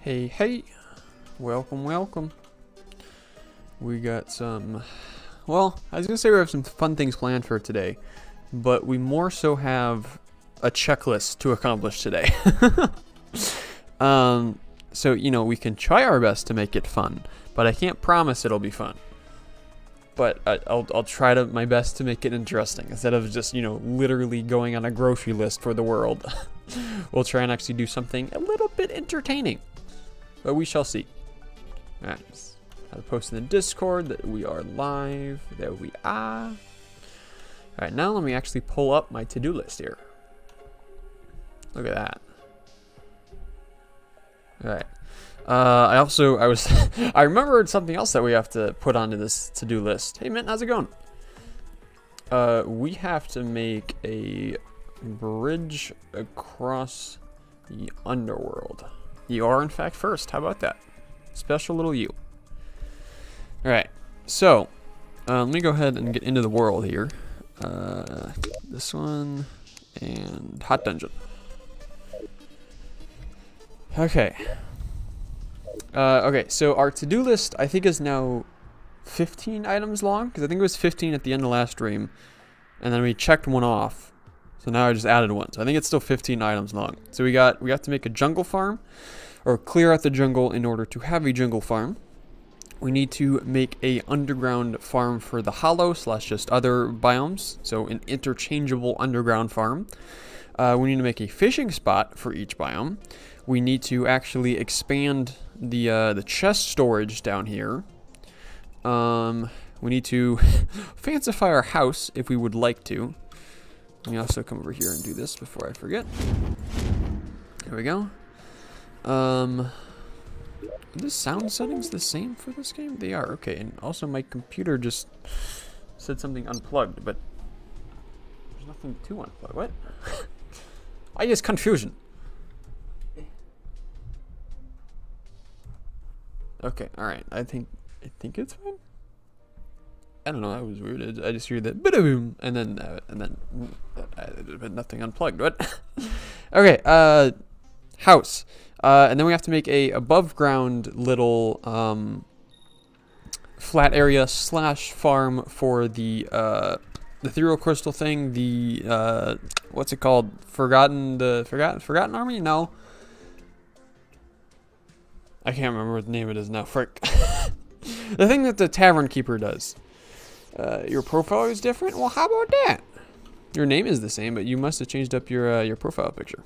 Hey, hey, welcome, welcome. We got some, well, I was gonna say we have some fun things planned for today, but we more so have a checklist to accomplish today. So, you know, we can try our best to make it fun, but I can't promise it'll be fun. But I'll try my best to make it interesting instead of just, you know, literally going on a grocery list for the world. We'll try and actually do something a little bit entertaining. But we shall see. Alright, I'll post in the Discord that we are live. There we are. Alright, now let me actually pull up my to-do list here. Look at that. Alright. I remembered something else that we have to put onto this to-do list. Hey Mint, how's it going? We have to make a bridge across the underworld. You are in fact first. How about that? Special little you. Alright, so let me go ahead and get into the world here. This one and hot dungeon. Okay. Okay, so our to-do list I think is now 15 items long, because I think it was 15 at the end of last stream, and then we checked one off. So now I just added one. So I think it's still 15 items long. So we have to make a jungle farm, or clear out the jungle in order to have a jungle farm. We need to make a underground farm for the hollow / just other biomes. So an interchangeable underground farm. We need to make a fishing spot for each biome. We need to actually expand the chest storage down here. We need to fancify our house if we would like to. Let me also come over here and do this before I forget. There we go. Are the sound settings the same for this game? They are, okay. And also my computer just said something unplugged, but there's nothing to unplug. What? I use confusion. Okay, alright. I think it's fine. I don't know, that was weird. I just heard that boom, and then nothing unplugged. What? Okay, house. And then we have to make a above ground little flat area / farm for the ethereal crystal thing. The what's it called? Forgotten Army? No. I can't remember what the name it is now. Frick. The thing that the tavern keeper does. Your profile is different? Well, how about that? Your name is the same, but you must have changed up your profile picture.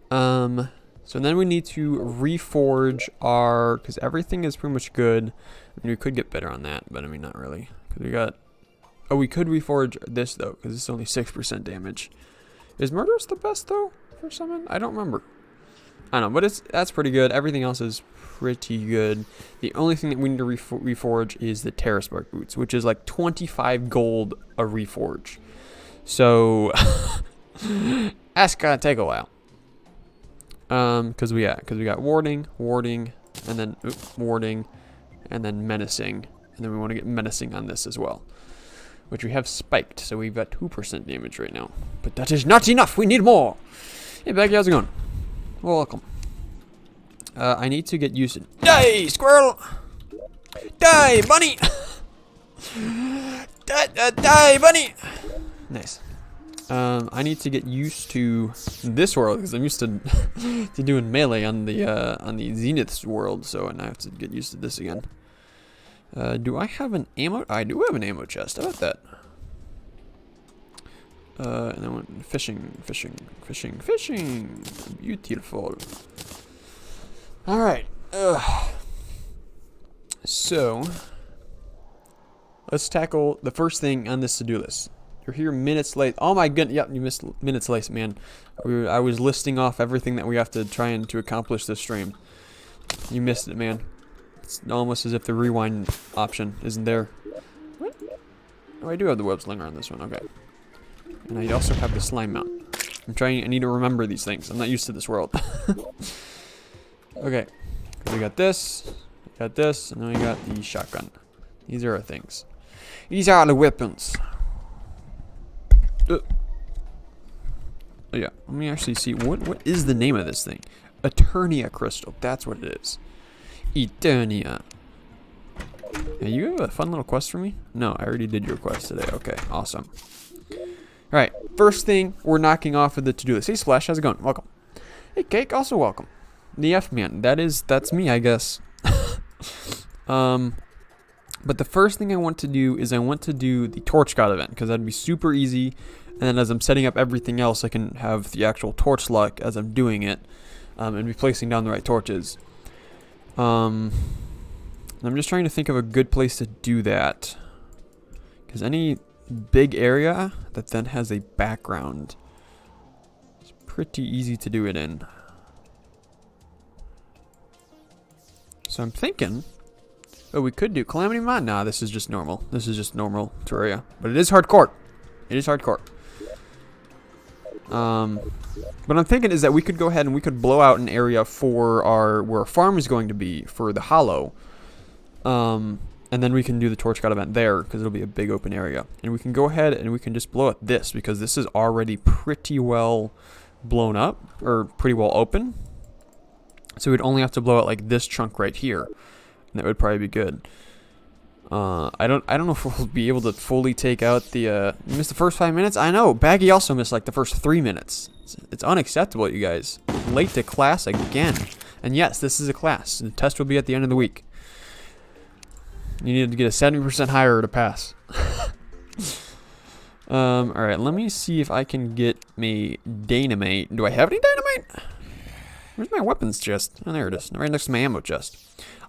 So then we need to reforge our, because everything is pretty much good. I mean, we could get better on that, but I mean, not really. Because we got, oh, we could reforge this though, because it's only 6% damage. Is murderous the best though for summon? I don't remember. I don't know, but that's pretty good. Everything else is pretty good. The only thing that we need to reforge is the Terra Spark boots, which is like 25 gold a reforge. So that's gonna take a while. Because we got warding, and then warding, and then menacing, and then we want to get menacing on this as well, which we have spiked. So we've got 2% damage right now, but that is not enough. We need more. Hey, Becky, how's it going? Well, welcome. I need to get used to... Die, squirrel! Die, bunny! Die, bunny! Nice. I need to get used to this world, because I'm used to doing melee on the Zenith's world, so and I have to get used to this again. Do I have an ammo? I do have an ammo chest. How about that? And then went fishing. Beautiful. Alright. So, let's tackle the first thing on this to-do list. You're here minutes late. Oh my goodness. Yep, you missed minutes late, man. I was listing off everything that we have to try and to accomplish this stream. You missed it, man. It's almost as if the rewind option isn't there. What? Oh, I do have the web slinger on this one. Okay. And I also have the slime mount. I need to remember these things. I'm not used to this world. Okay. We got this, and then we got the shotgun. These are our things. These are the weapons. Oh yeah, let me actually see what is the name of this thing. Eternia crystal. That's what it is. Eternia. Hey, you have a fun little quest for me? No, I already did your quest today. Okay, awesome. Alright, first thing we're knocking off of the to-do list. Hey, Splash, how's it going? Welcome. Hey, Cake, also welcome. The F-Man. That's me, I guess. But the first thing I want to do is I want to do the Torch God event, because that'd be super easy. And then as I'm setting up everything else, I can have the actual torch luck as I'm doing it, and be placing down the right torches. I'm just trying to think of a good place to do that, because any big area that then has a background, it's pretty easy to do it in. So I'm thinking, oh, we could do Calamity Mod. Nah, this is just normal. This is just normal Terraria, but it is hardcore. It is hardcore. What I'm thinking is that we could go ahead and we could blow out an area for where our farm is going to be for the hollow. And then we can do the Torch God event there, because it'll be a big open area. And we can go ahead and we can just blow out this, because this is already pretty well blown up, or pretty well open. So we'd only have to blow out like this chunk right here, and that would probably be good. I don't know if we'll be able to fully take out the, you missed the first 5 minutes? I know, Baggy also missed like the first 3 minutes. It's unacceptable, you guys. Late to class again. And yes, this is a class. The test will be at the end of the week. You need to get a 70% higher to pass. Alright, let me see if I can get me dynamite. Do I have any dynamite? Where's my weapons chest? Oh, there it is. Right next to my ammo chest.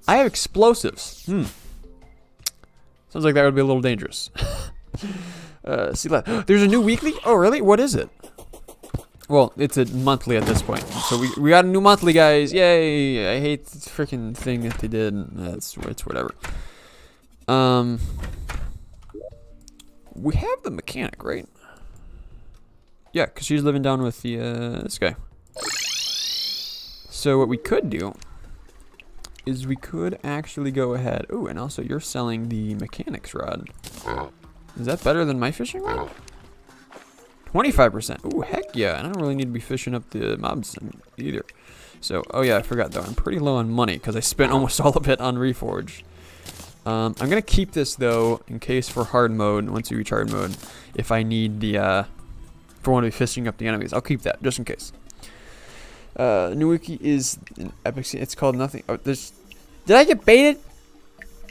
I have explosives. Sounds like that would be a little dangerous. See, there's a new weekly? Oh, really? What is it? Well, it's a monthly at this point. So we got a new monthly, guys. Yay! I hate the freaking thing that they did. It's whatever. We have the mechanic, right? Yeah, because she's living down with the this guy. So what we could do is we could actually go ahead. Oh, and also you're selling the mechanic's rod. Is that better than my fishing rod? 25%. Ooh, heck yeah. I don't really need to be fishing up the mobs either. So, oh yeah, I forgot though. I'm pretty low on money because I spent almost all of it on Reforged. I'm going to keep this though in case for hard mode, once you reach hard mode, if I need the, if I want to be fishing up the enemies. I'll keep that just in case. New wiki is an epic scene. It's called nothing. Oh, did I get baited?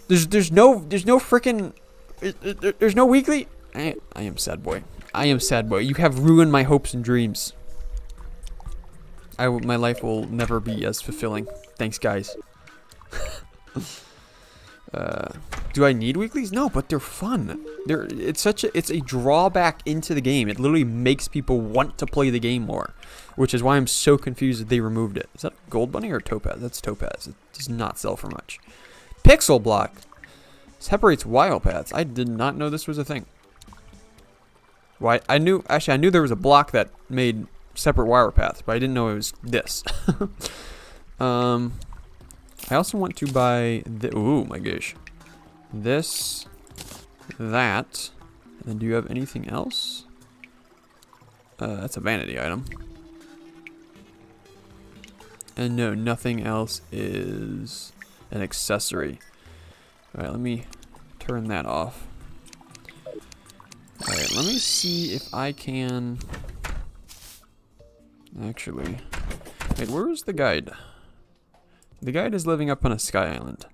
There's no freaking, there's no weekly. I am sad boy. I am sad boy. You have ruined my hopes and dreams. My life will never be as fulfilling. Thanks, guys. Do I need weeklies? No, but they're fun. It's a drawback into the game. It literally makes people want to play the game more, which is why I'm so confused that they removed it. Is that Gold Bunny or Topaz? That's Topaz. It does not sell for much. Pixel block separates wild paths. I did not know this was a thing. Why? I knew there was a block that made separate wire paths, but I didn't know it was this. I also want to buy the, ooh my gosh, this, that, and then do you have anything else? That's a vanity item. And no, nothing else is an accessory. Alright, let me turn that off. Alright, let me see if I can actually, wait, where is the guide? The guide is living up on a sky island.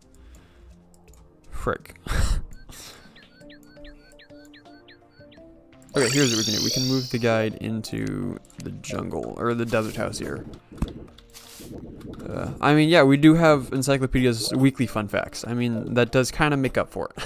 Frick. Okay, here's what we can do. We can move the guide into the jungle, or the desert house here. I mean, yeah, we do have Encyclopedia's weekly fun facts. I mean, that does kind of make up for it.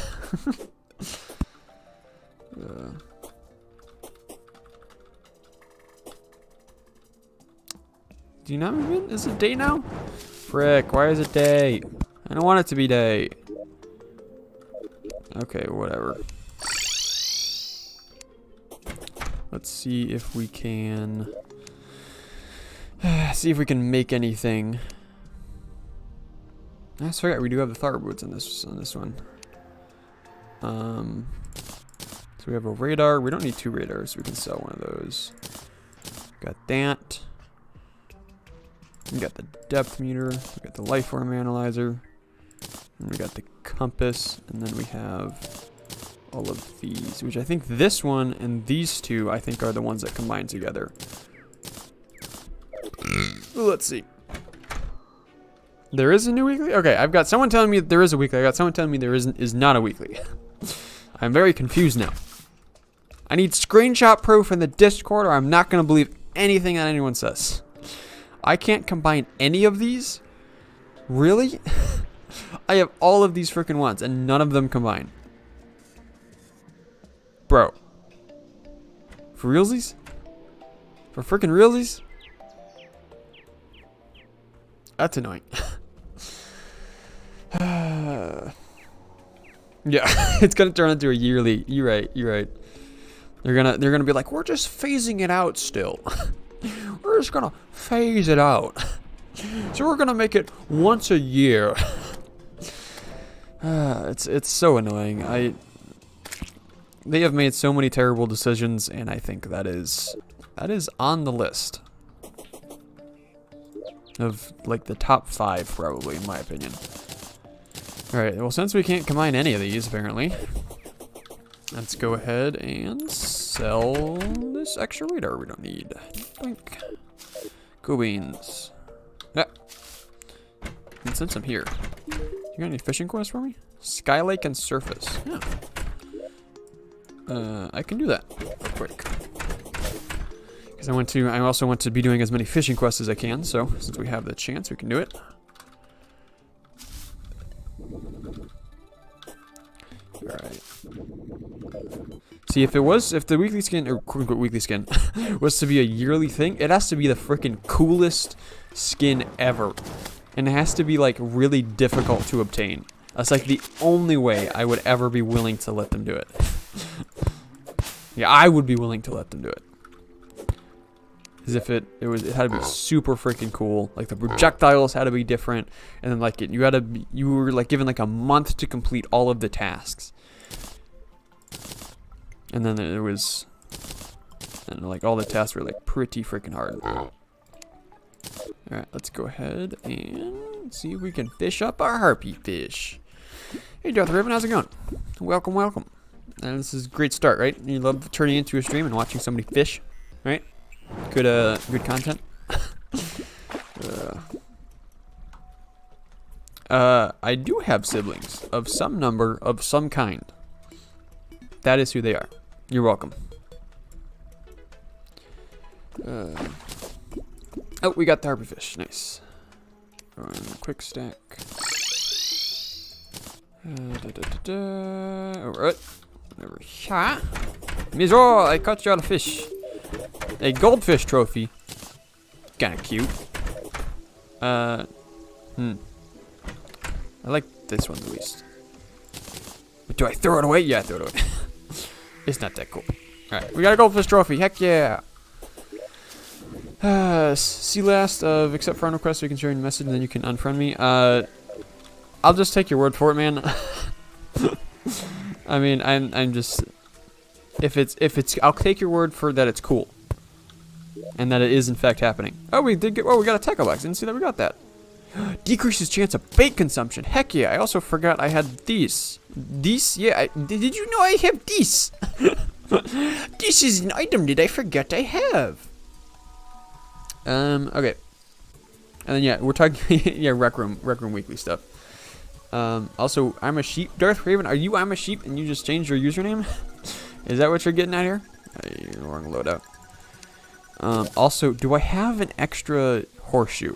Do you not move in? Is it day now? Frick, why is it day? I don't want it to be day. Okay, whatever. Let's see if we can make anything. I forgot we do have the Thar boots on this one. So we have a radar. We don't need 2 radars. We can sell one of those. Got that. We got the depth meter. We got the life form analyzer. And we got the compass. And then we have all of these, which I think this one and these two, I think, are the ones that combine together. Let's see. There is a new weekly? Okay, I've got someone telling me there is a weekly. I got someone telling me there is not a weekly. I'm very confused now. I need screenshot proof in the Discord or I'm not going to believe anything that anyone says. I can't combine any of these? Really? I have all of these freaking ones and none of them combine. Bro. For realsies? For freaking realsies? That's annoying. Yeah, it's gonna turn into a yearly. You're right. They're gonna be like, we're just phasing it out still. We're just gonna phase it out. So we're gonna make it once a year. It's so annoying. They have made so many terrible decisions, and I think that is on the list of like the top 5 probably, in my opinion. All right, well, since we can't combine any of these apparently, let's go ahead and sell this extra radar we don't need. Boink. Cool beans. Yeah. And since I'm here, you got any fishing quests for me? Skylake and surface. Yeah. I can do that real quick. Because I also want to be doing as many fishing quests as I can, so since we have the chance, we can do it. Alright. See, if the weekly skin, or quote-unquote weekly skin, was to be a yearly thing, it has to be the freaking coolest skin ever. And it has to be, like, really difficult to obtain. That's, like, the only way I would ever be willing to let them do it. Yeah, I would be willing to let them do it. As if it had to be super freaking cool. Like the projectiles had to be different, and then like you were like given like a month to complete all of the tasks. And then there was, and like all the tasks were like pretty freaking hard. All right, let's go ahead and see if we can fish up our harpy fish. Hey, Darth Raven, how's it going? Welcome, welcome. And this is a great start, right? You love turning into a stream and watching somebody fish, right? Good content. I do have siblings of some number, of some kind. That is who they are. You're welcome. Oh, we got the harbor fish. Nice. Quick stack. Alright. Over here. Mizo, I caught you on a fish. A goldfish trophy. Kinda cute. I like this one the least. But do I throw it away? Yeah, I throw it away. It's not that cool. Alright, we got a goldfish trophy. Heck yeah. See last of except friend request, so you can share your message and then you can unfriend me. I'll just take your word for it, man. I mean, I'm just if it's I'll take your word for that it's cool. And that it is in fact happening. Oh, we got a tackle box. Didn't see that we got that. Decreases chance of bait consumption. Heck yeah, I also forgot I had these. These? Yeah, did you know I have these? This is an item that I forgot I have. Okay. And then yeah, we're talking yeah, Rec Room weekly stuff. Also, I'm a sheep. Darth Raven, are you I'm a sheep and you just changed your username? Is that what you're getting at here? You're wrong loadout. Also, do I have an extra horseshoe?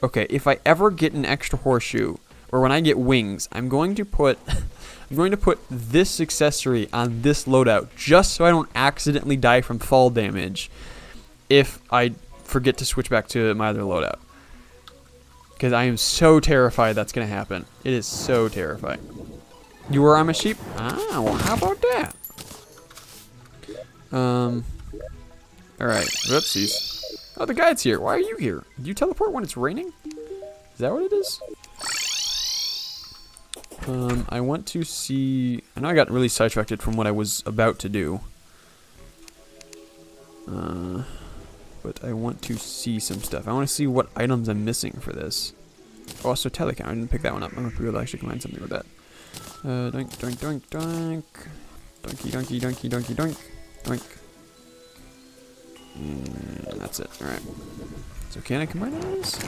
Okay, if I ever get an extra horseshoe, or when I get wings, I'm going to put this accessory on this loadout just so I don't accidentally die from fall damage if I forget to switch back to my other loadout. Because I am so terrified that's going to happen. It is so terrifying. You were I'm a sheep? Ah, well, how about that? Alright, whoopsies. Oh, the guide's here. Why are you here? Do you teleport when it's raining? Is that what it is? I want to see... I know I got really sidetracked from what I was about to do. But but I want to see some stuff. I want to see what items I'm missing for this. Oh, also telecount. I didn't pick that one up. I'm gonna be able to actually combine something with that. Doink, doink, doink, doink. Doinky, doinky, doinky, doinky, doink. Doink. And that's it. Alright. So can I combine those?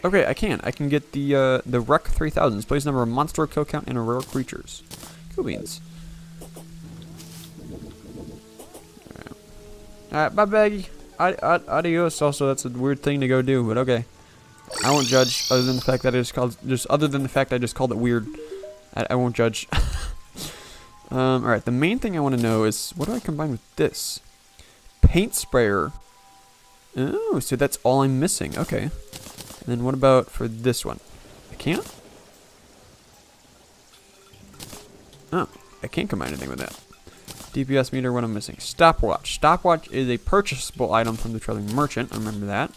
Okay, I can. I can get the Rec 3000. Displays number of monster kill count and rare creatures. Cool beans. Alright, bye baggy. Adios. Also, that's a weird thing to go do, but okay. I won't judge, other than the fact that I just called it weird. I won't judge. Alright, the main thing I want to know is, what do I combine with this? Paint sprayer. Oh, so that's all I'm missing. Okay. And then what about for this one? I can't? Oh, I can't combine anything with that. DPS meter, what I'm missing. Stopwatch. Stopwatch is a purchasable item from the Traveling Merchant. I remember that.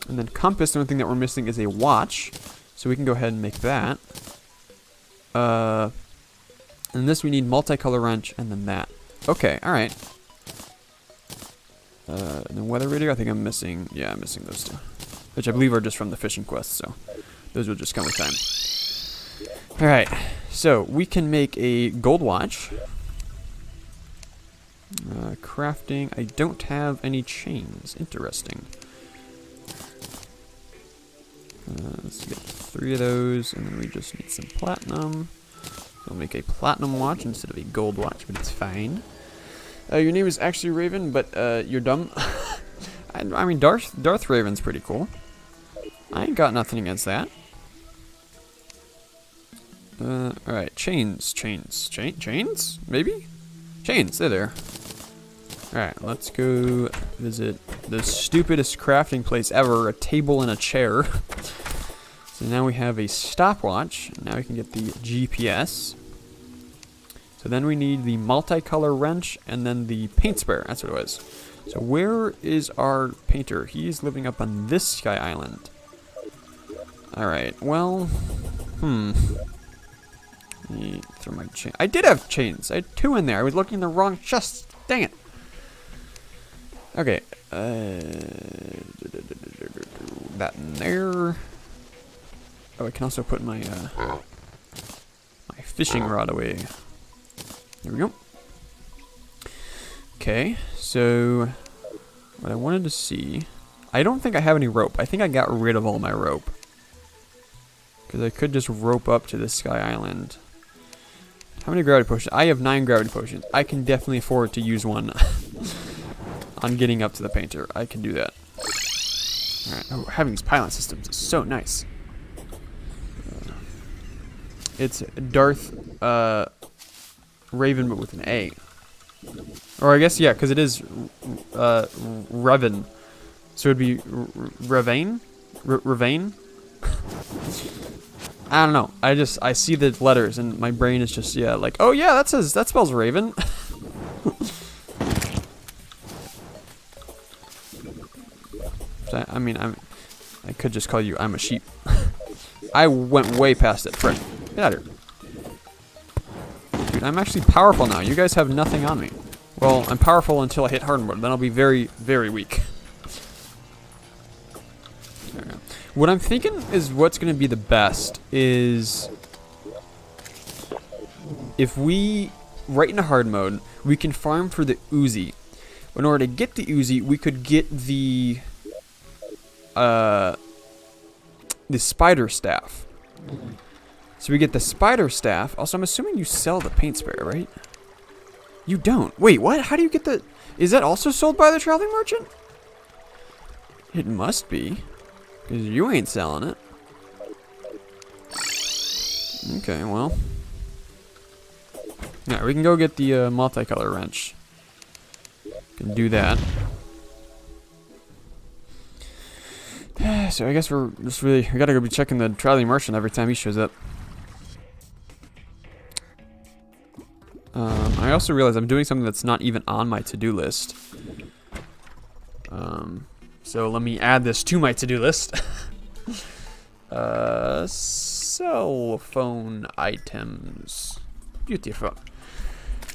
And then compass, the only thing that we're missing is a watch. So we can go ahead and make that. And this we need multicolor wrench and then that. Okay, alright. And then weather radio, I think I'm missing. Yeah, I'm missing those two. Which I believe are just from the fishing quest, so those will just come with time. Alright, so we can make a gold watch. Crafting. I don't have any chains. Interesting. Let's get 3 of those, and then we just need some platinum. We'll make a platinum watch instead of a gold watch, but it's fine. Your name is actually Raven, but you're dumb. I mean, Darth Raven's pretty cool. I ain't got nothing against that. Alright, chains, maybe? Chains, they're there. Alright, let's go visit the stupidest crafting place ever, a table and a chair. So now we have a stopwatch, and now we can get the GPS. So then we need the multicolor wrench, and then the paint sprayer, that's what it was. So where is our painter? He's living up on this sky island. Alright, well, Let me throw my chain. I did have chains. I had 2 in there. I was looking in the wrong chest. Dang it. Okay. That in there. Oh, I can also put my my fishing rod away. There we go. Okay, so what I wanted to see. I don't think I have any rope. I think I got rid of all my rope. Because I could just rope up to this sky island. How many gravity potions? I have 9 gravity potions. I can definitely afford to use one on getting up to the painter. I can do that. Alright, oh, having these pylon systems is so nice. It's Darth Raven, but with an A. Or I guess, yeah, because it is Revan. So it would be Ravane? Ravane? I don't know. I see the letters and my brain is just, yeah, like, oh yeah, that spells Raven. So, I mean, I could just call you I'm a sheep. I went way past it. Frick. Get out of here. Dude, I'm actually powerful now. You guys have nothing on me. Well, I'm powerful until I hit hard mode. Then I'll be very, very weak. There we go. What I'm thinking is what's going to be the best is if we, right into hard mode, we can farm for the Uzi. In order to get the Uzi, we could get the spider staff. So we get the spider staff. Also, I'm assuming you sell the paint sprayer, right? You don't. Wait, what? How do you get the... Is that also sold by the Traveling Merchant? It must be. Because you ain't selling it. Okay, well. Yeah, we can go get the multicolor wrench. Can do that. So I guess we gotta go be checking the Traveling Merchant every time he shows up. I also realize I'm doing something that's not even on my to-do list. So let me add this to my to-do list. Cell phone items. Beautiful.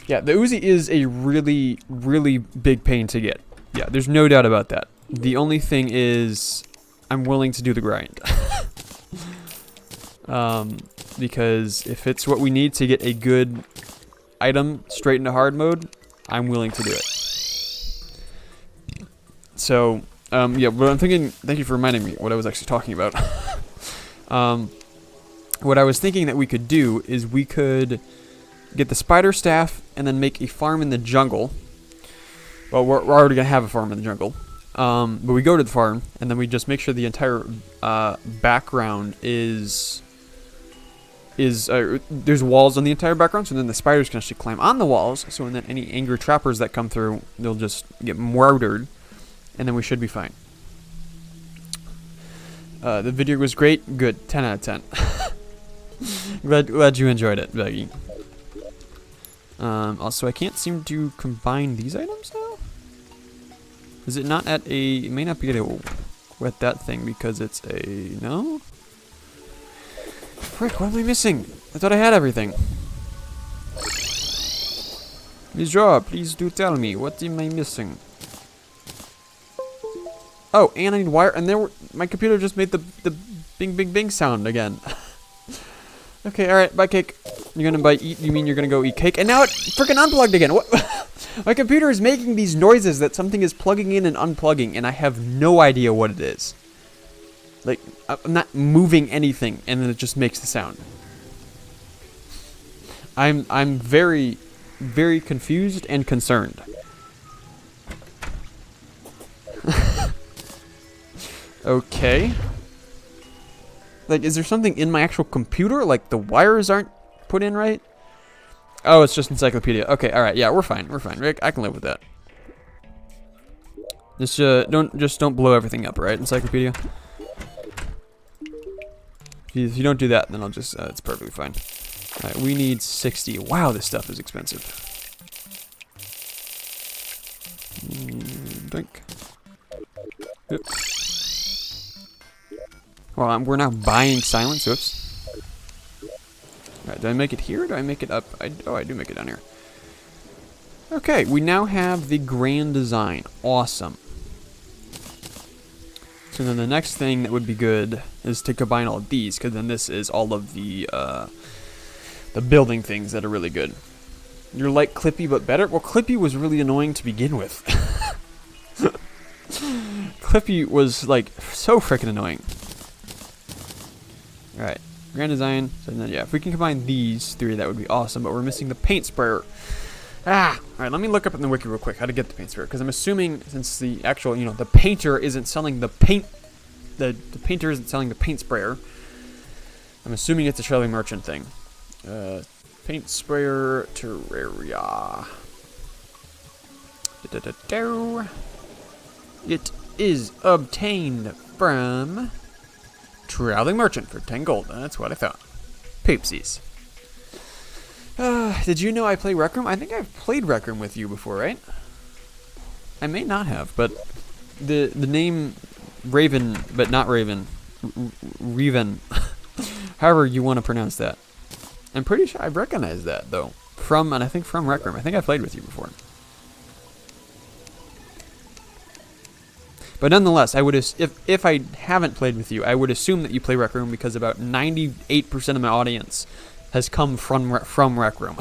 Yeah, the Uzi is a really, really big pain to get. Yeah, there's no doubt about that. The only thing is, I'm willing to do the grind. Because if it's what we need to get a good item straight into hard mode, I'm willing to do it. So, yeah, but I'm thinking, thank you for reminding me what I was actually talking about. What I was thinking that we could do is we could get the spider staff and then make a farm in the jungle. Well, we're already going to have a farm in the jungle. But we go to the farm, and then we just make sure the entire background is there's walls on the entire background, so then the spiders can actually climb on the walls, so then any angry trappers that come through, they'll just get murdered, and then we should be fine. The video was great. Good. 10 out of 10. glad you enjoyed it, Beggy. Also, I can't seem to combine these items now. Is it not at a... It may not be at that thing because it's a... No? Frick, what am I missing? I thought I had everything. Monsieur, please do tell me. What am I missing? Oh, and I need wire. And my computer just made the bing, bing, bing sound again. Okay, alright, bye cake. You're gonna eat, you mean you're gonna go eat cake? And now it freaking unplugged again. What? My computer is making these noises that something is plugging in and unplugging, and I have no idea what it is. Like, I'm not moving anything, and then it just makes the sound. I'm very, very confused and concerned. Okay. Like, is there something in my actual computer? Like, the wires aren't put in right? Oh, it's just encyclopedia. Okay, alright, yeah, we're fine. We're fine. Rick, I can live with that. Just don't blow everything up, right, encyclopedia? If you don't do that, then I'll just, it's perfectly fine. Alright, we need 60. Wow, this stuff is expensive. Drink. Yep. Well, we're now buying silence. Oops. Alright, do I make it here or do I make it up? Oh, I do make it down here. Okay, we now have the grand design. Awesome. So then the next thing that would be good is to combine all of these, because then this is all of the building things that are really good. You're like Clippy, but better? Well, Clippy was really annoying to begin with. Clippy was, like, so freaking annoying. Alright, grand design. So then, yeah, if we can combine these three, that would be awesome, but we're missing the paint sprayer. Alright, let me look up in the wiki real quick how to get the paint sprayer, because I'm assuming since the actual, the painter isn't selling the paint, the painter isn't selling the paint sprayer, I'm assuming it's a Shelly Merchant thing. Paint sprayer, Terraria. It is obtained from Traveling Merchant for 10 gold. That's what I thought. Poopsies. Did you know I play Rec Room? I think I've played Rec Room with you before, right? I may not have, but the name Raven, but not Raven, Reven, however you want to pronounce that. I'm pretty sure I've recognized that though and I think from Rec Room. I think I played with you before. But nonetheless, I would if I haven't played with you, I would assume that you play Rec Room because about 98% of my audience has come from Rec Room.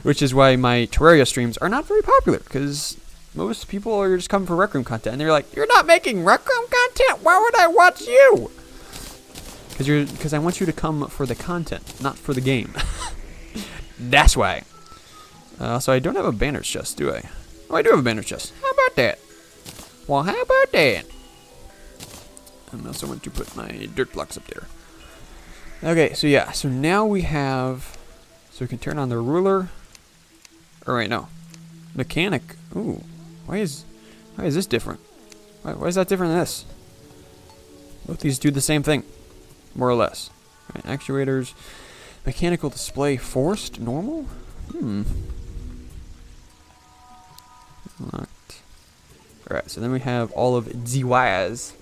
Which is why my Terraria streams are not very popular, because most people are just coming for Rec Room content, and they're like, "You're not making Rec Room content? Why would I watch you?" Because I want you to come for the content, not for the game. That's why. So I don't have a banner's chest, do I? Oh, I do have a banner's chest. How about that? Well, how about that? And I also want to put my dirt blocks up there. Okay, so yeah, so now we have, so we can turn on the ruler. Or wait, no, mechanic. Ooh, why is this different? Why is that different than this? Both these do the same thing, more or less. All right, actuators, mechanical display, forced, normal. Locked. All right, so then we have all of the wires.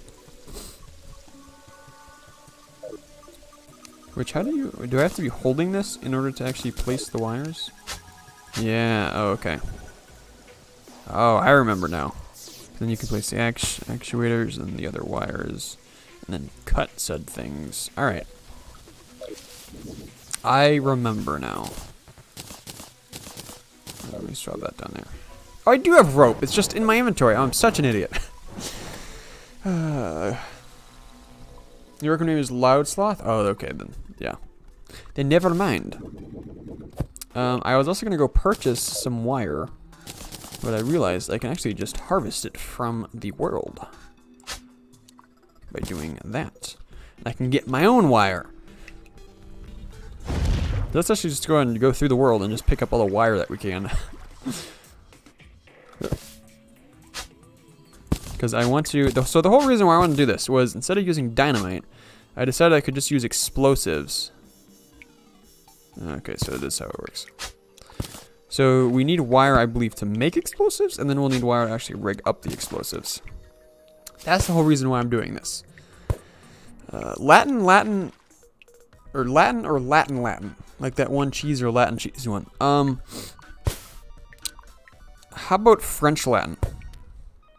Which, do I have to be holding this in order to actually place the wires? Yeah, oh, okay. Oh, I remember now. Then you can place the actuators and the other wires, and then cut said things. All right. I remember now. Let me just drop that down there. Oh, I do have rope. It's just in my inventory. Oh, I'm such an idiot. Your working name is Loud Sloth? Oh, okay then. Yeah. Then never mind. I was also going to go purchase some wire, but I realized I can actually just harvest it from the world by doing that. And I can get my own wire. Let's actually just go ahead and go through the world and just pick up all the wire that we can. Because I want to... So the whole reason why I want to do this was, instead of using dynamite, I decided I could just use explosives. Okay, so this is how it works. So we need wire, I believe, to make explosives, and then we'll need wire to actually rig up the explosives. That's the whole reason why I'm doing this. Latin. Like that one cheese or Latin cheese one. How about French Latin?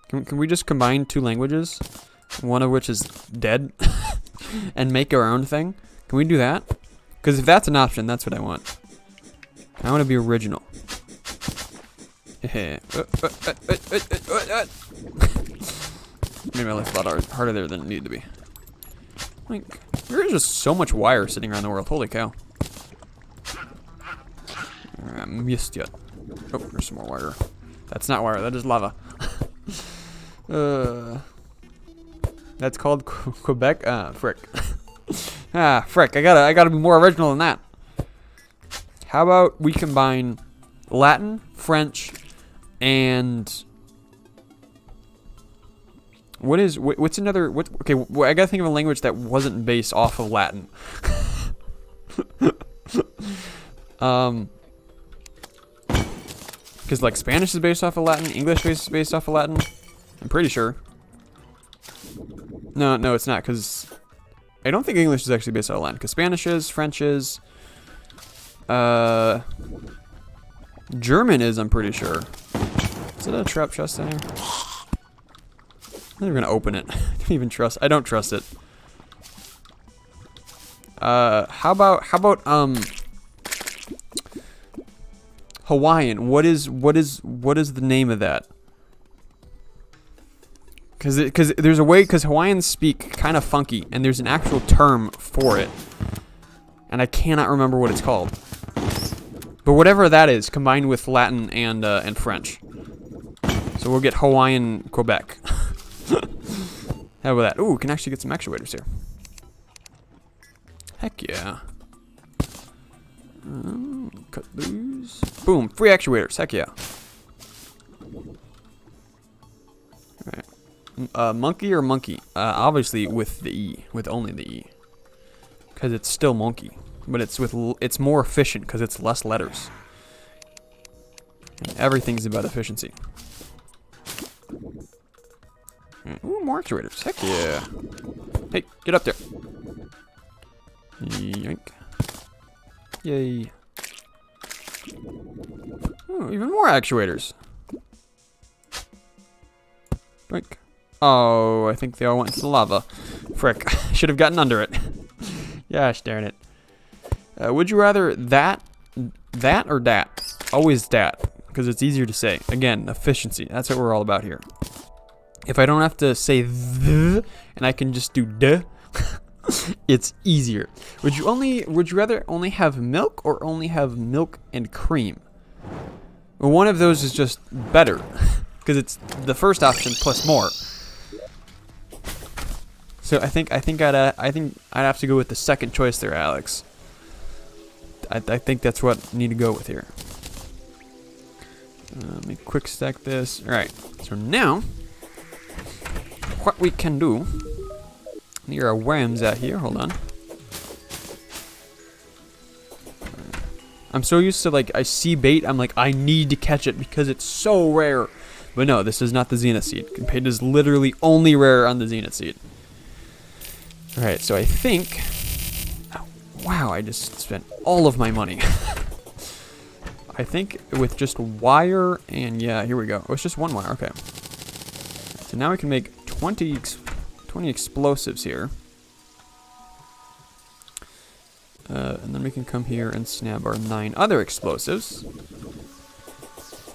Can we just combine two languages? One of which is dead. And make our own thing? Can we do that? Because if that's an option, that's what I want. I want to be original. Maybe my life's a lot harder there than it needed to be. Like, there is just so much wire sitting around the world. Holy cow. I missed yet. Oh, there's some more wire. That's not wire, that is lava. That's called Quebec? Frick. Frick, I gotta be more original than that. How about we combine Latin, French, and... What's another... Okay, I gotta think of a language that wasn't based off of Latin. Because, like, Spanish is based off of Latin, English is based off of Latin. I'm pretty sure. No, it's not, because I don't think English is actually based off of Latin, because Spanish is, French is, German is, I'm pretty sure. Is it a trap chest in here? I'm never gonna open it. I don't trust it. How about Hawaiian? What is the name of that? Because there's a way, because Hawaiians speak kind of funky, and there's an actual term for it, and I cannot remember what it's called. But whatever that is, combined with Latin and French, so we'll get Hawaiian Quebec. How about that? Ooh, we can actually get some actuators here. Heck yeah. Cut those. Boom, free actuators. Heck yeah. Alright. Monkey or monkey? Obviously with the E, with only the E, because it's still monkey, but it's more efficient because it's less letters. And everything's about efficiency. Ooh, more actuators. Heck yeah. Hey, get up there. Yoink. Yay. Ooh, even more actuators. Yoink. Oh, I think they all went into the lava. Frick. Should have gotten under it. Gosh darn it. Would you rather that or dat? Always dat, because it's easier to say. Again, efficiency. That's what we're all about here. If I don't have to say the and I can just do duh, it's easier. Would you rather only have milk or only have milk and cream? Well, one of those is just better because it's the first option plus more. So I think I'd have to go with the second choice there, Alex. I think that's what I need to go with here. Let me quick stack this. All right. So now, what we can do? There are worms out here. Hold on. I'm so used to, like, I see bait, I'm like, I need to catch it because it's so rare. But no, this is not the Zenith seed. Bait is literally only rare on the Zenith seed. Alright, so I think... Oh, wow, I just spent all of my money. I think with just wire and... Yeah, here we go. Oh, it's just one wire. Okay. So now we can make 20 explosives here. And then we can come here and snap our 9 other explosives.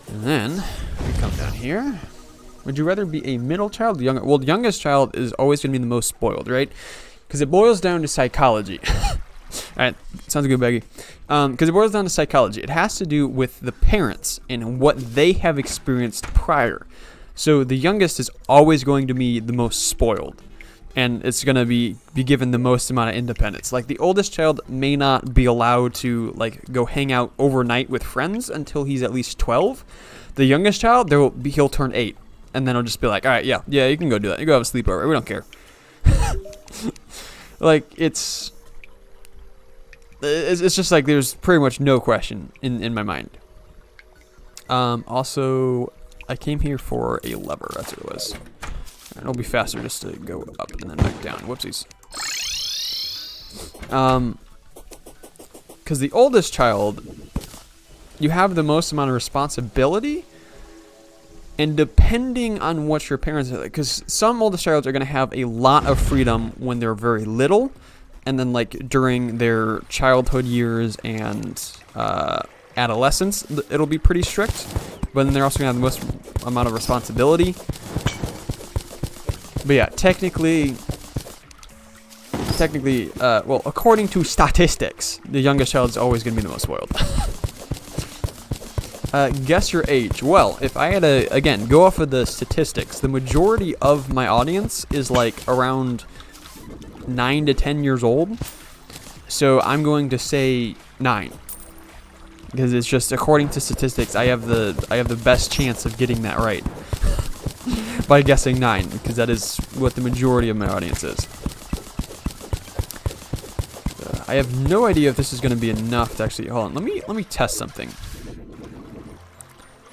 And then we come down here. Would you rather be a middle child or younger? Well, the youngest child is always going to be the most spoiled, right? Because it boils down to psychology. Alright, sounds good, Becky. Because it boils down to psychology. It has to do with the parents and what they have experienced prior. So the youngest is always going to be the most spoiled. And it's going to be given the most amount of independence. Like, the oldest child may not be allowed to, like, go hang out overnight with friends until he's at least 12. The youngest child, he'll turn 8. And then he'll just be like, alright, yeah, you can go do that. You go have a sleepover. We don't care. Like, it's just like there's pretty much no question in my mind. Also, I came here for a lever. That's what it was. And it'll be faster just to go up and then back down. Whoopsies. Because the oldest child, you have the most amount of responsibility. And depending on what your parents are, because some oldest childs are going to have a lot of freedom when they're very little. And then, like, during their childhood years and adolescence, it'll be pretty strict. But then they're also going to have the most amount of responsibility. But yeah, technically, well, according to statistics, the youngest child is always going to be the most spoiled. Guess your age. Well, if I had to, again, go off of the statistics, the majority of my audience is, like, around 9 to 10 years old. So I'm going to say 9. Because it's just, according to statistics, I have the best chance of getting that right. By guessing 9, because that is what the majority of my audience is. I have no idea if this is going to be enough to actually, hold on, let me test something.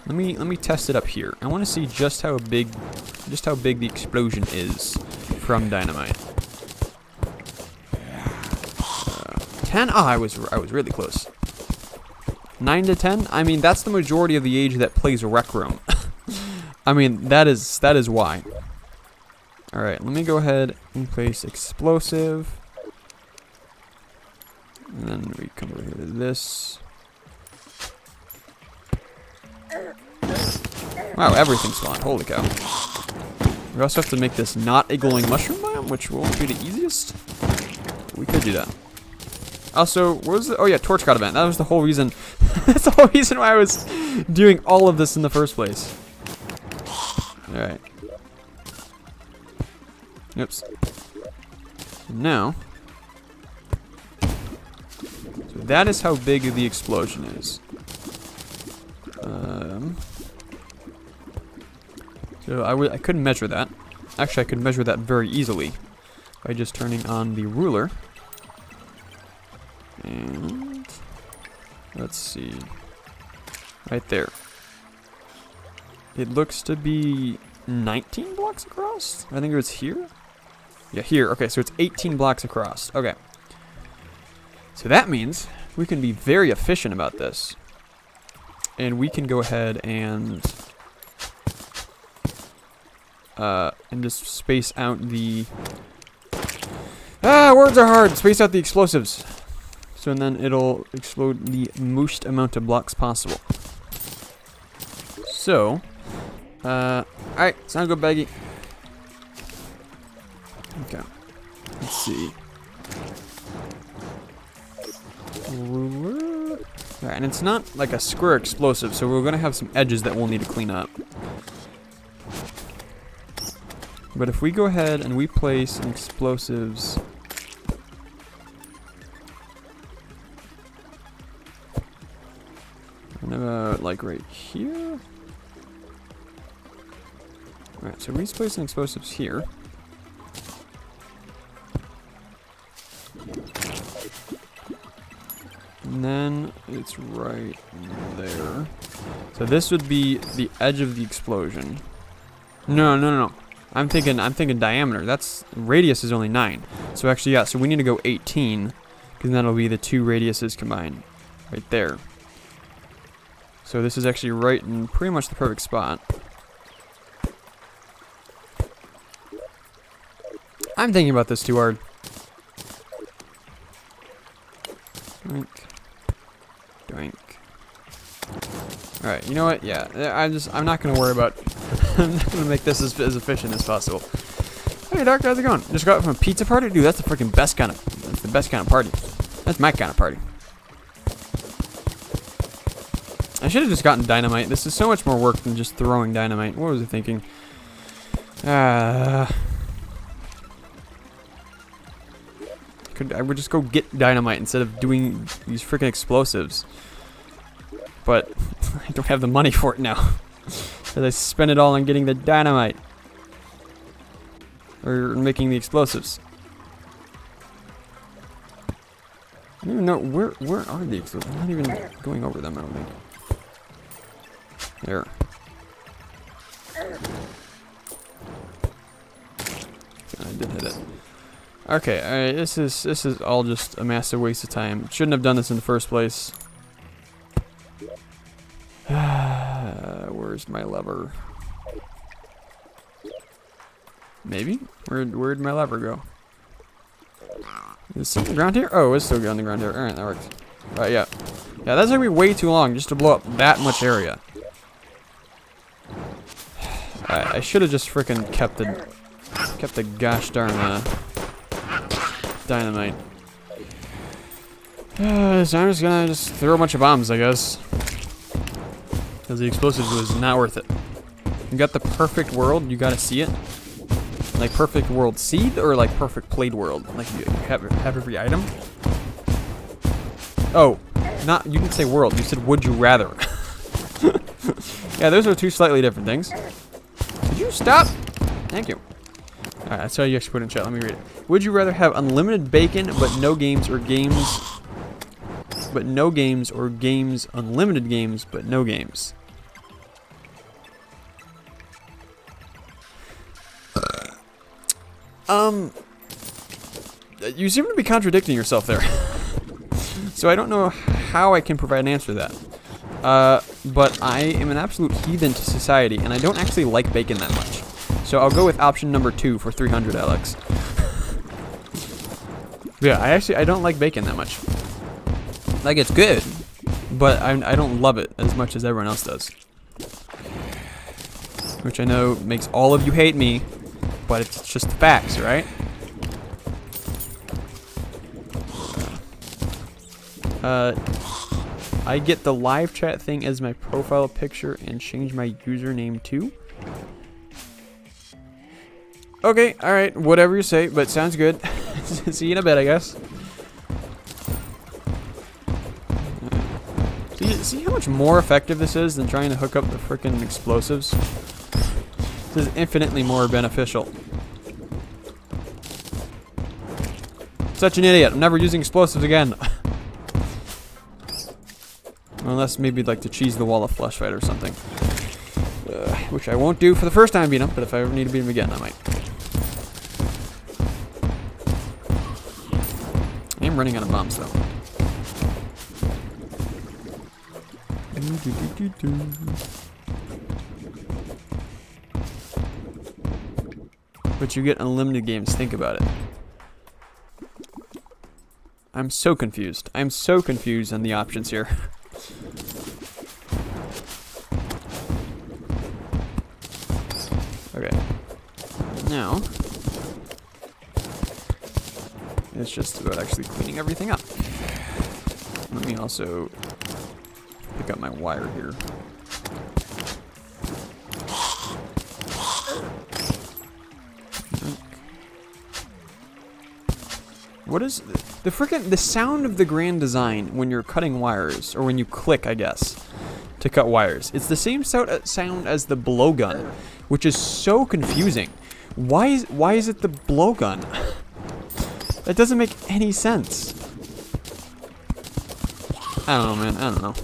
Let me test it up here. I want to see just how big the explosion is from dynamite. 10? Oh, I was really close. 9 to 10? I mean, that's the majority of the age that plays Rec Room. I mean, that is why. Alright, let me go ahead and place explosive. And then we come over here to this. Wow, everything spawned. Holy cow. We also have to make this not a glowing mushroom biome, which won't be the easiest. We could do that. Also, what was the... Oh yeah, torch god event. That was the whole reason. That's the whole reason why I was doing all of this in the first place. Alright. Oops. Now. So that is how big the explosion is. So I couldn't measure that. Actually, I could measure that very easily by just turning on the ruler. And let's see. Right there. It looks to be 19 blocks across? I think it was here? Yeah, here. Okay, so it's 18 blocks across. Okay. So that means we can be very efficient about this. And we can go ahead and just space out the... words are hard! Space out the explosives. So and then it'll explode the most amount of blocks possible. So, alright, sound good, Baggy. Okay. Let's see. Alright, and it's not like a square explosive, so we're gonna have some edges that we'll need to clean up. But if we go ahead and we place some explosives kind of like right here. Alright, so we're placing explosives here. And then it's right there. So this would be the edge of the explosion. No. I'm thinking diameter. That's radius is only 9. So actually, yeah. So we need to go 18, because that'll be the 2 radiuses combined, right there. So this is actually right in pretty much the perfect spot. I'm thinking about this too hard. Doink. Doink. Alright, you know what? Yeah, I'm not gonna worry about I'm not gonna make this as efficient as possible. Hey doctor, how's it going? Just got out from a pizza party? Dude, that's the freaking best kind of party. That's my kind of party. I should have just gotten dynamite. This is so much more work than just throwing dynamite. What was I thinking? I would just go get dynamite instead of doing these freaking explosives. But I don't have the money for it now. Because I spent it all on getting the dynamite. Or making the explosives. I don't even know where are the explosives? I'm not even going over them, I don't think. There. I did hit it. Okay, alright, this is all just a massive waste of time. Shouldn't have done this in the first place. Where's my lever? Maybe? Where'd my lever go? Is it still on the ground here? Oh, it's still on the ground here. Alright, that works. Alright, yeah. Yeah, that's gonna be way too long just to blow up that much area. I should have just freaking kept the gosh darn dynamite. So I'm just gonna throw a bunch of bombs, I guess. Because the explosives was not worth it. You got the perfect world, you gotta see it. Like perfect world seed or like perfect played world? Like you have every item? Oh, not, you didn't say world, you said would you rather. Yeah, those are two slightly different things. Could you stop? Thank you. Alright, that's how you actually put it in chat. Let me read it. Would you rather have unlimited bacon but no games or games but no games, or games unlimited games but no games? You seem to be contradicting yourself there. So I don't know how I can provide an answer to that. But I am an absolute heathen to society, and I don't actually like bacon that much. So I'll go with option number 2 for 300, Alex. Yeah, I don't like bacon that much. Like, it's good, but I don't love it as much as everyone else does. Which I know makes all of you hate me, but it's just the facts, right? I get the live chat thing as my profile picture and change my username too. Okay, alright, whatever you say, but sounds good. See you in a bit, I guess. See how much more effective this is than trying to hook up the frickin' explosives? This is infinitely more beneficial. Such an idiot. I'm never using explosives again. Unless maybe like to cheese the wall of flesh fight or something. Which I won't do for the first time I beat him, but if I ever need to beat him again, I might. I am running out of bombs though. But you get unlimited games, think about it. I'm so confused. I'm so confused on the options here. Okay. Now, it's just about actually cleaning everything up. Let me also pick up my wire here. What is the sound of the grand design when you're cutting wires, or when you click, I guess, to cut wires? It's the same sound as the blowgun, which is so confusing. Why is it the blowgun? That doesn't make any sense. I don't know, man. I don't know.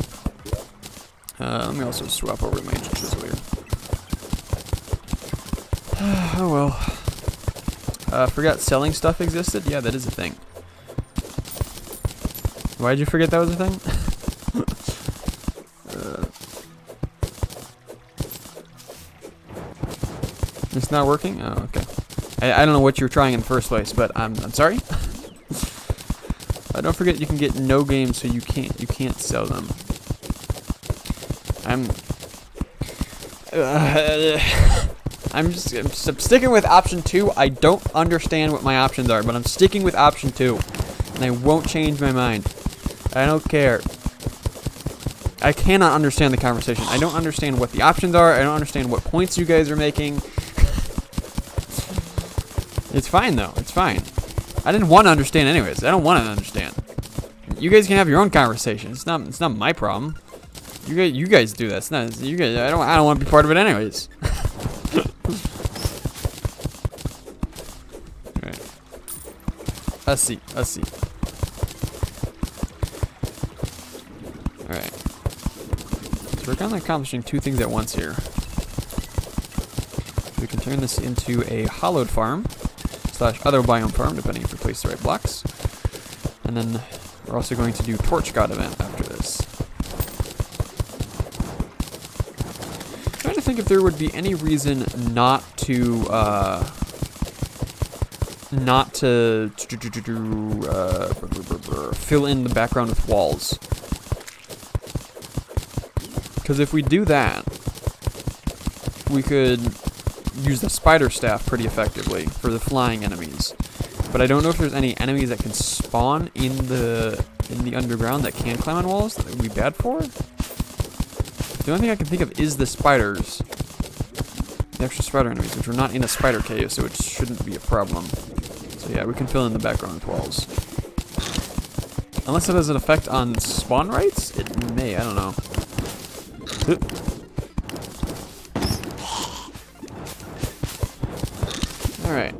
Let me also swap over my ancient chisel here. Oh well. Forgot selling stuff existed? Yeah, that is a thing. Why'd you forget that was a thing? It's not working? Oh, okay. I don't know what you're trying in the first place, but I'm sorry. Don't forget you can get no games, so you can't sell them. I'm sticking with option 2. I don't understand what my options are, but I'm sticking with option 2, and I won't change my mind. I don't care. I cannot understand the conversation. I don't understand what the options are. I don't understand what points you guys are making. It's fine though. It's fine. I didn't want to understand anyways. I don't want to understand. You guys can have your own conversation. It's not my problem. You guys do that. It's not you guys. I don't want to be part of it anyways. Alright. Let's see. Alright. So we're kind of accomplishing 2 things at once here. We can turn this into a hollowed farm / other biome farm, depending if we place the right blocks. And then we're also going to do Torch God event after this. I'm trying to think if there would be any reason not to fill in the background with walls. Because if we do that, we could use the spider staff pretty effectively for the flying enemies. But I don't know if there's any enemies that can spawn in the underground that can climb on walls that would be bad for. The only thing I can think of is the spiders. The extra spider enemies, which are not in a spider cave, so it shouldn't be a problem. So yeah, we can fill in the background with walls. Unless it has an effect on spawn rates? It may, I don't know. Alright.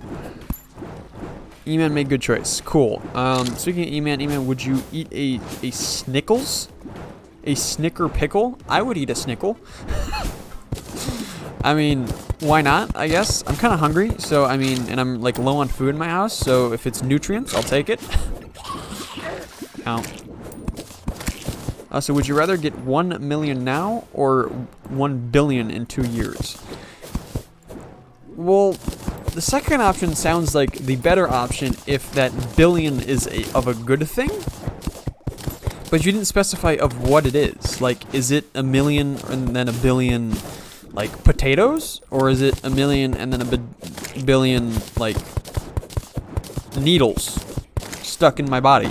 E-Man made good choice. Cool. Speaking of E-Man, would you eat a Snickles? A Snicker pickle? I would eat a Snickle. I mean, why not, I guess? I'm kind of hungry, so, I mean, and I'm, like, low on food in my house, so if it's nutrients, I'll take it. Ow. So would you rather get 1 million now, or 1 billion in 2 years? Well, the second option sounds like the better option if that billion is of a good thing. But you didn't specify of what it is. Like, is it a million and then a billion, like, potatoes? Or is it a million and then a billion, like, needles stuck in my body?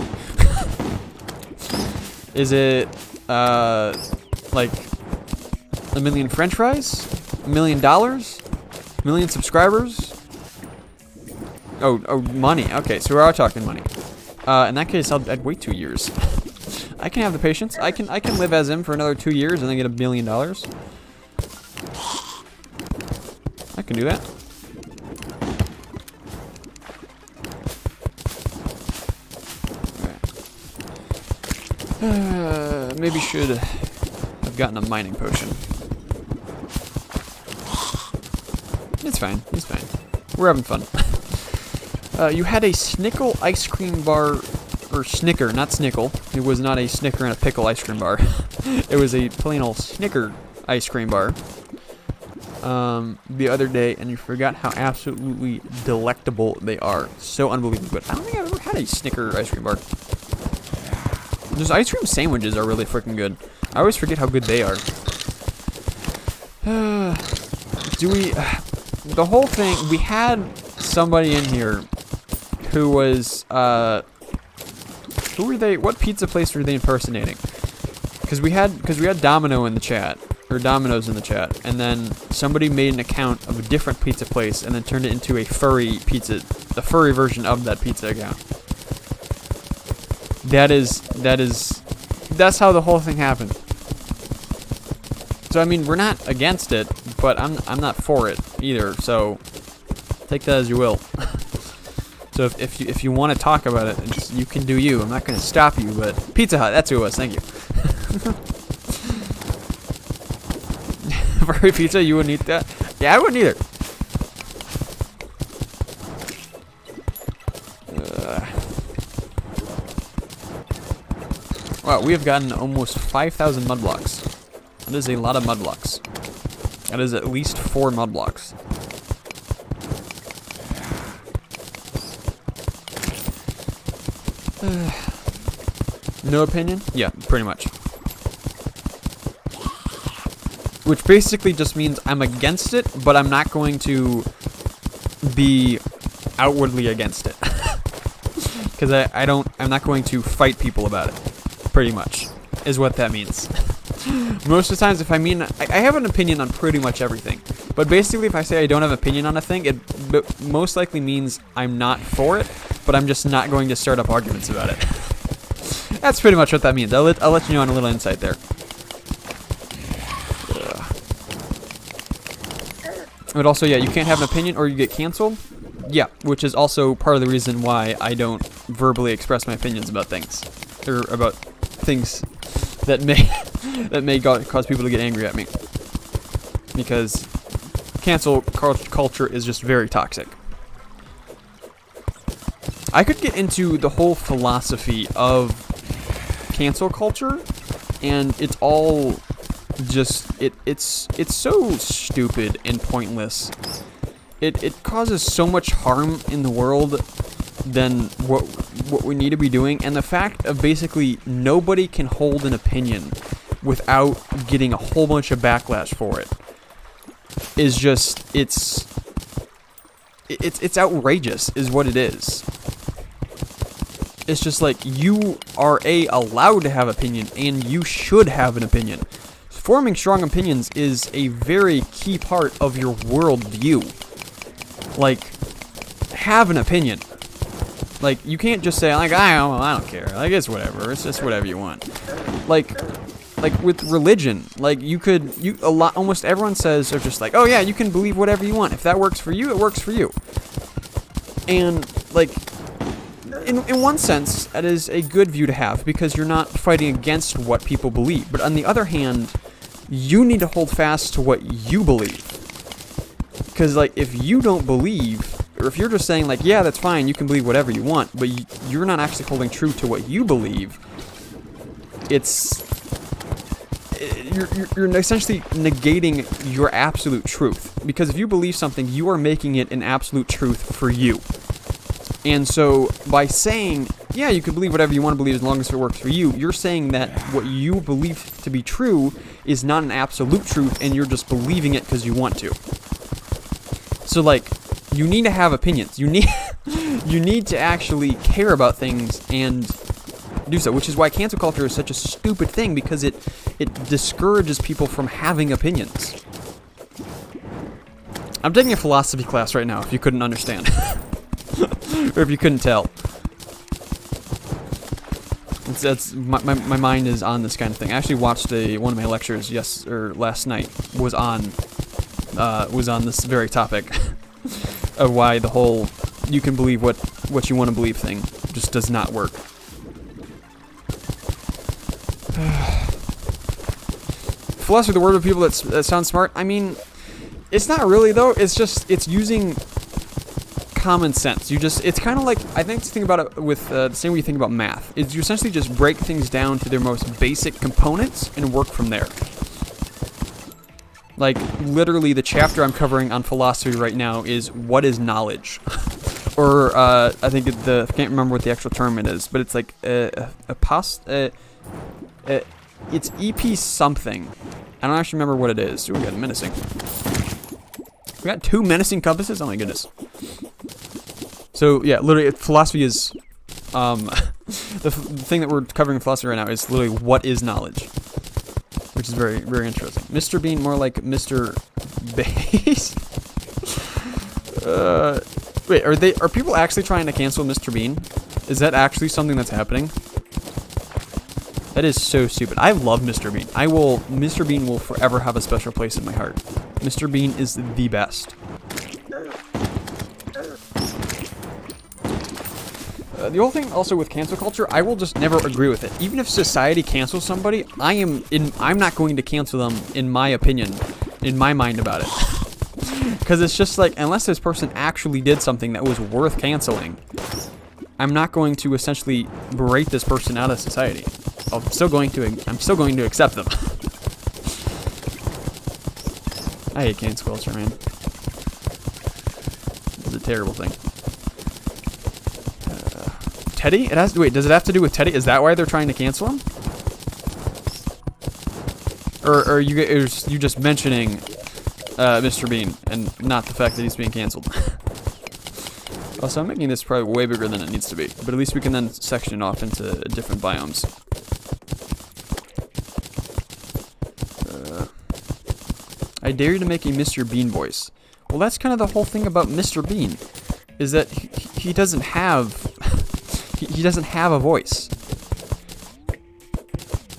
Is it, like, a million french fries? $1 million? $1 million subscribers? Oh, money. Okay, so we are talking money. In that case, I'd wait 2 years. I can have the patience. I can live as him for another 2 years and then get $1 billion. I can do that. Alright. Maybe should have gotten a mining potion. It's fine. It's fine. We're having fun. You had a Snickle ice cream bar, or Snicker, not Snickle. It was not a Snicker and a pickle ice cream bar. It was a plain old Snicker ice cream bar the other day, and you forgot how absolutely delectable they are. So unbelievably good. I don't think I've ever had a Snicker ice cream bar. Those ice cream sandwiches are really freaking good. I always forget how good they are. The whole thing, we had somebody in here who was, who were they, what pizza place were they impersonating? Because we had Domino in the chat, or Domino's in the chat, and then somebody made an account of a different pizza place and then turned it into a furry pizza, the furry version of that pizza account. That's how the whole thing happened. So I mean, we're not against it, but I'm not for it either. So take that as you will. So if you want to talk about it, you can do you. I'm not going to stop you. But Pizza Hut, that's who it was. Thank you. Furry pizza, you wouldn't eat that? Yeah, I wouldn't either. Wow, we have gotten almost 5,000 mud blocks. That is a lot of mud blocks. That is at least 4 mud blocks. No opinion? Yeah, pretty much. Which basically just means I'm against it, but I'm not going to be outwardly against it. Because I'm not going to fight people about it. Pretty much, is what that means. Most of the times, if I have an opinion on pretty much everything. But basically, if I say I don't have an opinion on a thing, it most likely means I'm not for it, but I'm just not going to start up arguments about it. That's pretty much what that means. I'll let you know on a little insight there. But also, yeah, you can't have an opinion or you get canceled. Yeah, which is also part of the reason why I don't verbally express my opinions about things. Or about things that may cause people to get angry at me. Because cancel culture is just very toxic. I could get into the whole philosophy of cancel culture, and it's all just it's so stupid and pointless. It causes so much harm in the world than what we need to be doing, and the fact of basically nobody can hold an opinion without getting a whole bunch of backlash for it is just it's outrageous is what it is. It's just like, you are allowed to have opinion, and you should have an opinion. Forming strong opinions is a very key part of your worldview. Like, have an opinion. Like, you can't just say, like, I don't care. Like, it's whatever. It's just whatever you want. Like with religion, like, almost everyone says, are just like, oh yeah, you can believe whatever you want. If that works for you, it works for you. And, like, in one sense, that is a good view to have, because you're not fighting against what people believe. But on the other hand, you need to hold fast to what you believe. Because, like, if you don't believe, or if you're just saying, like, yeah, that's fine, you can believe whatever you want, but you're not actually holding true to what you believe, you're essentially negating your absolute truth. Because if you believe something, you are making it an absolute truth for you. And so, by saying, yeah, you can believe whatever you want to believe as long as it works for you, you're saying that what you believe to be true is not an absolute truth, and you're just believing it because you want to. So, like, you need to have opinions. You need to actually care about things and do so, which is why cancel culture is such a stupid thing, because it discourages people from having opinions. I'm taking a philosophy class right now, if you couldn't understand. Or if you couldn't tell. My mind is on this kind of thing. I actually watched one of my lectures last night was on this very topic of why the whole you can believe what you want to believe thing just does not work. Philosophy of the word of people that sound smart. I mean, it's not really though. It's using common sense. It's kind of like, I think to think about it with the same way you think about math, is you essentially just break things down to their most basic components and work from there. Like, literally the chapter I'm covering on philosophy right now is what is knowledge? Or I think I can't remember what the actual term it is, but it's like it's EP something. I don't actually remember what it is. We got menacing. We got 2 menacing compasses? Oh my goodness. So, yeah, literally, philosophy is, the thing that we're covering in philosophy right now is literally what is knowledge, which is very, very interesting. Mr. Bean, more like Mr. Base. Wait, are people actually trying to cancel Mr. Bean? Is that actually something that's happening? That is so stupid. I love Mr. Bean. Mr. Bean will forever have a special place in my heart. Mr. Bean is the best. The whole thing also with cancel culture, I will just never agree with it. Even if society cancels somebody, I'm not going to cancel them, in my opinion, in my mind about it. Because it's just like, unless this person actually did something that was worth canceling, I'm not going to essentially berate this person out of society. I'm still going to accept them. I hate cancel culture, man. It's a terrible thing. Teddy? It has. Wait, does it have to do with Teddy? Is that why they're trying to cancel him? Or are you just mentioning Mr. Bean and not the fact that he's being canceled? Also, I'm making this probably way bigger than it needs to be, but at least we can then section it off into different biomes. I dare you to make a Mr. Bean voice. Well, that's kind of the whole thing about Mr. Bean, is that he doesn't have he doesn't have a voice.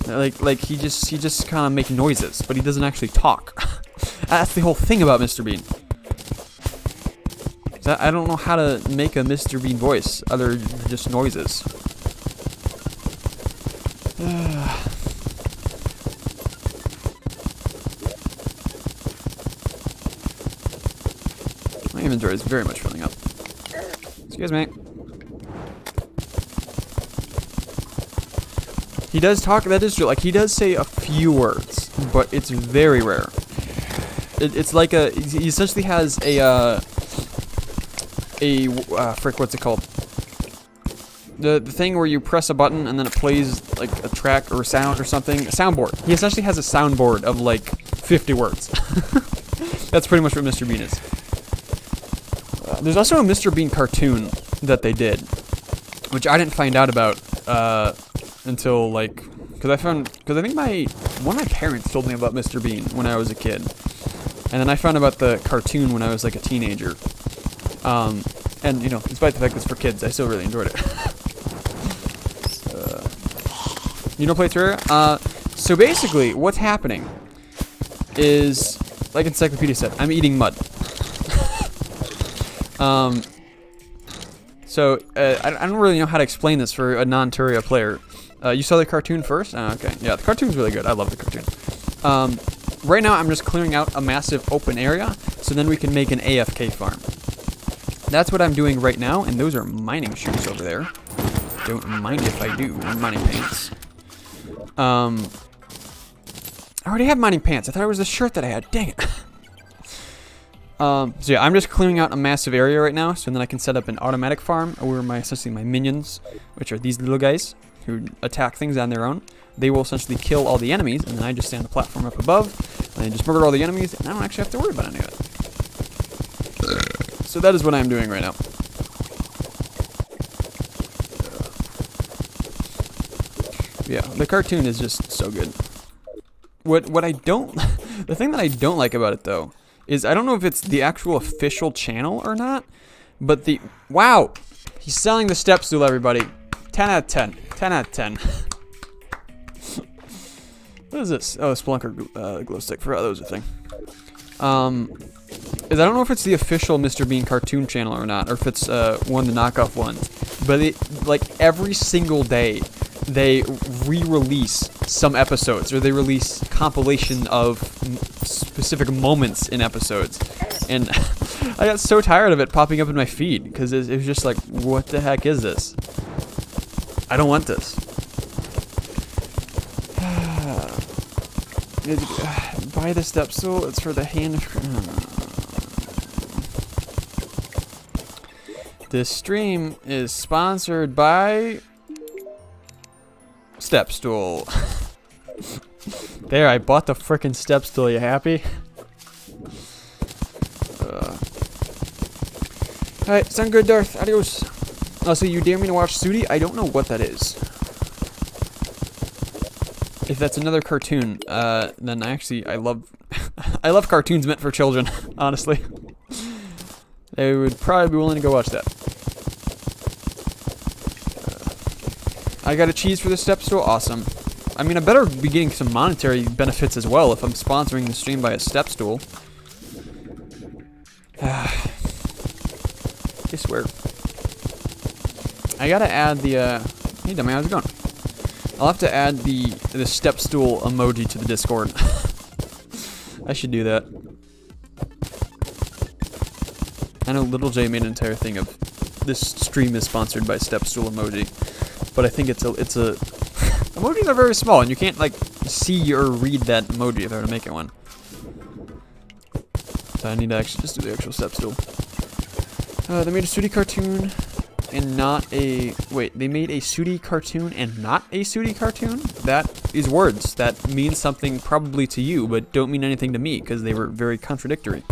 Like he just kind of makes noises, but he doesn't actually talk. That's the whole thing about Mr. Bean. I don't know how to make a Mr. Bean voice other than just noises. My inventory is very much filling up. Excuse me. He does talk, that is true. Like, he does say a few words, but it's very rare. It's like he essentially has frick, what's it called? The thing where you press a button and then it plays like a track or a sound or something. A soundboard. He essentially has a soundboard of like 50 words. That's pretty much what Mr. Bean is. There's also a Mr. Bean cartoon that they did, which I didn't find out about until like, because I think one of my parents told me about Mr. Bean when I was a kid, and then I found about the cartoon when I was like a teenager. And you know, despite the fact it's for kids, I still really enjoyed it. You don't play Terraria? So basically, what's happening is, like Encyclopedia said, I'm eating mud. So I don't really know how to explain this for a non-Terraria player. You saw the cartoon first? Oh, okay. Yeah, the cartoon's really good. I love the cartoon. Right now, I'm just clearing out a massive open area, so then we can make an AFK farm. That's what I'm doing right now, and those are mining shoes over there. Don't mind if I do. Mining pants. I already have mining pants. I thought it was the shirt that I had. Dang it. So yeah, I'm just clearing out a massive area right now, so then I can set up an automatic farm where essentially my minions, which are these little guys who attack things on their own, they will essentially kill all the enemies, and then I just stand on the platform up above, and I just murder all the enemies, and I don't actually have to worry about any of it. So that is what I'm doing right now. Yeah, the cartoon is just so good. What I don't, the thing that I don't like about it though, is I don't know if it's the actual official channel or not, but wow, he's selling the step stool, everybody. 10 out of 10. 10 out of 10. What is this? Oh, a Splunker glow stick. Forgot that was a thing. I don't know if it's the official Mr. Bean cartoon channel or not, or if it's one of the knockoff ones. But like every single day, they re-release some episodes, or they release compilation of specific moments in episodes. And I got so tired of it popping up in my feed, because it was just like, what the heck is this? I don't want this. Buy the step stool, it's for the hand. This stream is sponsored by Step Stool. There, I bought the frickin' step stool, you happy? Alright, sound good, Darth. Adios. Also, you dare me to watch Sudi? I don't know what that is. If that's another cartoon, then I love I love cartoons meant for children, honestly. They would probably be willing to go watch that. I got a cheese for the step stool? Awesome. I mean, I better be getting some monetary benefits as well if I'm sponsoring the stream by a step stool. I swear. I gotta add the, hey dummy, how's it going? I'll have to add the step stool emoji to the Discord. I should do that. I know Little J made an entire thing of this stream is sponsored by step stool emoji, but I think it's a emojis are very small and you can't like see or read that emoji if I were to make it one. So I need to actually just do the actual step stool. They made a Sudi cartoon. and not a... Wait, they made a Sooty cartoon and not a Sooty cartoon? That is words that mean something probably to you, but don't mean anything to me, because they were very contradictory.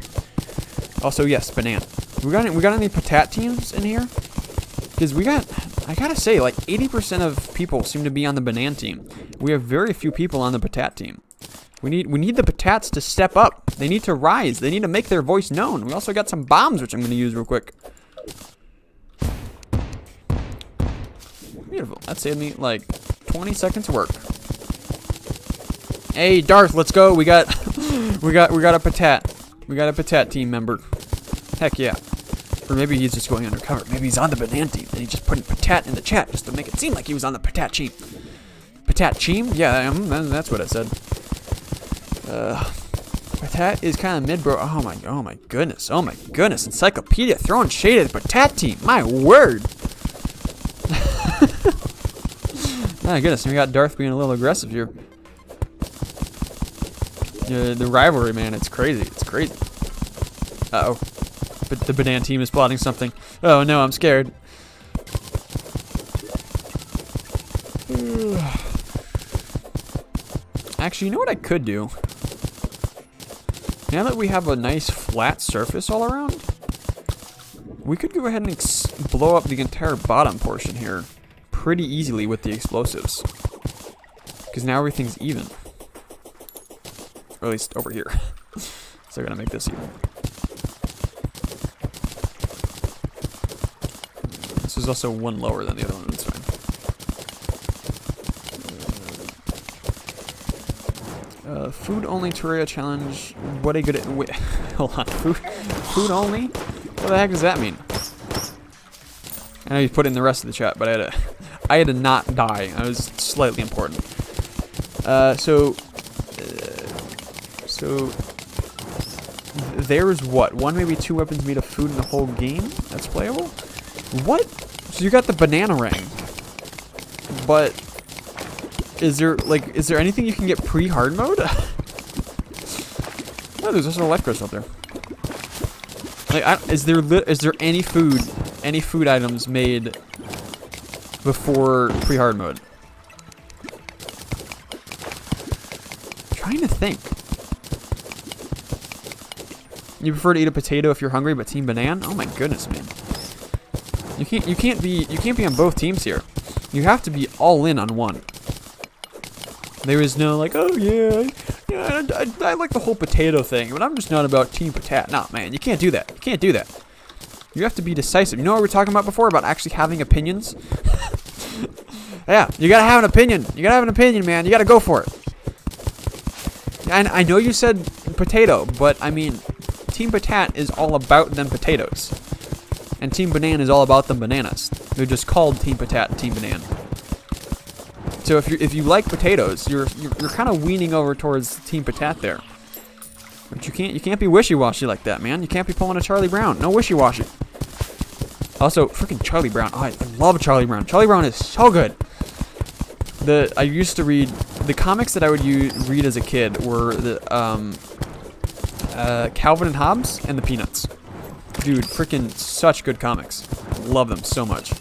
Also, yes, banana. We got any patat teams in here? Because we got... I gotta say, like, 80% of people seem to be on the banana team. We have very few people on the patat team. We need the patats to step up. They need to rise. They need to make their voice known. We also got some bombs, which I'm going to use real quick. Beautiful. That saved me like 20 seconds of work. Hey, Darth, let's go. We got a patat. We got a patat team member. Heck yeah. Or maybe he's just going undercover. Maybe he's on the banana team and he's just putting patat in the chat just to make it seem like he was on the patat team. Patat team? Yeah, that's what I said. Patat is kind of mid, bro. Oh my goodness. Oh my goodness. Encyclopedia throwing shade at the patat team. My word. My goodness. We got Darth being a little aggressive here. The rivalry, man. It's crazy. It's crazy. Uh-oh. But the banana team is plotting something. Oh no, I'm scared. Actually, you know what I could do? Now that we have a nice flat surface all around, we could go ahead and blow up the entire bottom portion here pretty easily with the explosives. Because now everything's even. Or at least over here. So we're gonna make this even. This is also one lower than the other one, that's fine. Food only Terraria challenge. What a good... Wait, hold on. Food only? What the heck does that mean? I know you put in the rest of the chat, but I had to not die. I was slightly important. So there's what? One, maybe two weapons made of food in the whole game? That's playable? What? So you got the banana ring. But is there anything you can get pre-hard mode? Oh, there's also a life crystal up there. Like, is there any food items made before pre-hard mode? I'm trying to think. You prefer to eat a potato if you're hungry, but team banana? Oh my goodness, man. You can't be on both teams here. You have to be all in on one. There is no like, oh yeah, I like the whole potato thing, but I'm just not about team patat. No, man, you can't do that. You can't do that. You have to be decisive. You know what we were talking about before about actually having opinions? Yeah, you gotta have an opinion. You gotta have an opinion, man. You gotta go for it. And I know you said potato, but I mean, team patat is all about them potatoes. And Team Banana is all about them bananas. They're just called Team Patat and Team Banana. So if you like potatoes, you're kind of weaning over towards Team Patat there. But you can't be wishy-washy like that, man. You can't be pulling a Charlie Brown. No wishy-washy. Also, freaking Charlie Brown. Oh, I love Charlie Brown. Charlie Brown is so good. I used to read the comics that I would read as a kid were the Calvin and Hobbes and the Peanuts. Dude, freaking such good comics. Love them so much.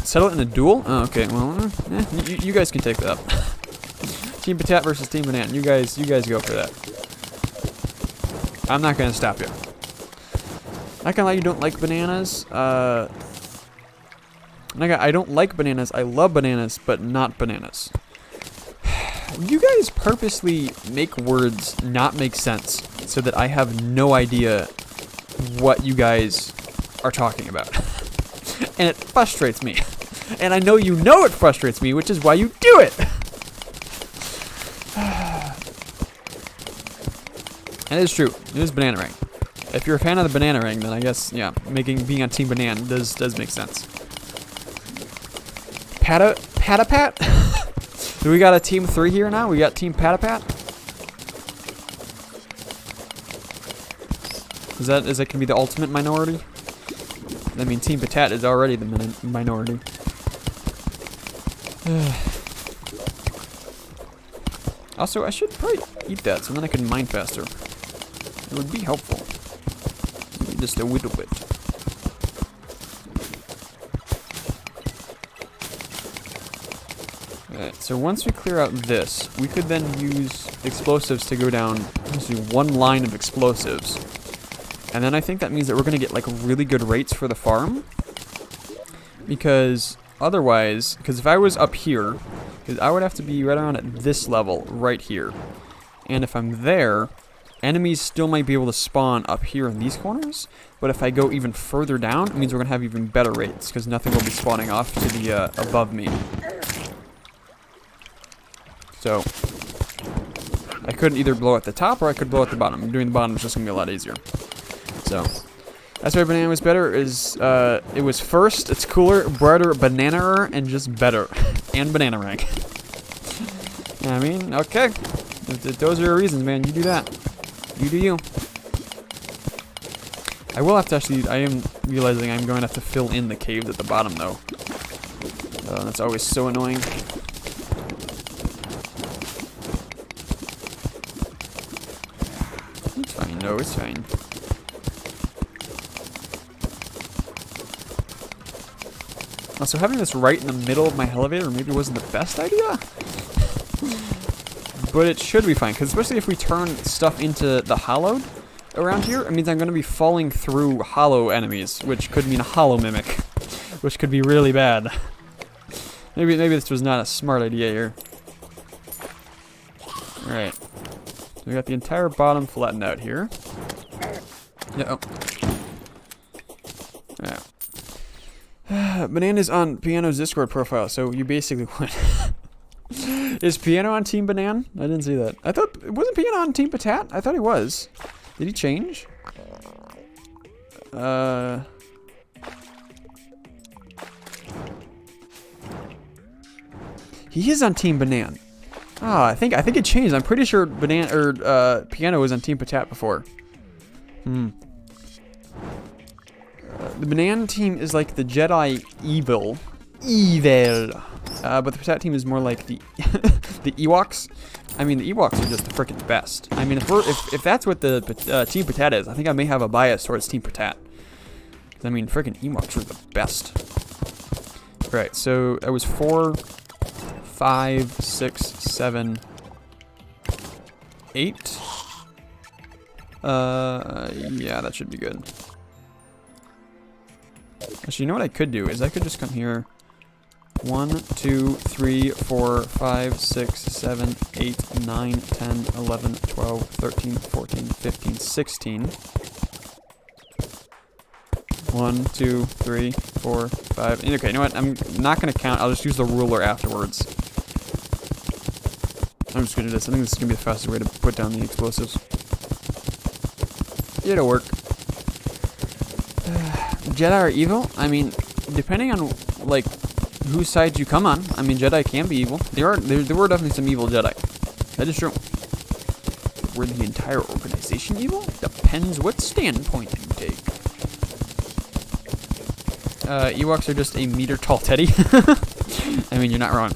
Settle it in a duel? Oh, okay. Well, you guys can take that up. Team Patat versus Team Banana. You guys go for that. I'm not gonna stop you. Not gonna lie, you don't like bananas. I don't like bananas. I love bananas, but not bananas. You guys purposely make words not make sense so that I have no idea what you guys are talking about. And it frustrates me. And I know you know it frustrates me, which is why you do it. And it is true. It is banana ring. If you're a fan of the banana ring, then I guess, yeah, being on Team Banana does make sense. Patapat? Do we got a team 3 here now? We got Team Patapat? Is that gonna be the ultimate minority? I mean, Team Patat is already the minority. Also, I should probably eat that so then I can mine faster. It would be helpful. Just a little bit. Alright, so once we clear out this, we could then use explosives to go down one line of explosives. And then I think that means that we're going to get like really good rates for the farm. Because otherwise, because if I was up here, because I would have to be right around at this level right here. And if I'm there, enemies still might be able to spawn up here in these corners. But if I go even further down, it means we're going to have even better rates because nothing will be spawning off to the above me. So, I could either blow at the top or I could blow at the bottom. Doing the bottom is just going to be a lot easier. So, that's why banana was better. It was first, it's cooler, brighter, banana-er, and just better. And banana rank. I mean, okay. If those are your reasons, man. You do that. You do you. I will have to actually, I am realizing I'm going to have to fill in the caves at the bottom, though. That's always so annoying. It's fine. No, it's fine. Also, having this right in the middle of my elevator maybe wasn't the best idea. But it should be fine, because especially if we turn stuff into the hollowed around here, it means I'm going to be falling through hollow enemies, which could mean a hollow mimic, which could be really bad. Maybe this was not a smart idea here. Alright. So we got the entire bottom flattened out here. Yeah. Alright. Banana's on Piano's Discord profile, so you basically win. Is Piano on Team Banan? I didn't see that. I thought, wasn't Piano on Team Patat? I thought he was. Did he change? He is on Team Banan. Ah, I think it changed. I'm pretty sure Piano was on Team Patat before. The Banan team is like the Jedi evil. But the Patat team is more like the the Ewoks. I mean, the Ewoks are just the freaking best. I mean, if that's what the Team Patat is, I think I may have a bias towards Team Patat. I mean, freaking Ewoks are the best. Right, so that was 4, 5, 6, 7, 8. Yeah, that should be good. Actually, you know what I could do is I could just come here. 1, 2, 3, 4, 5, 6, 7, 8, 9, 10, 11, 12, 13, 14, 15, 16. 1, 2, 3, 4, 5. Okay, you know what? I'm not going to count. I'll just use the ruler afterwards. I'm just going to do this. I think this is going to be the fastest way to put down the explosives. It'll work. Jedi are evil? I mean, depending on, like, whose side you come on. I mean, Jedi can be evil. There were definitely some evil Jedi. That is true. Were the entire organization evil? Depends what standpoint you take. Ewoks are just a meter-tall teddy. I mean, you're not wrong.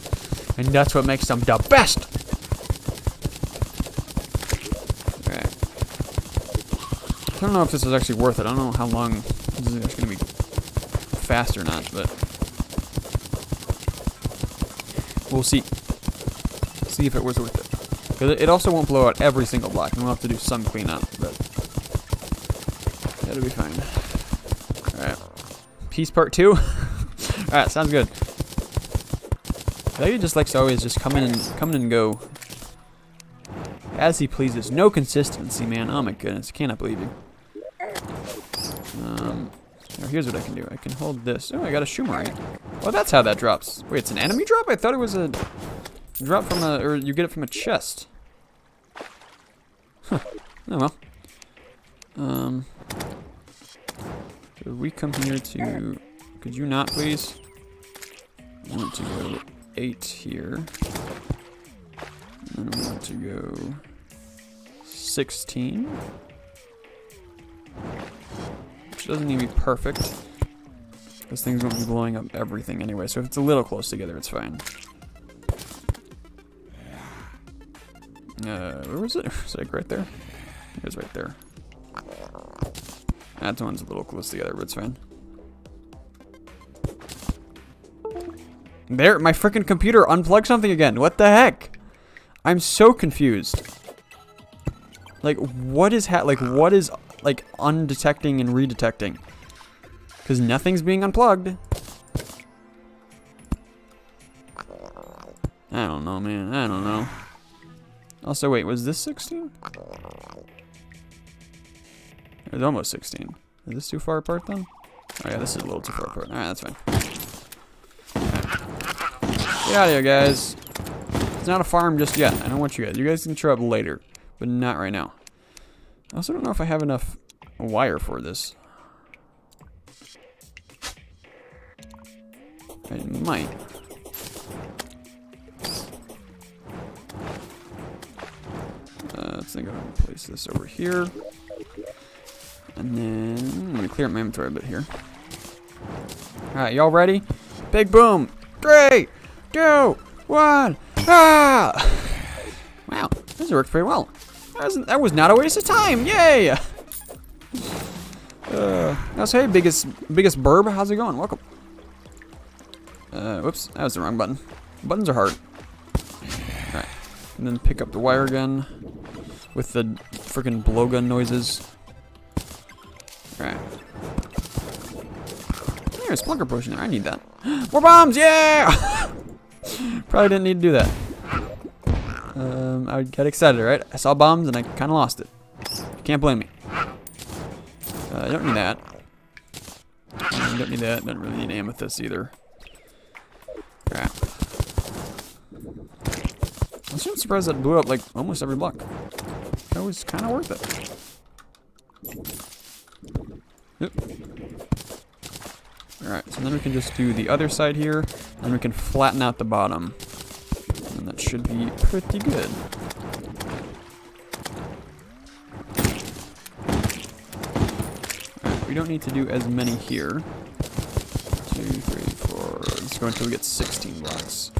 And that's what makes them the best! Alright. I don't know if this is actually worth it. I don't know how long this is going to be fast or not, but we'll see. See if it was worth it. Because it also won't blow out every single block, and we'll have to do some cleanup, but that'll be fine. Alright. Peace part 2? Alright, sounds good. He just likes to always just come in and go as he pleases. No consistency, man. Oh my goodness, cannot believe you. Now here's what I can do. I can hold this. Oh, I got a Shumari. Well, that's how that drops. Wait, it's an enemy drop? I thought it was a drop from or you get it from a chest. Huh. Oh well. So we come here to, could you not please? I want to go 8 here. And then I want to go 16. Which doesn't need to be perfect. Because things won't be blowing up everything anyway. So if it's a little close together, it's fine. Where was it? Was it like right there? It was right there. That one's a little close together, but it's fine. There, my freaking computer unplugged something again. What the heck? I'm so confused. Like, what is like undetecting and redetecting? Because nothing's being unplugged. I don't know, man. I don't know. Also, wait, was this 16? It was almost 16. Is this too far apart then? Oh yeah, this is a little too far apart. Alright, that's fine. Get out of here, guys. It's not a farm just yet. I don't want you guys. You guys can show up later, but not right now. I also don't know if I have enough wire for this. I might. Let's think I'm gonna place this over here. And then I'm gonna clear up my inventory a bit here. Alright, y'all ready? Big boom! 3, 2, 1! Ah! Wow, this worked pretty well. That was not a waste of time! Yay! That's hey, biggest burb. How's it going? Welcome. Whoops, that was the wrong button. Buttons are hard. Alright, and then pick up the wire again with the freaking blowgun noises. Alright. There's a Splunker potion there. I need that. More bombs! Yeah! Probably didn't need to do that. I would get excited, right? I saw bombs and I kind of lost it. You can't blame me. I don't need that. Don't need that. Don't really need amethyst either. Crap. I'm so surprised that blew up like almost every block. That was kind of worth it. Yep. Alright, so then we can just do the other side here, and we can flatten out the bottom. And that should be pretty good. Alright, we don't need to do as many here. 2, 3, 4. Let's go until we get 16 blocks.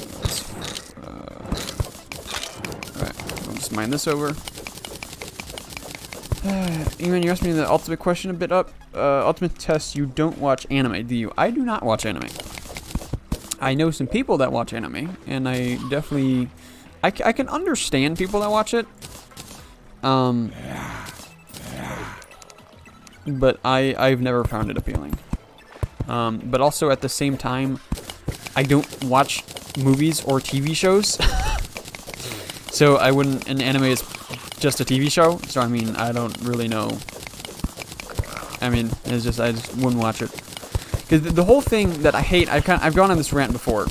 Alright, we'll just mine this over. Eamon, you asked me the ultimate question a bit up. Ultimate test, you don't watch anime, do you? I do not watch anime. I know some people that watch anime, and I definitely... I can understand people that watch it. But I've never found it appealing. But also at the same time, I don't watch movies or TV shows. So I wouldn't... An anime is just a TV show, so I mean, I don't really know. I mean, it's just I just wouldn't watch it because the whole thing that I hate. I've gone on this rant before,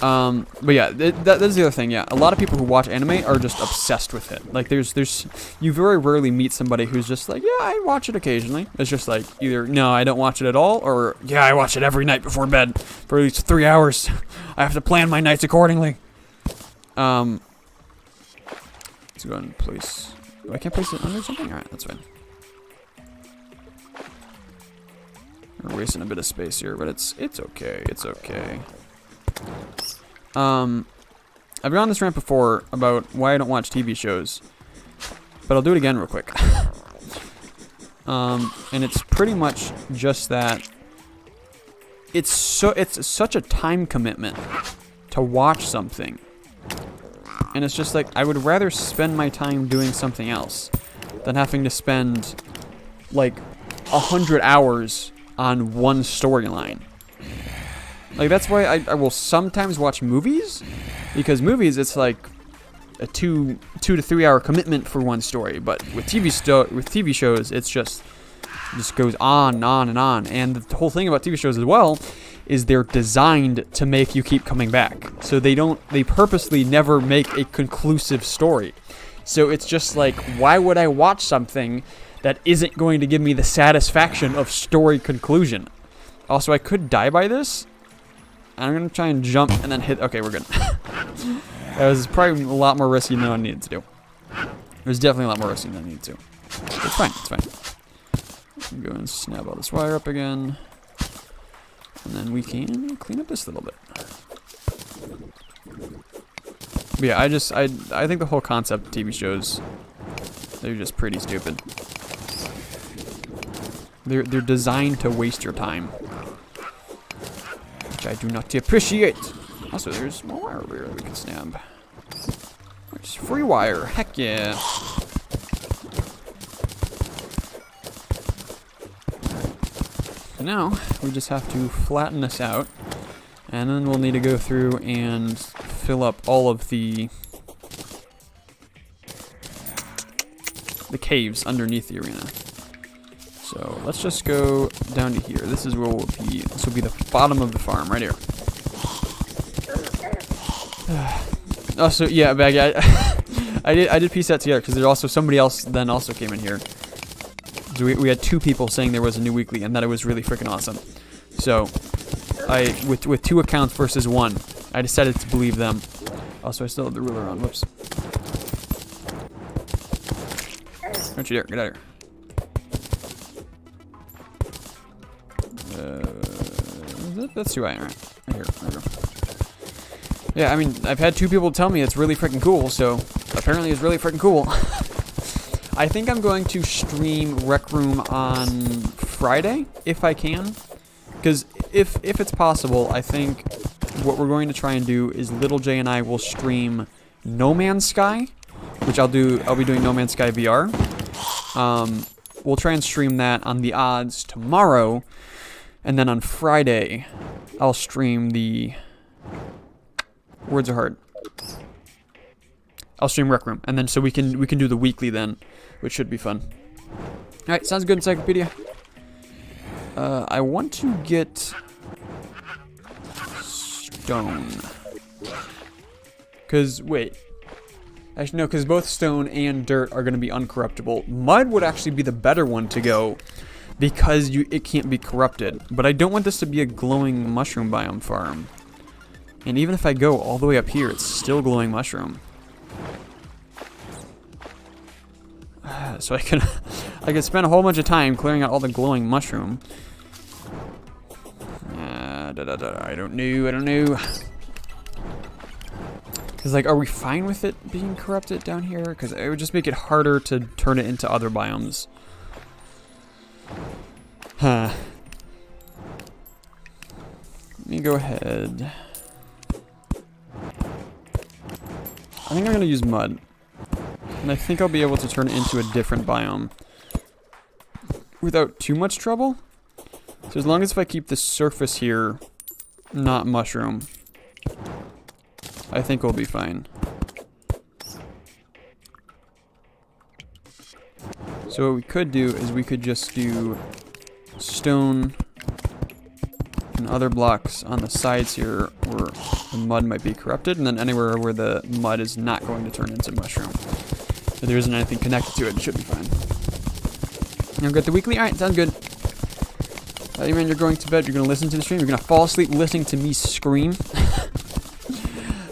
but yeah, that's the other thing. Yeah, a lot of people who watch anime are just obsessed with it. Like, there's you very rarely meet somebody who's just like, yeah, I watch it occasionally. It's just like either no, I don't watch it at all, or yeah, I watch it every night before bed for at least 3 hours. I have to plan my nights accordingly. Let's go ahead and place. Oh, I can't place it under something? Alright, that's fine. We're wasting a bit of space here, but it's okay. It's okay. I've been on this rant before about why I don't watch TV shows, but I'll do it again real quick. And it's pretty much just that it's such a time commitment to watch something. And it's just like, I would rather spend my time doing something else than having to spend like 100 hours on one storyline. Like, that's why I will sometimes watch movies, because movies, it's like a 2 to 3 hour commitment for one story. But with TV shows, it just goes on and on and on. And the whole thing about TV shows as well is they're designed to make you keep coming back. So they purposely never make a conclusive story. So it's just like, why would I watch something that isn't going to give me the satisfaction of story conclusion? Also, I could die by this. I'm going to try and jump and then hit. Okay, we're good. That was probably a lot more risky than I needed to do. It was definitely a lot more risky than I needed to. It's fine, it's fine. Go and snap all this wire up again. And then we can clean up this a little bit. But yeah, I think the whole concept of TV shows, they're just pretty stupid. They're designed to waste your time, which I do not appreciate. Also, there's more wire over here that we can snap. It's free wire. Heck yeah. So now, we just have to flatten this out. And then we'll need to go through and fill up all of the caves underneath the arena. So let's just go down to here. This is where we'll be. This will be the bottom of the farm, right here. Also, yeah, bad guy. I did piece that together because there's also somebody else then also came in here. So we had 2 people saying there was a new weekly and that it was really freaking awesome. So with 2 accounts versus 1, I decided to believe them. Also, I still have the ruler on. Whoops. Don't you dare get out of here. That's too high. Right here. There we go. Yeah, I mean, I've had 2 people tell me it's really freaking cool, so apparently it's really freaking cool. I think I'm going to stream Rec Room on Friday, if I can. Because if it's possible, I think what we're going to try and do is Little J and I will stream No Man's Sky, which I'll be doing No Man's Sky VR. We'll try and stream that on the odds tomorrow, and then on Friday, I'll stream the... Words are hard. I'll stream Rec Room, and then so we can do the weekly then, which should be fun. All right, sounds good, Encyclopedia. I want to get stone. Wait. Actually, no, because both stone and dirt are going to be uncorruptible. Mud would actually be the better one to go because it can't be corrupted. But I don't want this to be a glowing mushroom biome farm. And even if I go all the way up here, it's still glowing mushroom. So I can spend a whole bunch of time clearing out all the glowing mushroom. I don't know. Because, like, are we fine with it being corrupted down here? Because it would just make it harder to turn it into other biomes. Huh. Let me go ahead. I think I'm going to use mud. And I think I'll be able to turn it into a different biome without too much trouble. So as long as if I keep the surface here not mushroom, I think we'll be fine. So what we could do is we could just do stone and other blocks on the sides here where the mud might be corrupted, and then anywhere where the mud is not going to turn into mushroom. If there isn't anything connected to it, it should be fine. Now get the weekly? Alright, sounds good. You man, you're going to bed, you're going to listen to the stream, you're going to fall asleep listening to me scream.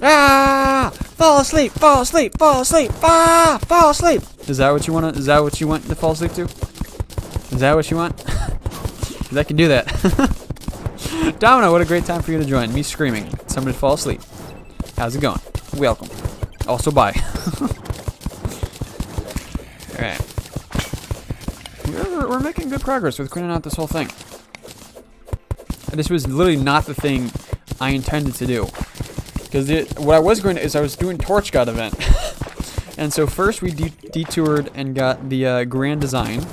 Ah! Fall asleep, fall asleep, fall asleep, ah! Fall asleep! Is that what you want to fall asleep to? Is that what you want? Because I can do that. Domino, what a great time for you to join. Me screaming. Somebody fall asleep. How's it going? Welcome. Also, bye. Alright. We're making good progress with cleaning out this whole thing. This was literally not the thing I intended to do. Because what I was going to is I was doing Torch God event. And so first we detoured and got the grand design.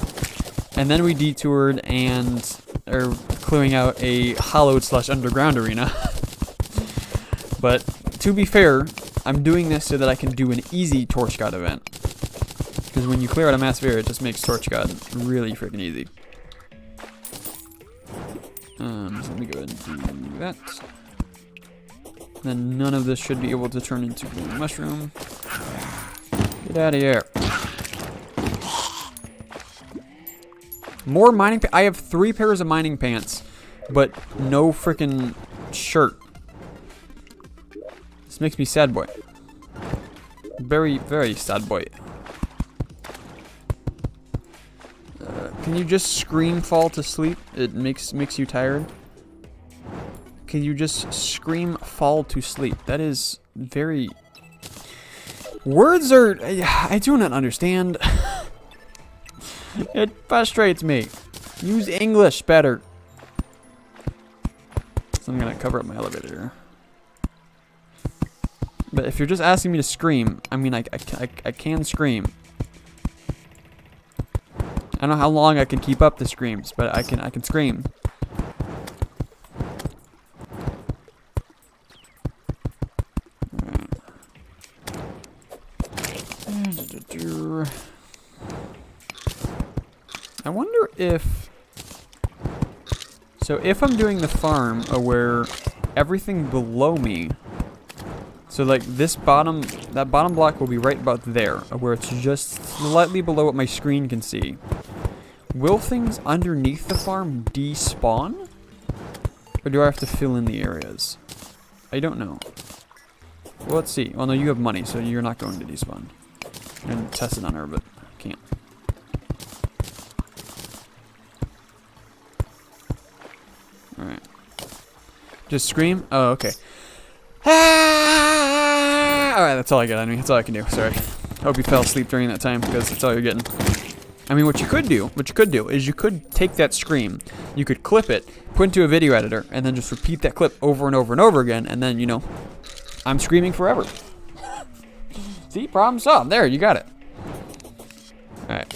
And then we detoured and are clearing out a hollowed / underground arena. But to be fair, I'm doing this so that I can do an easy Torch God event. Because when you clear out a massive area, it just makes Torch God really freaking easy. So let me go ahead and do that. Then none of this should be able to turn into green mushroom. Get out of here. More mining I have 3 pairs of mining pants, but no freaking shirt. This makes me sad boy. Very, very sad boy. Can you just scream fall to sleep? It makes you tired. Can you just scream fall to sleep? That is very... Words are... I do not understand. It frustrates me. Use English better. So I'm going to cover up my elevator. But if you're just asking me to scream, I mean, I can scream. I don't know how long I can keep up the screams, but I can scream. I wonder if... So if I'm doing the farm where everything below me... So like this bottom... That bottom block will be right about there, where it's just slightly below what my screen can see. Will things underneath the farm despawn? Or do I have to fill in the areas? I don't know. Well, let's see. Well, no, you have money, so you're not going to despawn. I'm going to test it on her, but I can't. Alright. Just scream? Oh, okay. Ah! Alright, that's all I got on me. That's all I can do. Sorry. I hope you fell asleep during that time, because that's all you're getting. I mean, what you could do is you could take that scream, you could clip it, put into a video editor, and then just repeat that clip over and over and over again, and then, you know, I'm screaming forever. See? Problem solved. There, you got it. Alright.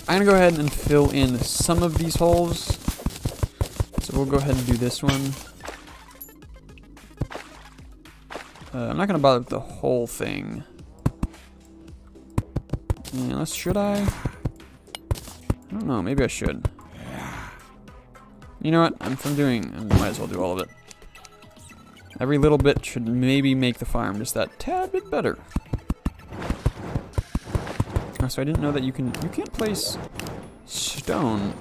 I'm going to go ahead and fill in some of these holes. So we'll go ahead and do this one. I'm not going to bother with the whole thing. Unless, should I? I don't know, maybe I should. You know what? I might as well do all of it. Every little bit should maybe make the farm just that tad bit better. Oh, so I didn't know that you can't place stone.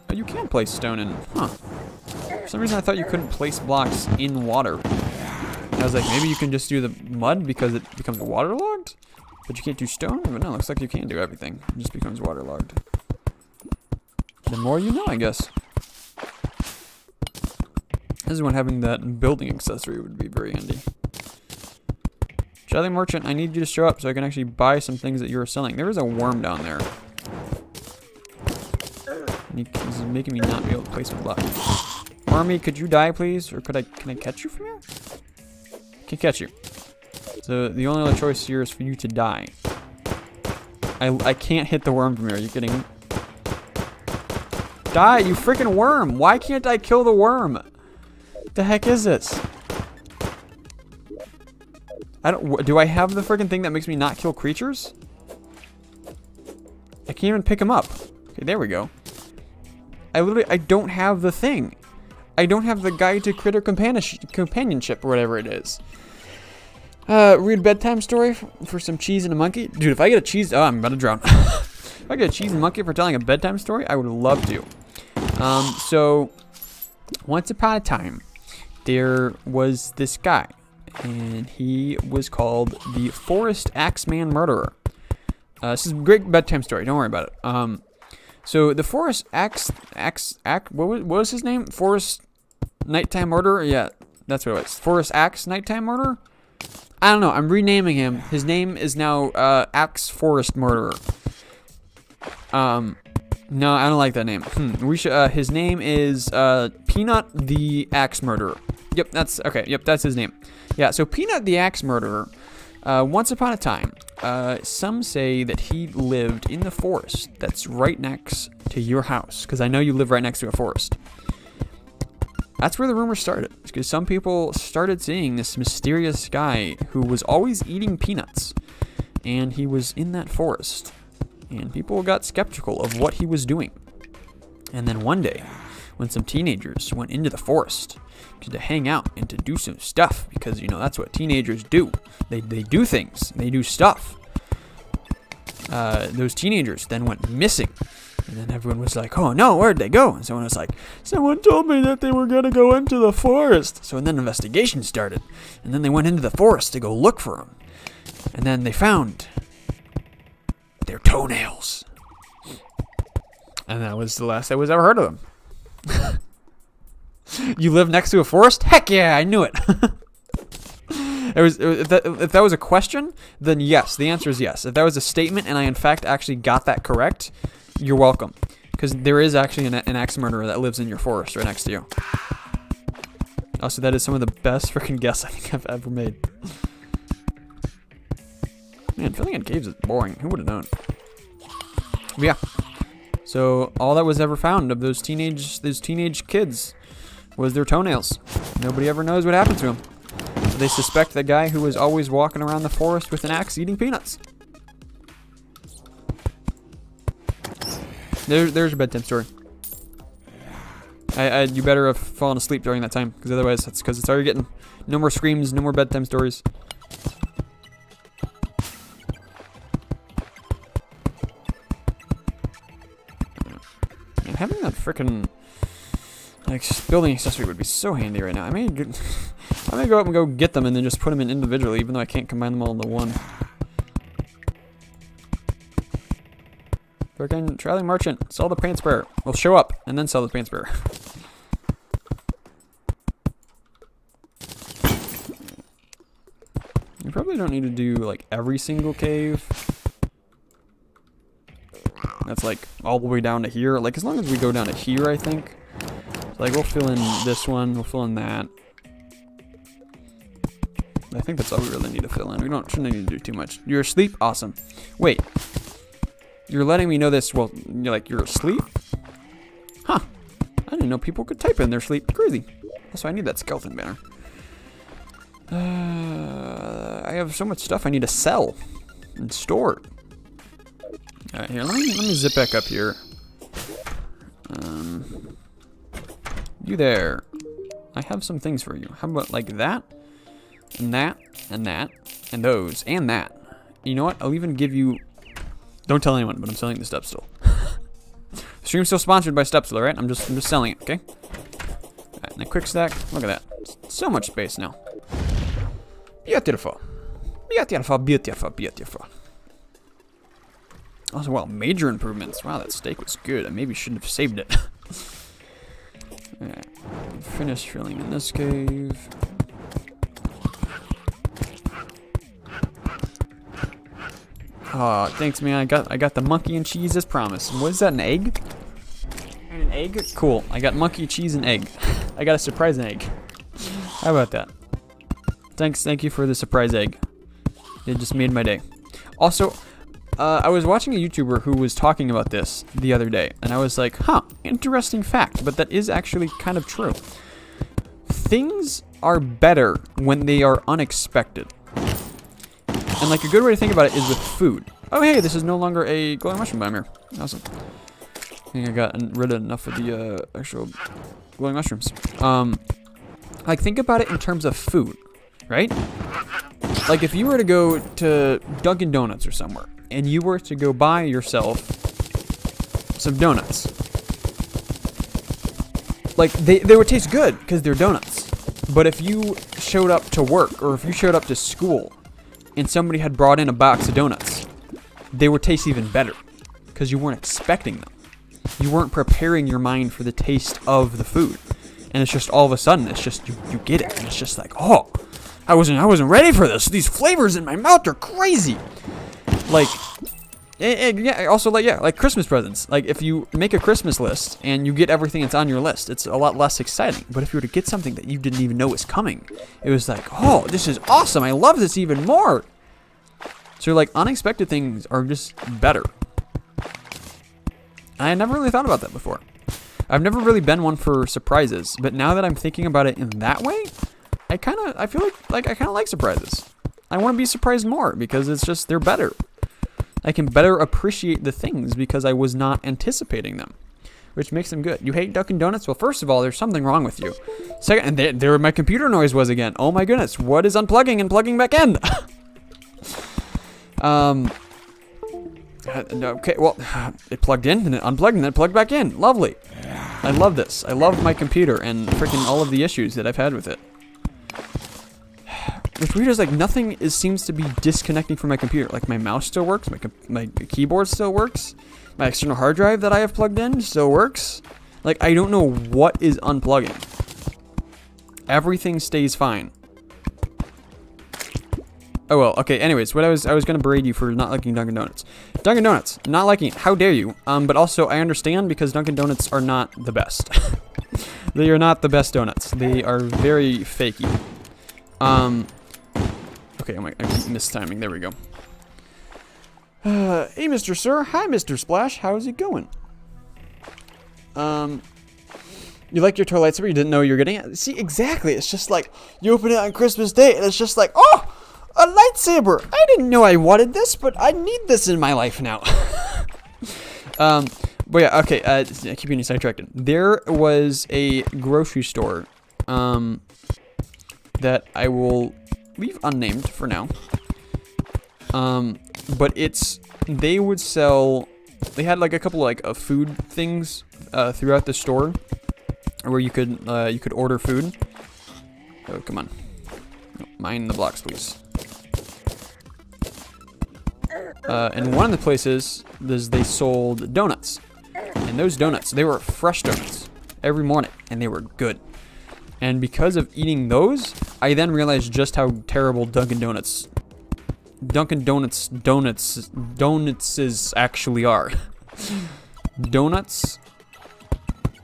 Oh, you can place stone in, huh. For some reason I thought you couldn't place blocks in water. I was like, maybe you can just do the mud because it becomes waterlogged? But you can't do stone? But no, it looks like you can do everything. It just becomes waterlogged. The more you know, I guess. This is when having that building accessory would be very handy. Jelly Merchant, I need you to show up so I can actually buy some things that you're selling. There is a worm down there. This is making me not be able to place my block. Wormy, could you die, please? Or can I catch you from here? I can catch you. So the only other choice here is for you to die. I can't hit the worm from here. Are you kidding me? Die, you freaking worm! Why can't I kill the worm? What the heck is this? Do I have the freaking thing that makes me not kill creatures? I can't even pick him up. Okay, there we go. I don't have the thing. I don't have the guide to critter companionship or whatever it is. Read a bedtime story for some cheese and a monkey. Dude, if I get a cheese... Oh, I'm about to drown. If I get a cheese and monkey for telling a bedtime story, I would love to. So, once upon a time, there was this guy. And he was called the Forest Axeman Murderer. This is a great bedtime story. Don't worry about it. So, the Forest what was his name? Forest Nighttime Murderer? Yeah, that's what it was. Forest Axe Nighttime Murderer? I don't know. I'm renaming him. His name is now Axe Forest Murderer. No, I don't like that name. We should. His name is Peanut the Axe Murderer. Yep, that's okay. Yep, that's his name. Yeah. So Peanut the Axe Murderer. Once upon a time, some say that he lived in the forest that's right next to your house, because I know you live right next to a forest. That's where the rumor started, because some people started seeing this mysterious guy who was always eating peanuts, and he was in that forest, and people got skeptical of what he was doing. And then one day, when some teenagers went into the forest to hang out and to do some stuff, because, you know, that's what teenagers do. They do things. They do stuff. Those teenagers then went missing. And then everyone was like, oh no, where'd they go? And someone was like, someone told me that they were going to go into the forest. So then an investigation started. And then they went into the forest to go look for them. And then they found their toenails. And that was the last I was ever heard of them. You live next to a forest? Heck yeah, I knew it. If that was a question, then yes, the answer is yes. If that was a statement and I in fact actually got that correct, you're welcome. Because there is actually an axe murderer that lives in your forest right next to you. Also, that is some of the best freaking guess I think I've ever made. Man, filling in caves is boring. Who would have known? But yeah. So all that was ever found of those teenage kids was their toenails. Nobody ever knows what happened to them. They suspect the guy who was always walking around the forest with an axe eating peanuts. There's your bedtime story. You better have fallen asleep during that time, because otherwise that's because it's all you're getting. No more screams, no more bedtime stories. And having that frickin' like building accessory would be so handy right now. I may go up and go get them and then just put them in individually, even though I can't combine them all into one. Frickin' traveling merchant, sell the paint sprayer. We'll show up and then sell the paint sprayer. You probably don't need to do like every single cave. That's like all the way down to here. Like as long as we go down to here, I think. So, like we'll fill in this one, we'll fill in that. I think that's all we really need to fill in. We shouldn't need to do too much. You're asleep? Awesome. Wait. You're letting me know this. Well, you're asleep? Huh. I didn't know people could type in their sleep. Crazy. Also, I need that skeleton banner. I have so much stuff I need to sell and store. Alright, here, let me zip back up here. You there. I have some things for you. How about like that? And that, and that, and those, and that. You know what? I'll even give you... Don't tell anyone, but I'm selling the step stool. Stream's still sponsored by step stool, right? I'm just selling it, okay? Alright, and a quick stack. Look at that. So much space now. Beautiful. Beautiful, beautiful, beautiful. Also, well, major improvements. Wow, that steak was good. I maybe shouldn't have saved it. Alright. Finish filling in this cave. Oh, thanks, man. I got the monkey and cheese as promised. What is that, an egg? And an egg? Cool. I got monkey, cheese, and egg. I got a surprise egg. How about that? Thank you for the surprise egg. It just made my day. Also, I was watching a YouTuber who was talking about this the other day, and I was like, huh, interesting fact, but that is actually kind of true. Things are better when they are unexpected. And like a good way to think about it is with food. Oh hey, this is no longer a glowing mushroom biome here. Awesome. I think I got rid of enough of the actual glowing mushrooms. Like think about it in terms of food, right? Like if you were to go to Dunkin' Donuts or somewhere, and you were to go buy yourself some donuts, like they would taste good because they're donuts. But if you showed up to work or if you showed up to school and somebody had brought in a box of donuts, they would taste even better because you weren't expecting them. You weren't preparing your mind for the taste of the food. And it's just all of a sudden, it's just, you get it. And it's just like, oh, I wasn't ready for this. These flavors in my mouth are crazy. Like, yeah, also like Christmas presents. Like if you make a Christmas list and you get everything that's on your list, it's a lot less exciting. But if you were to get something that you didn't even know was coming, it was like, oh, this is awesome. I love this even more. So like unexpected things are just better. I never really thought about that before. I've never really been one for surprises, but now that I'm thinking about it in that way, I feel like I kind of like surprises. I want to be surprised more because it's just, they're better. I can better appreciate the things because I was not anticipating them, which makes them good. You hate Dunkin' Donuts? Well, first of all, there's something wrong with you. Second, and there my computer noise was again. Oh my goodness, what is unplugging and plugging back in? Okay, well, it plugged in and it unplugged and then it plugged back in. Lovely. I love this. I love my computer and freaking all of the issues that I've had with it. What's weird is like nothing seems to be disconnecting from my computer. Like my mouse still works, my keyboard still works, my external hard drive that I have plugged in still works. Like I don't know what is unplugging. Everything stays fine. Oh well, okay. Anyways, I was gonna berate you for not liking Dunkin' Donuts. Dunkin' Donuts, not liking it. How dare you? But also I understand because Dunkin' Donuts are not the best. They are not the best donuts. They are very fakey. Okay, I keep mistiming. There we go. Hey, Mr. Sir. Hi, Mr. Splash. How's it going? You like your toy lightsaber? You didn't know you were getting it? See, exactly. It's just like, you open it on Christmas Day, and it's just like, oh, a lightsaber. I didn't know I wanted this, but I need this in my life now. But yeah, okay, I keep getting sidetracked. There was a grocery store, that I will leave unnamed for now. But they would sell, they had like a couple like of food things, throughout the store, where you could order food. Oh, come on. No, mind the blocks, please. And one of the places, they sold donuts. And those donuts, they were fresh donuts every morning, and they were good. And because of eating those, I then realized just how terrible Dunkin' Donuts actually are. Donuts?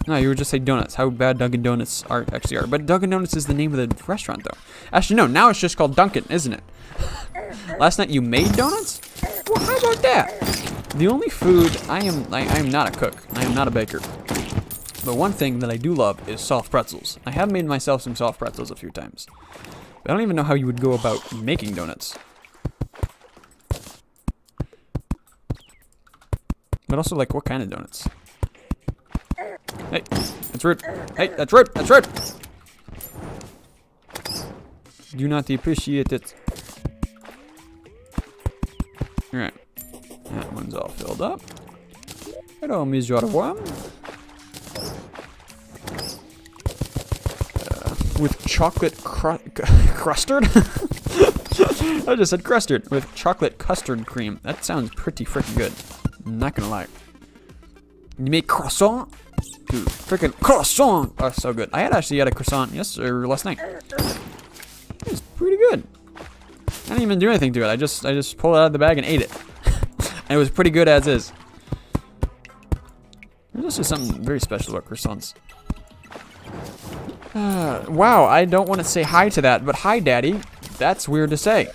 No, you would just say donuts. How bad Dunkin' Donuts actually are. But Dunkin' Donuts is the name of the restaurant, though. Actually, no. Now it's just called Dunkin', isn't it? Last night you made donuts? Well, how about that? The only food I am not a cook. I am not a baker. But one thing that I do love is soft pretzels. I have made myself some soft pretzels a few times. But I don't even know how you would go about making donuts. But also, like, what kind of donuts? Hey, that's rude. Hey, that's rude. That's rude. Do not appreciate it. Alright. That one's all filled up. Hello, Mr. Worm. With chocolate custard? I just said custard. With chocolate custard cream. That sounds pretty freaking good. I'm not gonna lie. You make croissant? Dude, freaking croissant! Oh, so good. I actually had a croissant last night. It was pretty good. I didn't even do anything to it. I just pulled it out of the bag and ate it. And it was pretty good as is. There's just something very special about croissants. Wow, I don't want to say hi to that, but hi, Daddy. That's weird to say.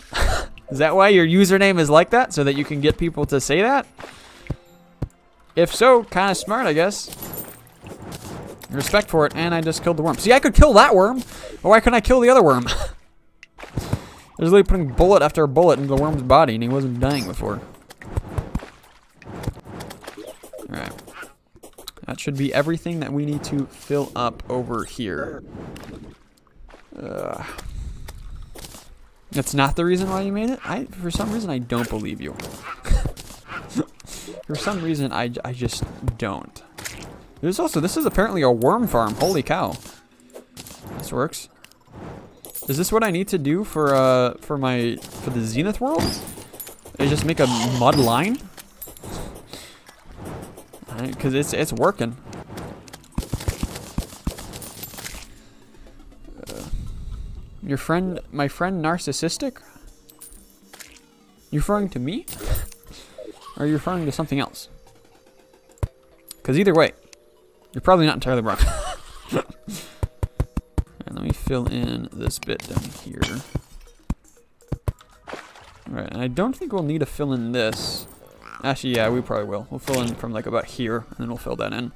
Is that why your username is like that? So that you can get people to say that? If so, kind of smart, I guess. Respect for it, and I just killed the worm. See, I could kill that worm, but why couldn't I kill the other worm? I was literally putting bullet after bullet into the worm's body, and he wasn't dying before. Alright. That should be everything that we need to fill up over here. That's not the reason why you made it? For some reason, I don't believe you. For some reason, I just don't. This is apparently a worm farm. Holy cow. This works. Is this what I need to do for the Zenith world? I just make a mud line? Because it's working. My friend narcissistic? You referring to me? Or are you referring to something else? Because either way, you're probably not entirely wrong. And let me fill in this bit down here. Alright, and I don't think we'll need to fill in this. Actually, yeah, we probably will. We'll fill in from like about here, and then we'll fill that in.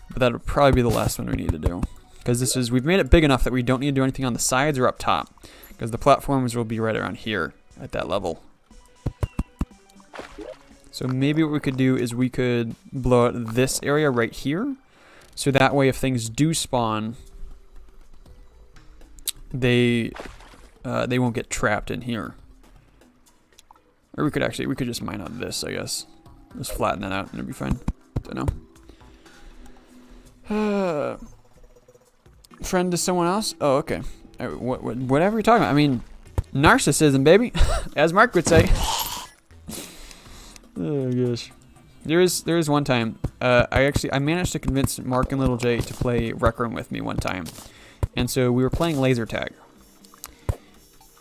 But that'll probably be the last one we need to do. Because we've made it big enough that we don't need to do anything on the sides or up top. Because the platforms will be right around here, at that level. So maybe what we could do is we could blow out this area right here. So that way if things do spawn, they won't get trapped in here. Or we could just mine out this, I guess. Just flatten that out and it'll be fine. Don't know. Friend to someone else? Oh, okay. Whatever you're talking about. I mean, narcissism, baby. As Mark would say. Oh gosh. There is one time, I managed to convince Mark and Little J to play Rec Room with me one time. And so we were playing laser tag.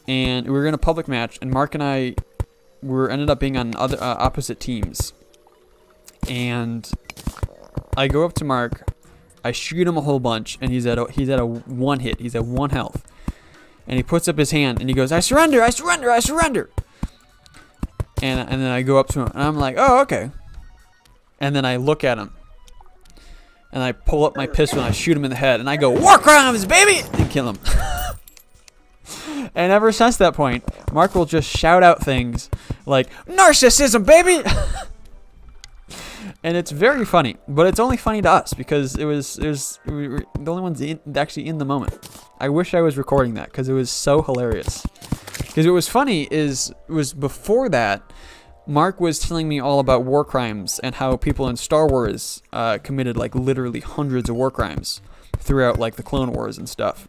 And we were in a public match, and Mark and I ended up being on opposite teams. And I go up to Mark, I shoot him a whole bunch, and he's at a one hit. He's at 1 health. And he puts up his hand, and he goes, I surrender, I surrender, I surrender. And then I go up to him, and I'm like, oh, okay. And then I look at him, and I pull up my pistol, and I shoot him in the head, and I go, war crimes, baby! And kill him. And ever since that point, Mark will just shout out things like, narcissism, baby! And it's very funny, but it's only funny to us because we were the only ones actually in the moment. I wish I was recording that because it was so hilarious. Because what was funny was before that, Mark was telling me all about war crimes and how people in Star Wars committed like literally hundreds of war crimes throughout like the Clone Wars and stuff.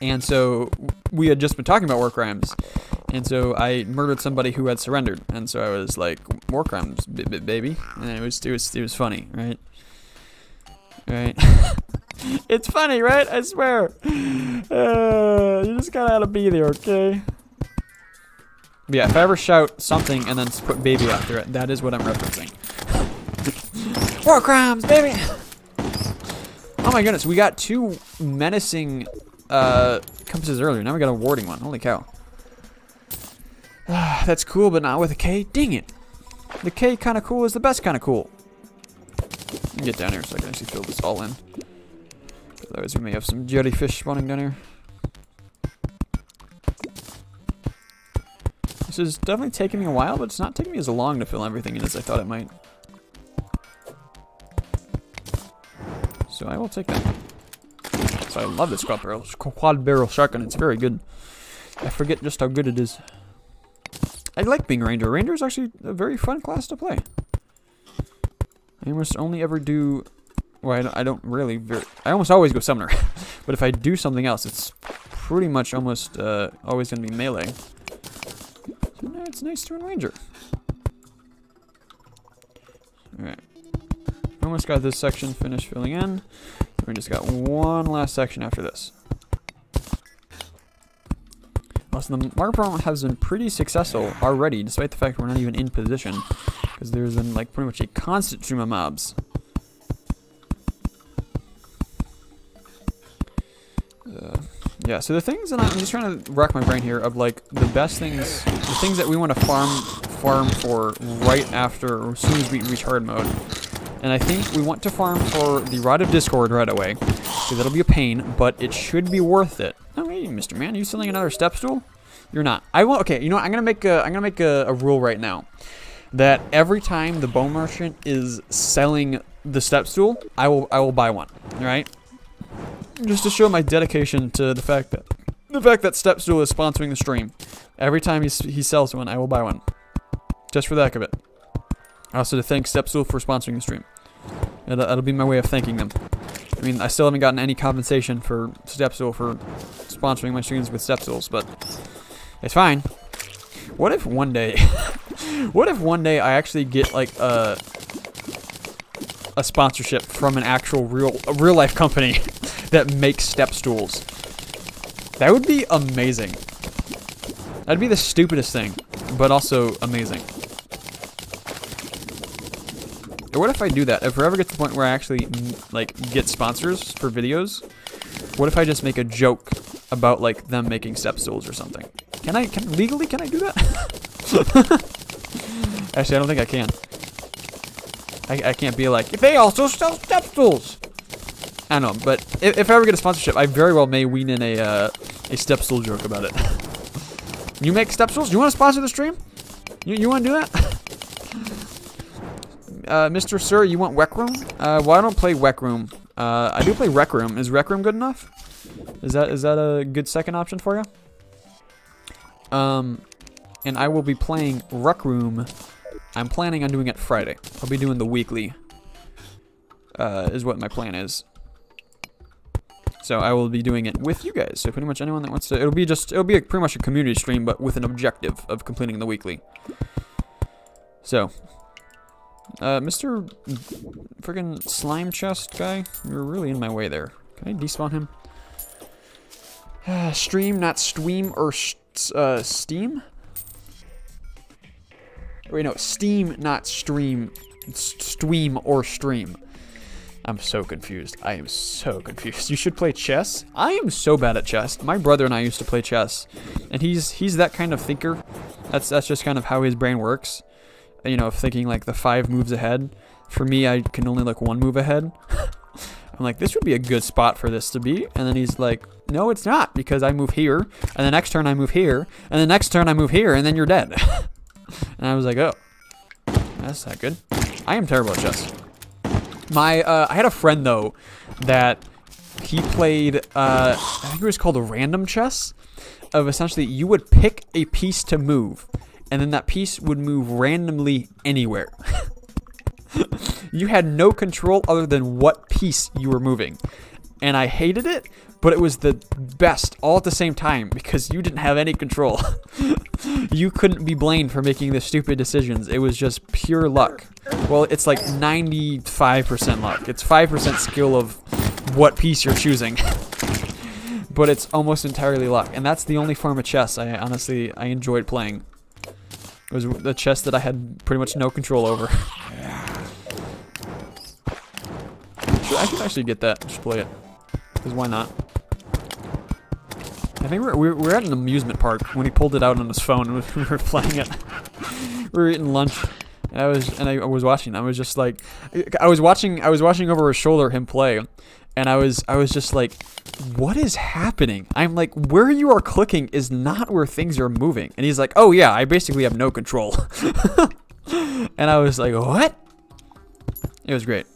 And so we had just been talking about war crimes. And so I murdered somebody who had surrendered. And so I was like, war crimes, baby. And it was funny, right? Right? It's funny, right? I swear. You just gotta be there, okay? But yeah, if I ever shout something and then put baby after it, that is what I'm referencing. War crimes, baby! Oh my goodness, we got 2 menacing compasses earlier. Now we got a warding one. Holy cow. That's cool, but not with a K. Dang it. The K kind of cool is the best kind of cool. Let me get down here so I can actually fill this all in. Otherwise, we may have some jellyfish spawning down here. This is definitely taking me a while, but it's not taking me as long to fill everything in as I thought it might. So I will take that. So I love this quad barrel shotgun. It's very good. I forget just how good it is. I like being a ranger. Ranger is actually a very fun class to play. I almost only ever do. Well, I don't really. I almost always go summoner. But if I do something else, it's pretty much almost always going to be melee. So now it's nice to run ranger. Alright. Almost got this section finished filling in. We just got one last section after this. Also, the marker problem has been pretty successful already, despite the fact we're not even in position. Because there's been like pretty much a constant stream of mobs. Yeah, so the things that I'm just trying to rack my brain here of like the best things, the things that we want to farm for right after or as soon as we reach hard mode. And I think we want to farm for the Rod of Discord right away, because that'll be a pain, but it should be worth it. Oh, hey, Mr. Man, are you selling another step stool? You're not. I will. Okay, you know what? I'm gonna make a rule right now that every time the bone merchant is selling the step stool, I will buy one. All right. Just to show my dedication to the fact that Step Stool is sponsoring the stream. Every time he sells one, I will buy one. Just for the heck of it. Also to thank Step Stool for sponsoring the stream. That'll be my way of thanking them. I mean, I still haven't gotten any compensation for Step Stool for sponsoring my streams with Step Stools, but it's fine. What if one day I actually get like a sponsorship from an actual real life company that makes step stools? That would be amazing. That'd be the stupidest thing, but also amazing. Or what if I do that? If we ever get to the point where I actually like get sponsors for videos, what if I just make a joke about like them making step stools or something? Legally can I do that? Actually, I don't think I can. I can't be like, they also sell step stools. I don't know, but if I ever get a sponsorship, I very well may wean in a step stool joke about it. You make step stools? You want to sponsor the stream? You want to do that? Mr. Sir, you want Rec Room? Well, I don't play Rec Room. I do play Rec Room. Is Rec Room good enough? Is that a good second option for you? And I will be playing Rec Room. I'm planning on doing it Friday. I'll be doing the weekly. Is what my plan is. So I will be doing it with you guys. So pretty much anyone that wants to, it'll be pretty much a community stream, but with an objective of completing the weekly. So, Mr. friggin' slime chest guy, you're really in my way there. Can I despawn him? Stream, not Steam or Steam? Wait, no, Steam, not Stream. Steam or Stream. I'm so confused. I am so confused. You should play chess? I am so bad at chess. My brother and I used to play chess. And he's that kind of thinker That's just kind of how his brain works. You know, thinking like the 5 moves ahead. For me, I can only look 1 move ahead. I'm like, this would be a good spot for this to be. And then he's like, no, it's not, because I move here, and the next turn I move here, and the next turn I move here, and then you're dead. And I was like, oh, that's not good. I am terrible at chess. I had a friend, though, that he played, I think it was called a random chess, of essentially you would pick a piece to move, and then that piece would move randomly anywhere. You had no control other than what piece you were moving. And I hated it, but it was the best all at the same time because you didn't have any control. You couldn't be blamed for making the stupid decisions. It was just pure luck. Well, it's like 95% luck. It's 5% skill of what piece you're choosing. But it's almost entirely luck. And that's the only form of chess I enjoyed playing. It was the chess that I had pretty much no control over. I could actually get that. Just play it. Because why not? I think we were at an amusement park when he pulled it out on his phone and we were playing it. We were eating lunch. And I was watching. I was just like, I was watching over his shoulder him play. And I was just like, what is happening? I'm like, where you are clicking is not where things are moving. And he's like, oh yeah, I basically have no control. And I was like, what? It was great.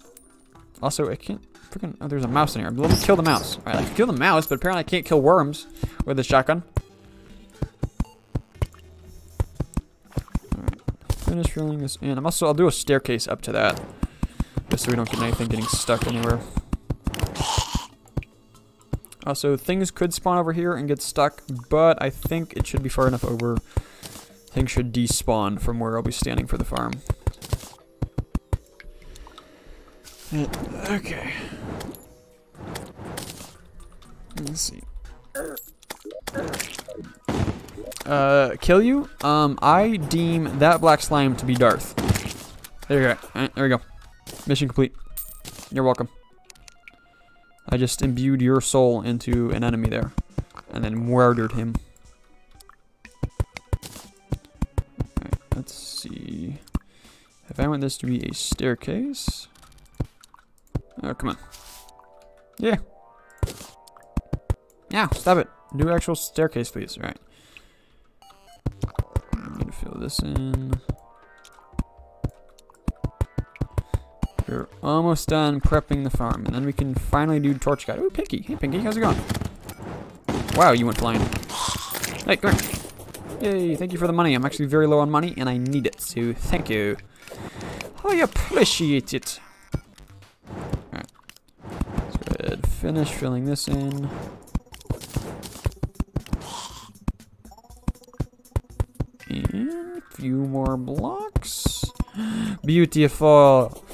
Also, I can't freaking... Oh, there's a mouse in here. Let me kill the mouse. Alright, I can kill the mouse, but apparently I can't kill worms with a shotgun. Alright. Finish filling this in. I'll do a staircase up to that. Just so we don't get anything getting stuck anywhere. Also, things could spawn over here and get stuck, but I think it should be far enough over. Things should despawn from where I'll be standing for the farm. Okay. Let's see. Kill you? I deem that black slime to be Darth. There you go. Alright, there we go. Mission complete. You're welcome. I just imbued your soul into an enemy there. And then murdered him. Alright, let's see. If I want this to be a staircase... Oh, come on. Yeah. Yeah, stop it. Do actual staircase, please. Alright. I'm gonna fill this in. We're almost done prepping the farm, and then we can finally do torch guide. Oh, Pinky. Hey, Pinky, how's it going? Wow, you went flying. Hey, come here. Yay, thank you for the money. I'm actually very low on money, and I need it, so thank you. I appreciate it. Finish filling this in. And a few more blocks. Beautiful.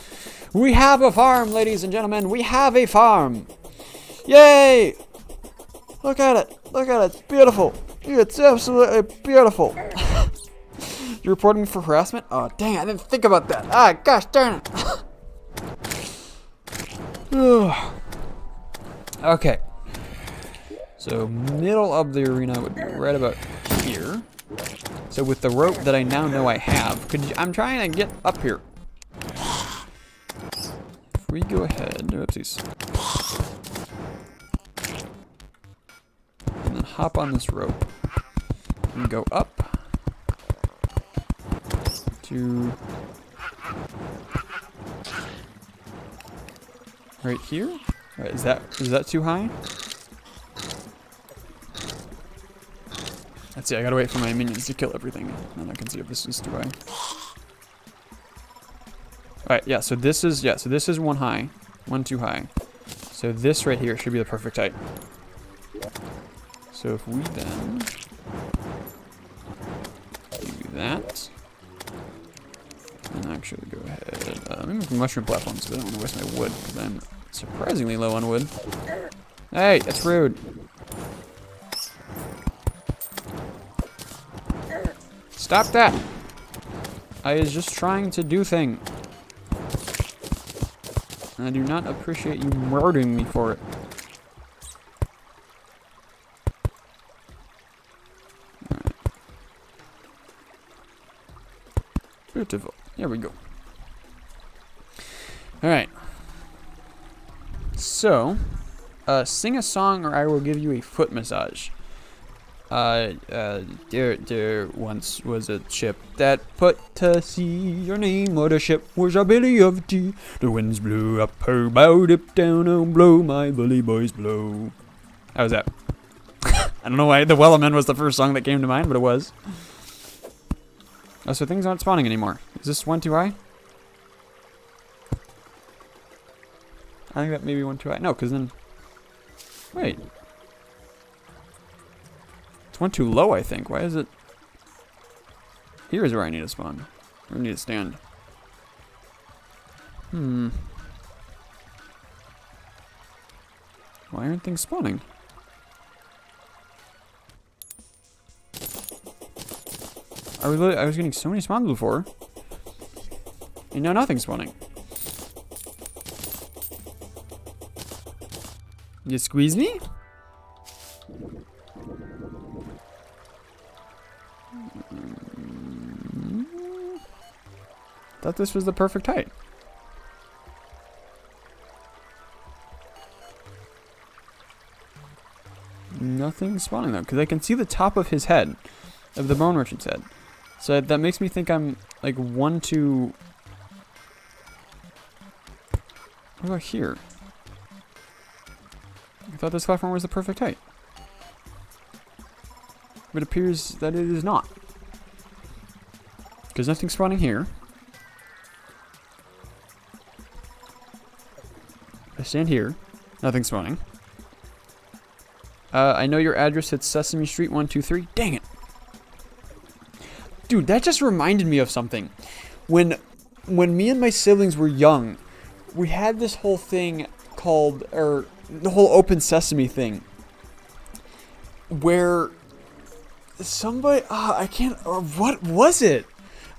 We have a farm, ladies and gentlemen. We have a farm. Yay! Look at it. Look at it. It's beautiful. It's absolutely beautiful. You're reporting for harassment? Oh, dang. I didn't think about that. Ah, gosh darn it. Okay, so middle of the arena would be right about here. So with the rope that I now know I have, I'm trying to get up here. If we go ahead, oopsies, and then hop on this rope and go up to right here. Right, is that too high? Let's see, I gotta wait for my minions to kill everything, and then I can see if this is too high. Alright, yeah, so this is one high. One too high. So this right here should be the perfect height. So if we then do that, and actually go ahead, let me make mushroom platforms because I don't want to waste my wood, because I'm surprisingly low on wood. Hey, that's rude. Stop that! I was just trying to do thing. And I do not appreciate you murdering me for it. Alright. Beautiful. Here we go. Alright. So, sing a song or I will give you a foot massage. There once was a ship that put to sea. Your name of the ship was a Billy of Tea. The winds blew up her bow, dip down, oh blow, my bully boys blow. How was that? I don't know why the Wellerman was the first song that came to mind, but it was. Oh, so things aren't spawning anymore. Is this one too high? I think that may be one too high. No, because then... Wait. It's one too low, I think. Why is it... Here is where I need to spawn. Or I need to stand. Why aren't things spawning? I was getting so many spawns before. And now nothing's spawning. You squeeze me? Thought this was the perfect height. Nothing's spawning though, because I can see the top of his head, of the bone merchant's head. So that makes me think I'm like one to... What about here? I thought this platform was the perfect height. But it appears that it is not. Because nothing's spawning here. I stand here. Nothing's spawning. I know your address. It's Sesame Street 123. Dang it. Dude, that just reminded me of something. When me and my siblings were young, we had this whole thing called, or the whole Open Sesame thing, where somebody, I can't, what was it?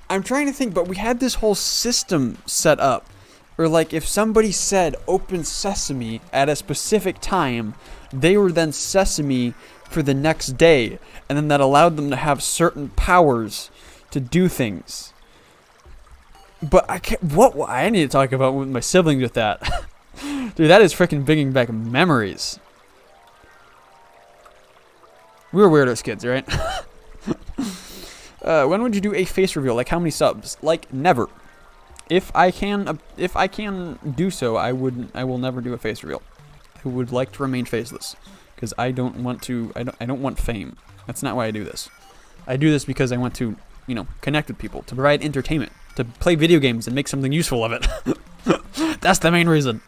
I'm trying to think, but we had this whole system set up, where like if somebody said Open Sesame at a specific time, they were then Sesame for the next day, and then that allowed them to have certain powers to do things. But I can't, what I need to talk about with my siblings with that. Dude, that is freaking bringing back memories. We were weird as kids, right? When would you do a face reveal? Like how many subs? Like never. If I can do so, I will never do a face reveal. I would like to remain faceless because I don't want to. I don't want fame. That's not why I do this. I do this because I want to, you know, connect with people, to provide entertainment, to play video games and make something useful of it. That's the main reason.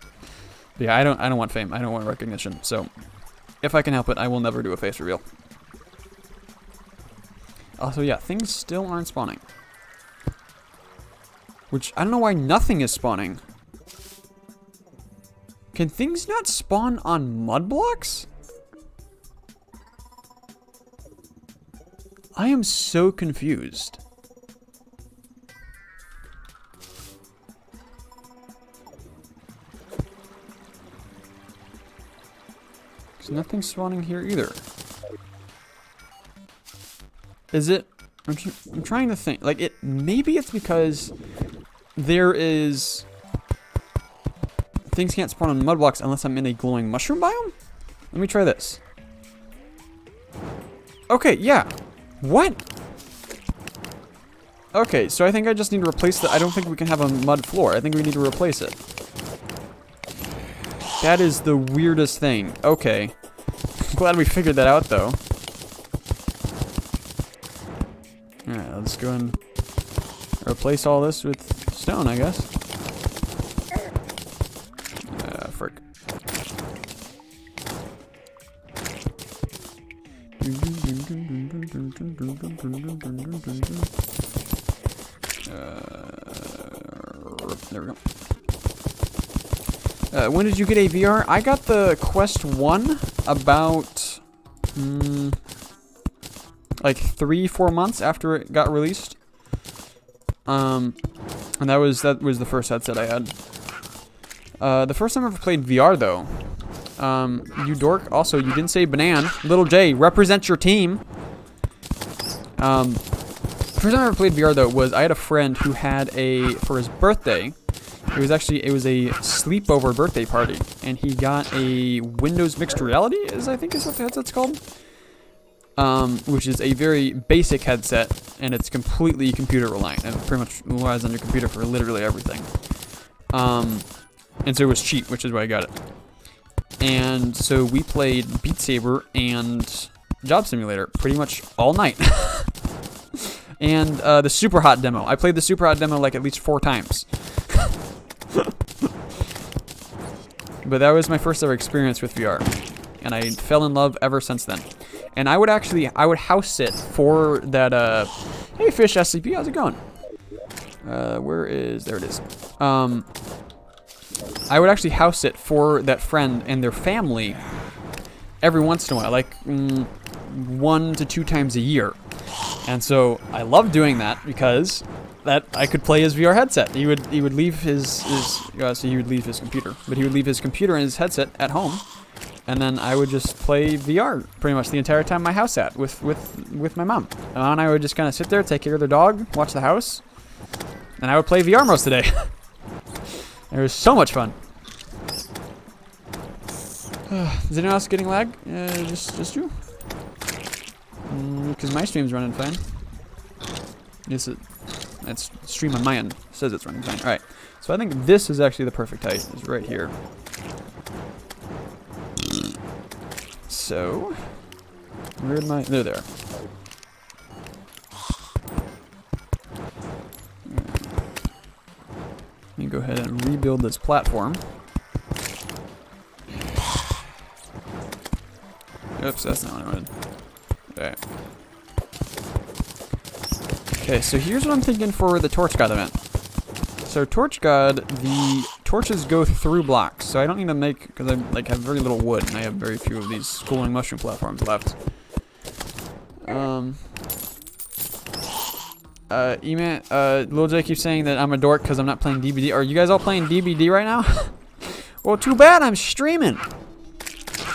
But yeah, I don't want fame. I don't want recognition. So, if I can help it, I will never do a face reveal. Also, yeah, things still aren't spawning. Which, I don't know why nothing is spawning. Can things not spawn on mud blocks? I am so confused. There's nothing spawning here either. Is it? I'm trying to think. Like it. Maybe it's because there is things can't spawn on mud blocks unless I'm in a glowing mushroom biome. Let me try this. Okay. Yeah. What? Okay. So I think I just need to replace the. I don't think we can have a mud floor. I think we need to replace it. That is the weirdest thing. Okay. Glad we figured that out though. Alright, let's go and replace all this with stone, I guess. Frick. There we go. When did you get a VR? I got the Quest 1 about... like 3-4 months after it got released. And that was the first headset I had. The first time I ever played VR though. You dork. Also, you didn't say Banan. Little J, represent your team. First time I ever played VR though was I had a friend who had for his birthday. It was a sleepover birthday party, and he got a Windows Mixed Reality, I think is what the headset's called. Which is a very basic headset, and it's completely computer reliant. It pretty much relies on your computer for literally everything. And so it was cheap, which is why I got it. And so we played Beat Saber and Job Simulator pretty much all night. And the Super Hot demo. I played the Super Hot demo like at least 4 times. But that was my first ever experience with VR. And I fell in love ever since then. And I would house sit for that, hey Fish SCP, how's it going? There it is. I would actually house sit for that friend and their family every once in a while, like 1 to 2 times a year. And so I loved doing that because I could play his VR headset. He would leave his computer, but he would leave his computer and his headset at home, and then I would just play VR pretty much the entire time my house sat with my mom. And I would just kind of sit there, take care of the dog, watch the house, and I would play VR most of the day. It was so much fun. Is anyone else getting lag? Just you? Because my stream's running fine. Yes, it's stream on my end. It says it's running fine. Alright. So I think this is actually the perfect height. It's right here. So, where am I? They're there. Let me go ahead and rebuild this platform. Oops, that's not what I wanted. Alright. Okay, so here's what I'm thinking for the Torch God event. So Torch God, the torches go through blocks, so I don't need to make, because I have very little wood, and I have very few of these cooling mushroom platforms left. Lil J keeps saying that I'm a dork because I'm not playing DBD. Are you guys all playing DBD right now? Well, too bad, I'm streaming.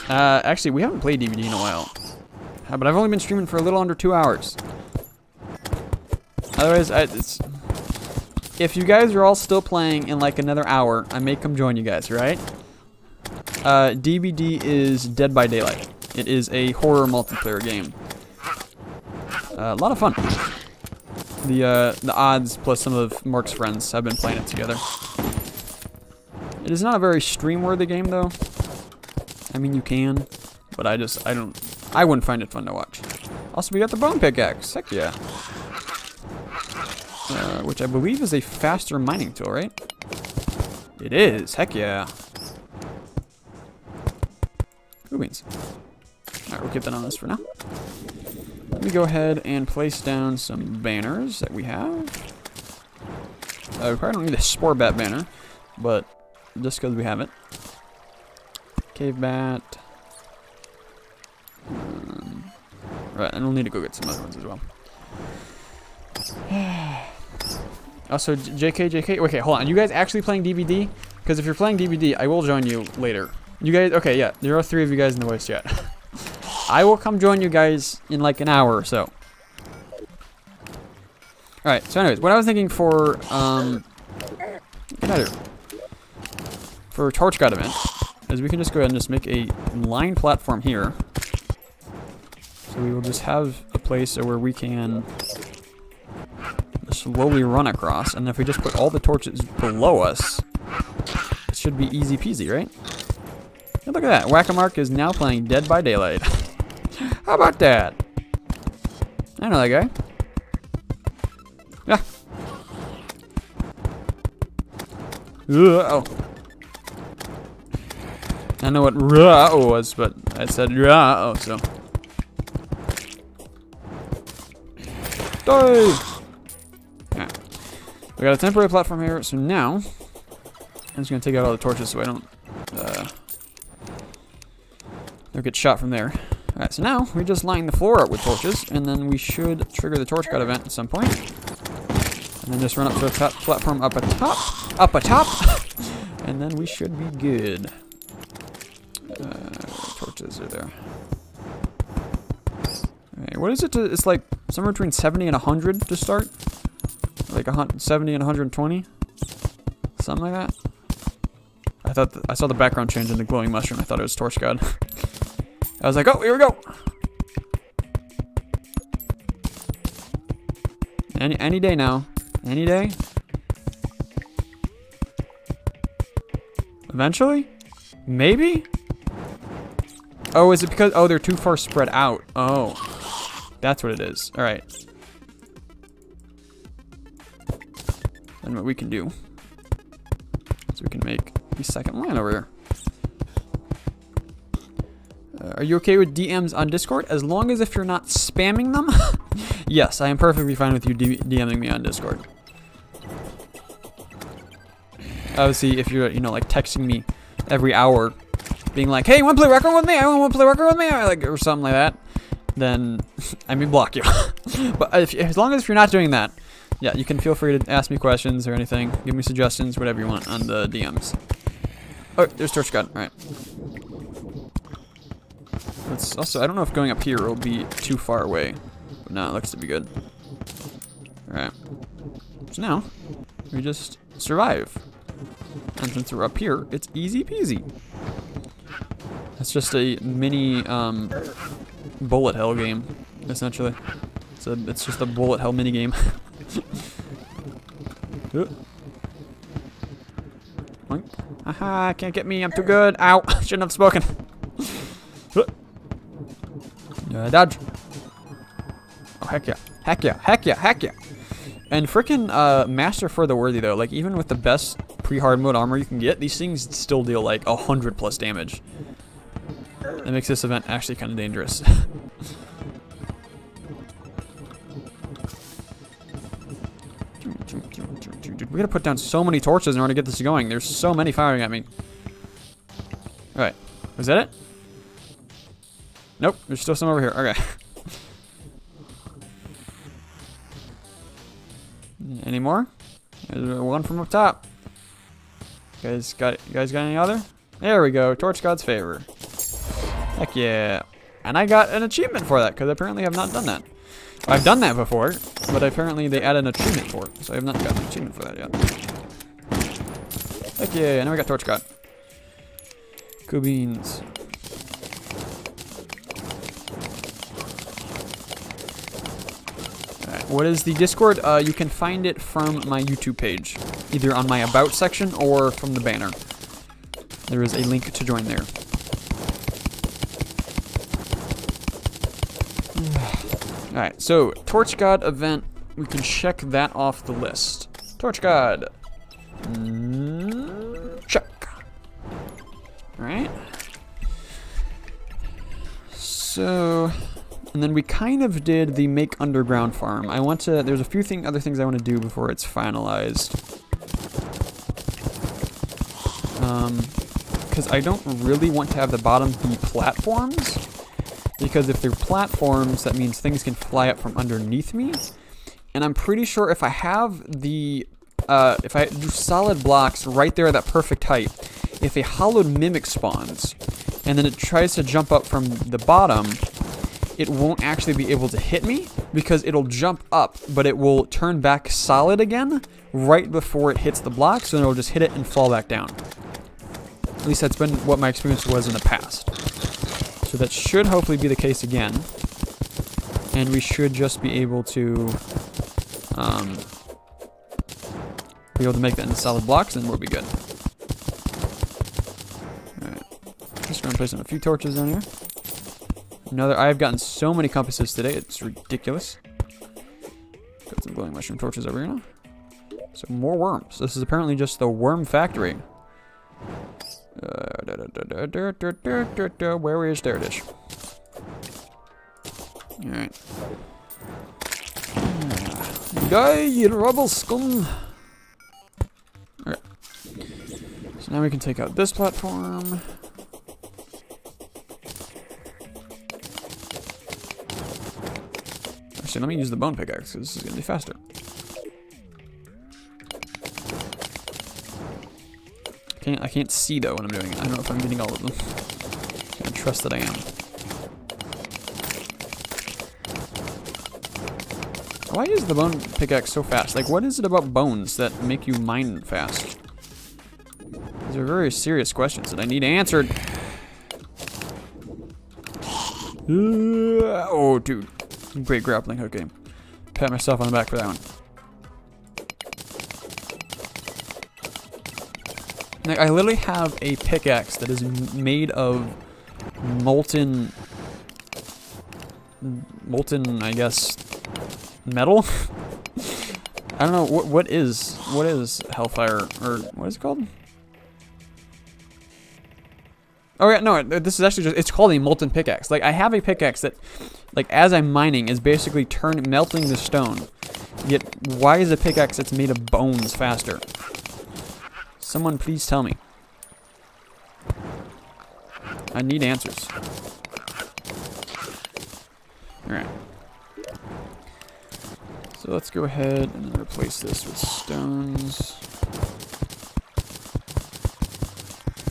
Actually, we haven't played DBD in a while. But I've only been streaming for a little under 2 hours. Otherwise, if you guys are all still playing in like another hour, I may come join you guys, right? DBD is Dead by Daylight. It is a horror multiplayer game. A lot of fun. The odds plus some of Mark's friends have been playing it together. It is not a very stream-worthy game though. I mean, you can, but I wouldn't find it fun to watch. Also, we got the bone pickaxe. Heck yeah. Which I believe is a faster mining tool, right? It is. Heck yeah. Cool beans. Alright, we'll keep that on this for now. Let me go ahead and place down some banners that we have. We probably don't need a Spore Bat banner, but just because we have it. Cave Bat. Right, and we'll need to go get some other ones as well. Also, JK. Okay, hold on. Are you guys actually playing DBD? Because if you're playing DBD, I will join you later. You guys, okay, yeah. There are 3 of you guys in the voice chat. I will come join you guys in like an hour or so. Alright, so anyways, what I was thinking for, get out of here. For Torch God event, is we can just go ahead and just make a line platform here. So we will just have a place where we can slowly run across, and if we just put all the torches below us, it should be easy peasy, right? And look at that, Whack-A-Mark is now playing Dead by Daylight. How about that? I know that guy. Yeah. Oh. I know what "ruh-oh" was, but I said "ruh-oh," so. Die! Okay. We got a temporary platform here, so now I'm just gonna take out all the torches so I don't get shot from there. Alright, so now we just line the floor up with torches, and then we should trigger the Torch God event at some point. And then just run up to the top platform up atop, and then we should be good. Torches are there. Okay, what is it? It's like somewhere between 70 and 100 to start. Like 70 and 120. Something like that. I saw the background change in the glowing mushroom. I thought it was Torch God. I was like, oh, here we go. Any day now. Any day. Eventually? Maybe? Oh, is it because... Oh, they're too far spread out. Oh. That's what it is. Alright. Then what we can do is we can make the second line over here. Are you okay with DMs on Discord? As long as if you're not spamming them? Yes, I am perfectly fine with you DMing me on Discord. Obviously, if you're, you know, like texting me every hour, being like, "Hey, you want to play record with me? I want to play record with me," or something like that, then I may block you. But as long as you're not doing that, yeah, you can feel free to ask me questions or anything, give me suggestions, whatever you want on the DMs. Oh, there's Torch God. All right. Let's also, I don't know if going up here will be too far away, but no, it looks to be good. All right. So now we just survive. And since we're up here, it's easy peasy. It's just a mini bullet hell game, essentially. It's just a bullet hell mini game. Haha, can't get me, I'm too good. Ow, shouldn't have spoken. Dodge. Oh, heck yeah. Heck yeah, heck yeah, heck yeah. And frickin' Master for the Worthy, though. Like, even with the best pre-hard mode armor you can get, these things still deal like 100+ damage. That makes this event actually kind of dangerous. We gotta put down so many torches in order to get this going. There's so many firing at me. Alright. Was that it? Nope. There's still some over here. Okay. Any more? There's one from up top. You guys got any other? There we go. Torch God's favor. Heck yeah. And I got an achievement for that, because apparently I've not done that. I've done that before, but apparently they added an achievement for it, so I have not gotten an achievement for that yet. Heck yeah, now we got Torch God. Cool beans. Alright, what is the Discord? You can find it from my YouTube page, either on my About section or from the banner. There is a link to join there. Alright, so Torch God event, we can check that off the list. Torch God. Check. Alright. So, and then we kind of did the make underground farm. I want to, there's a few other things I want to do before it's finalized. Because I don't really want to have the bottom be platforms. Because if they're platforms, that means things can fly up from underneath me. And I'm pretty sure if I have the, if I do solid blocks right there at that perfect height, if a hollowed mimic spawns, and then it tries to jump up from the bottom, it won't actually be able to hit me, because it'll jump up, but it will turn back solid again right before it hits the block, so then it'll just hit it and fall back down. At least that's been what my experience was in the past. So that should hopefully be the case again. And we should just be able to make that into solid blocks, and we'll be good. Alright. Just gonna place in a few torches down here. I've gotten so many compasses today, it's ridiculous. Got some glowing mushroom torches over here now. So more worms. This is apparently just the worm factory. Where is their dish? Alright. Die, you rebel scum! Okay. So now we can take out this platform. Actually, let me use the bone pickaxe, because this is going to be faster. I can't see, though, when I'm doing it. I don't know if I'm getting all of them. I trust that I am. Why is the bone pickaxe so fast? Like, what is it about bones that make you mine fast? These are very serious questions that I need answered. Oh, dude. Great grappling hook game. Pat myself on the back for that one. Like, I literally have a pickaxe that is made of molten, I guess, metal? I don't know, what is Hellfire, or what is it called? Oh yeah, no, this is actually just, it's called a molten pickaxe. Like, I have a pickaxe that, like, as I'm mining, is basically melting the stone. Yet, why is a pickaxe that's made of bones faster? Someone please tell me. I need answers. Alright. So let's go ahead and replace this with stones.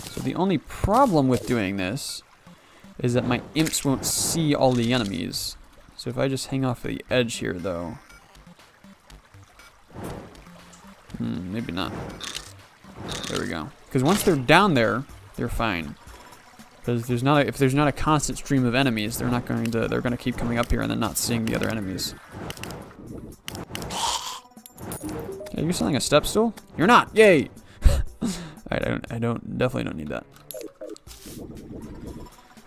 So the only problem with doing this is that my imps won't see all the enemies. So if I just hang off the edge here, though. Maybe not. There we go. Because once they're down there, they're fine. Because if there's not a constant stream of enemies, they're gonna keep coming up here and then not seeing the other enemies. Are you selling a step stool? You're not. Yay. Alright, I definitely don't need that.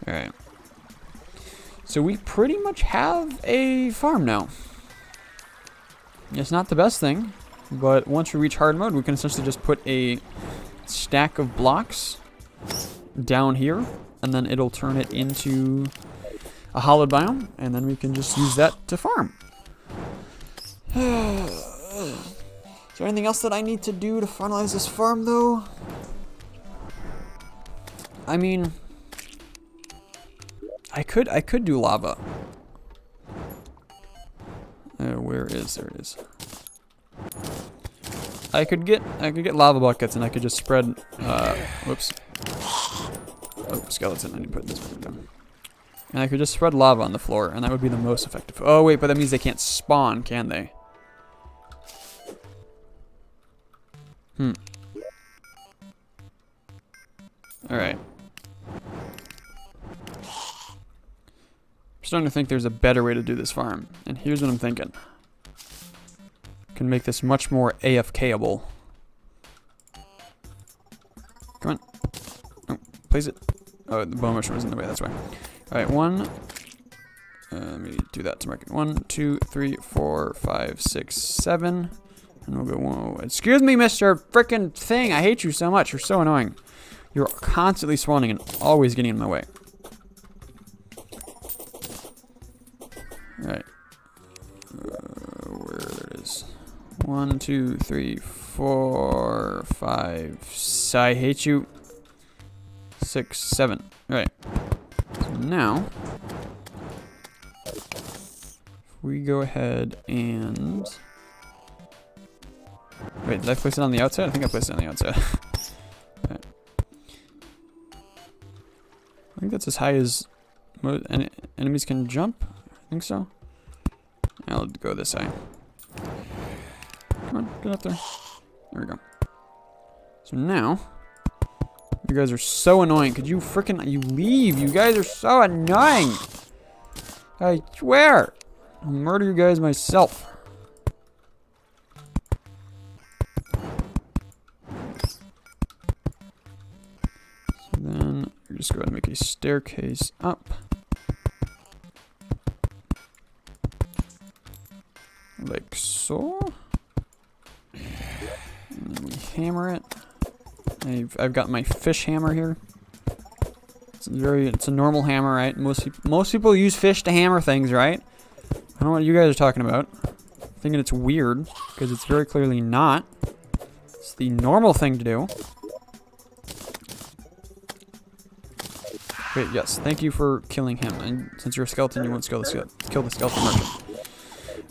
Alright. So we pretty much have a farm now. It's not the best thing, but once we reach hard mode, we can essentially just put a stack of blocks down here, and then it'll turn it into a hollowed biome, and then we can just use that to farm. Is there anything else that I need to do to finalize this farm, though? I mean, I could do lava. Where is there? It is. I could get lava buckets, and I could just spread. Whoops. Oh, skeleton! I need to put this one down. And I could just spread lava on the floor, and that would be the most effective. Oh wait, but that means they can't spawn, can they? Alright. I'm starting to think there's a better way to do this farm. And here's what I'm thinking. Can make this much more AFK-able. Come on. Oh, place it. Oh, the bone mushroom was in the way, that's why. Alright, let me do that to mark it. 1, 2, 3, 4, 5, 6, 7. And we'll go, whoa. Excuse me, Mr. Frickin' Thing. I hate you so much. You're so annoying. You're constantly spawning and always getting in my way. Alright. Where it is. 1, 2, 3, 4, 5. I hate you. 6, 7. Alright. So now, if we go ahead and... Wait, did I place it on the outside? I think I placed it on the outside. Okay. I think that's as high as enemies can jump. I think so. I'll go this high. Come on, get up there. There we go. So now, you guys are so annoying. Could you you leave? You guys are so annoying. I swear. I'll murder you guys myself. Then we're just going to make a staircase up. Like so. And then we hammer it. I've got my fish hammer here. It's a normal hammer, right? Most people use fish to hammer things, right? I don't know what you guys are talking about. Thinking it's weird, because it's very clearly not. It's the normal thing to do. Wait, yes. Thank you for killing him. And since you're a skeleton, you won't kill the skeleton merchant.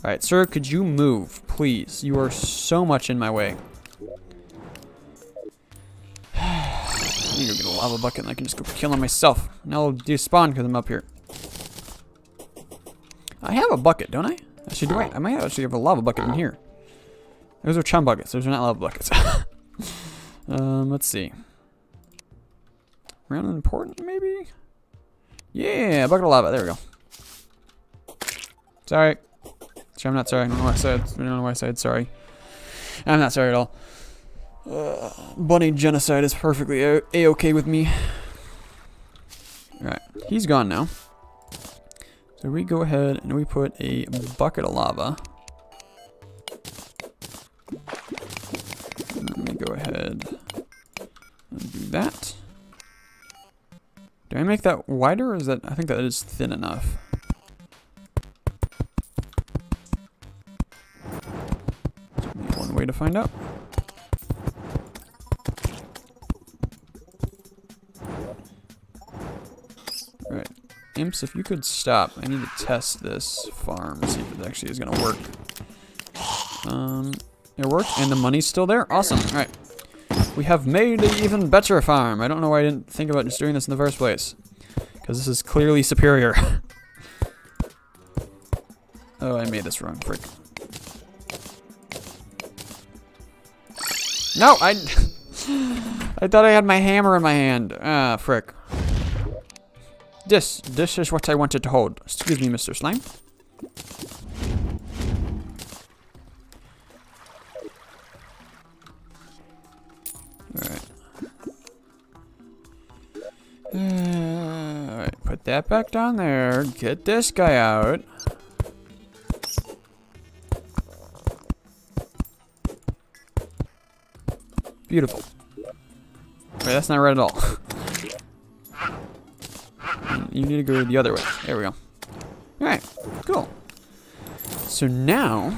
Alright, sir, could you move, please? You are so much in my way. I need to go get a lava bucket and I can just go kill him myself. Now I'll despawn because I'm up here. I have a bucket, don't I? Actually, I might actually have a lava bucket in here. Those are chum buckets. Those are not lava buckets. Let's see. Round important, maybe? Yeah, bucket of lava. There we go. Sorry. Actually, I'm not sorry. I don't know why I said sorry. I'm not sorry at all. Bunny genocide is perfectly a-okay with me. Alright, he's gone now. So we go ahead and we put a bucket of lava. Let me go ahead and do that. Do I make that wider, or is that... I think that is thin enough. One way to find out. Alright. Imps, if you could stop. I need to test this farm, see if it actually is going to work. It worked, and the money's still there. Awesome. Alright. We have made an even better farm. I don't know why I didn't think about just doing this in the first place. Because this is clearly superior. Oh, I made this wrong. Frick. No, I thought I had my hammer in my hand. Ah, frick. This is what I wanted to hold. Excuse me, Mr. Slime. Alright. Alright, put that back down there. Get this guy out. Beautiful. Wait, that's not right at all. You need to go the other way. There we go. Alright, cool. So now,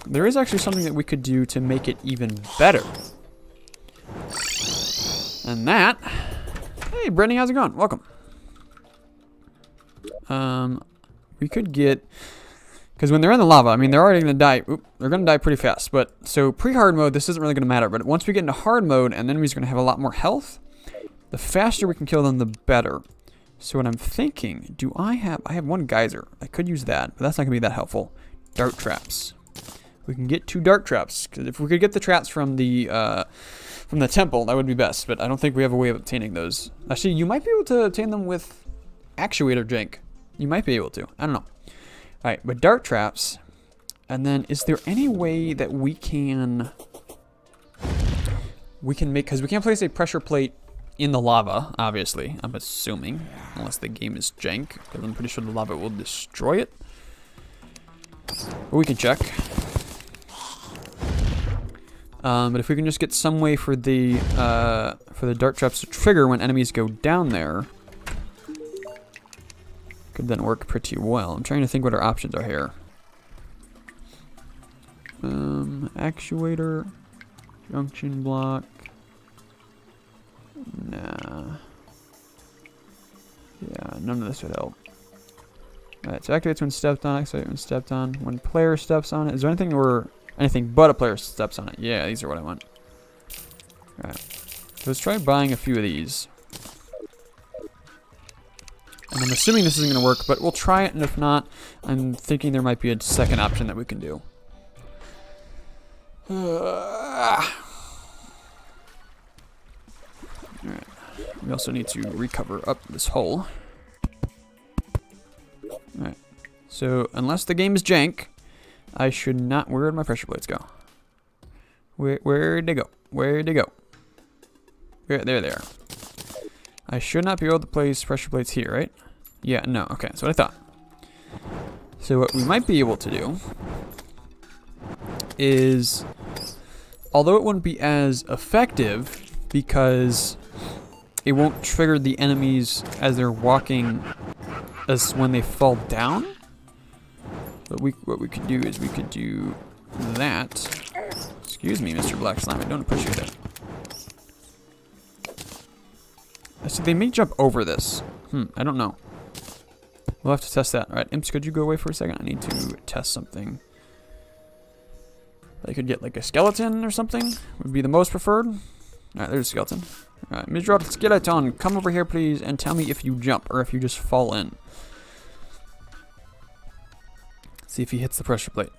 there is actually something that we could do to make it even better. And that... Hey, Brittany, how's it going? Welcome. We could get... Because when they're in the lava, I mean, they're already going to die. Oop, they're going to die pretty fast. But so pre-hard mode, this isn't really going to matter. But once we get into hard mode, and then we're going to have a lot more health, the faster we can kill them, the better. So what I'm thinking, I have one geyser. I could use that, but that's not going to be that helpful. Dart traps. We can get 2 dart traps. Because if we could get the traps from the temple, that would be best. But I don't think we have a way of obtaining those. Actually, you might be able to obtain them with actuator jank. You might be able to. I don't know. Alright, but dart traps. And then, is there any way that we can make, because we can't place a pressure plate in the lava, obviously, I'm assuming. Unless the game is jank, because I'm pretty sure the lava will destroy it. But we can check. But if we can just get some way for the dart traps to trigger when enemies go down there, could then work pretty well. I'm trying to think what our options are here. Actuator, junction block. Nah. Yeah, none of this would help. Alright, so activates when stepped on, activate when stepped on. When player steps on it. Is there anything or anything but a player steps on it? Yeah, these are what I want. Alright. So let's try buying a few of these. And I'm assuming this isn't going to work, but we'll try it, and if not, I'm thinking there might be a second option that we can do. Alright. We also need to recover up this hole. Alright. So, unless the game is jank, I should not... Where'd my pressure plates go? Where'd they go? Where'd they go? There they are. I should not be able to place pressure plates here, right? Yeah, no. Okay, that's what I thought. So what we might be able to do is, although it wouldn't be as effective because it won't trigger the enemies as they're walking as when they fall down, but what we could do is we could do that. Excuse me, Mr. Black Slime, I don't appreciate that. So they may jump over this. I don't know. We'll have to test that. Alright, Imps, could you go away for a second? I need to test something. I could get like a skeleton or something. Would be the most preferred. Alright, there's a skeleton. Alright, Mr. Skeleton, come over here please and tell me if you jump or if you just fall in. See if he hits the pressure plate.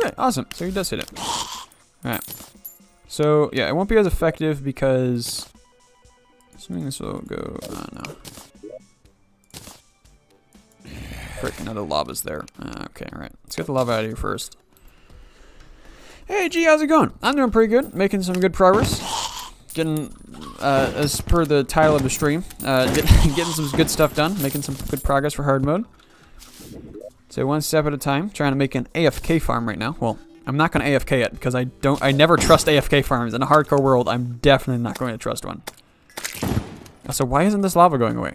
Okay, awesome. So he does hit it. Alright. So, yeah, it won't be as effective because... Assuming this will go... no. Frick, another lava's there. Okay, alright. Let's get the lava out of here first. Hey, G, how's it going? I'm doing pretty good. Making some good progress. Getting, as per the title of the stream, getting some good stuff done. Making some good progress for hard mode. So one step at a time. Trying to make an AFK farm right now. Well, I'm not going to AFK it because I never trust AFK farms. In a hardcore world, I'm definitely not going to trust one. So why isn't this lava going away?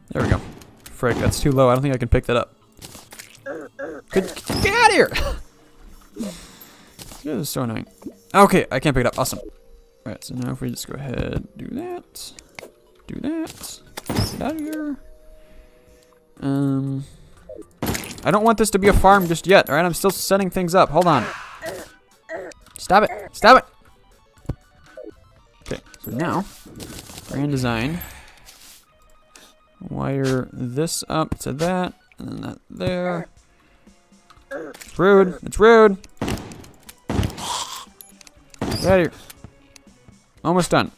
There we go. Frick, that's too low. I don't think I can pick that up. Get out of here! This is so annoying. Okay, I can't pick it up. Awesome. Alright, so now if we just go ahead, do that. Do that. Get out of here. I don't want this to be a farm just yet, alright? I'm still setting things up. Hold on. Stop it. Stop it! Okay, so now, grand design. Wire this up to that, and then that there. It's rude. It's rude. Get out of here. Almost done.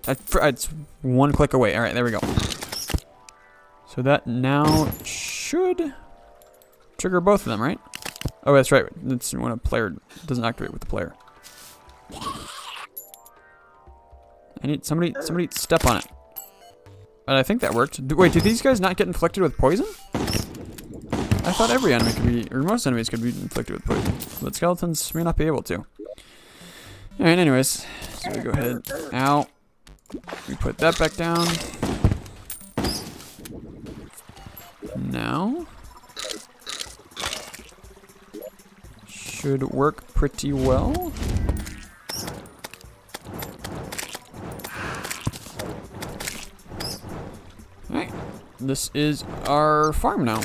It's one click away. Alright, there we go. So that now should trigger both of them, right? Oh, that's right. That's when a player doesn't activate with the player. I need somebody step on it. And I think that worked. Wait, do these guys not get inflicted with poison? I thought every enemy could be, or most enemies could be inflicted with poison. But skeletons may not be able to. Alright, anyways. So we go ahead. Ow. We put that back down. Now. Should work pretty well. Alright. This is our farm now.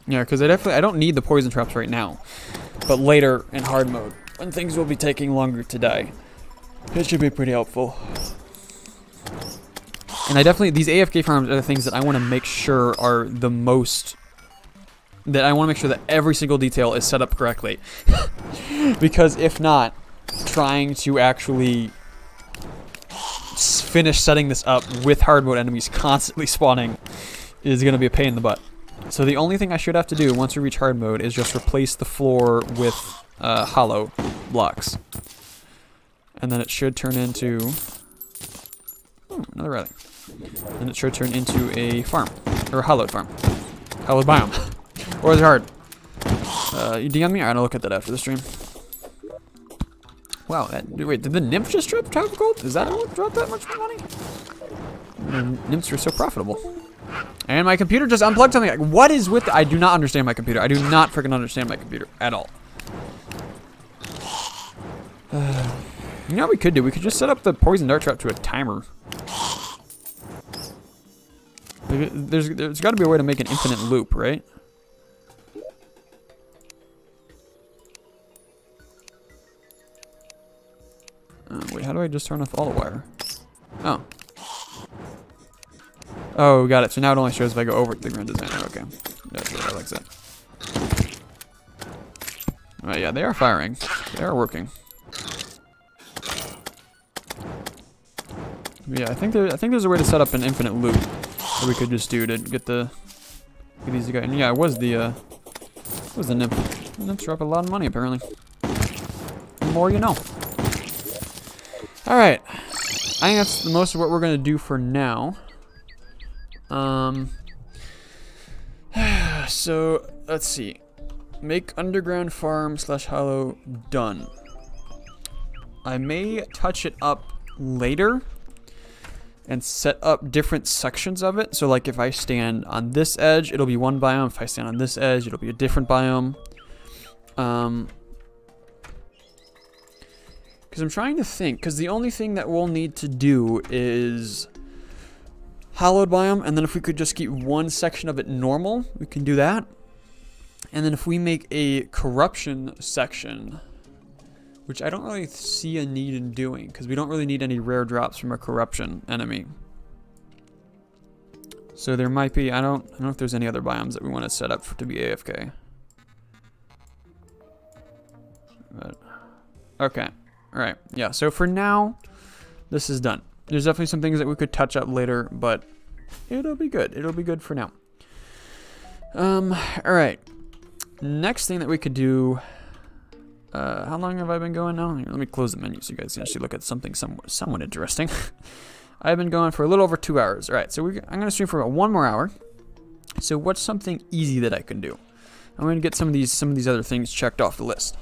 Yeah, because I don't need the poison traps right now. But later in hard mode, when things will be taking longer to die, it should be pretty helpful. And I definitely, these AFK farms are the things that I want to make sure are the most, that I want to make sure that every single detail is set up correctly. Because if not, trying to actually finish setting this up with hard mode enemies constantly spawning is going to be a pain in the butt. So the only thing I should have to do once we reach hard mode is just replace the floor with hollow blocks. And then it should turn into... Oh, another rally. And it should turn into a farm. Or a hollowed farm. Hollowed biome. Or is it hard? You DM me? Alright, I'll look at that after the stream. Wow, wait, did the nymph just drop 12 gold? Is that what dropped that much money? The nymphs are so profitable. And my computer just unplugged something. Like, what is with I do not understand my computer. I do not freaking understand my computer at all. You know what we could do? We could just set up the poison dart trap to a timer. There's got to be a way to make an infinite loop, right? Wait, how do I just turn off all the wire? Oh. Oh, got it. So now it only shows if I go over the grand designer. Okay. That's what I like that. Alright, yeah, they are firing. They are working. Yeah, I think there's a way to set up an infinite loop that we could just do to get these guys. And yeah, it was the nymph. The nymphs drop a lot of money apparently. The more you know. Alright. I think that's most of what we're gonna do for now. So let's see. Make underground farm / hollow done. I may touch it up later and set up different sections of it. So like if I stand on this edge, it'll be one biome. If I stand on this edge, it'll be a different biome. Because I'm trying to think, because the only thing that we'll need to do is hollowed biome, and then if we could just keep one section of it normal, we can do that. And then if we make a corruption section, which I don't really see a need in doing, because we don't really need any rare drops from a corruption enemy. So there might be, I don't know if there's any other biomes that we want to set up to be AFK. But, okay. Alright. Yeah, so for now, this is done. There's definitely some things that we could touch up later, but it'll be good. It'll be good for now. Alright. Next thing that we could do... how long have I been going now? Here, let me close the menu so you guys can actually look at something somewhat interesting. I've been going for a little over 2 hours. Alright, so I'm going to stream for about 1 more hour. So what's something easy that I can do? I'm going to get some of these other things checked off the list.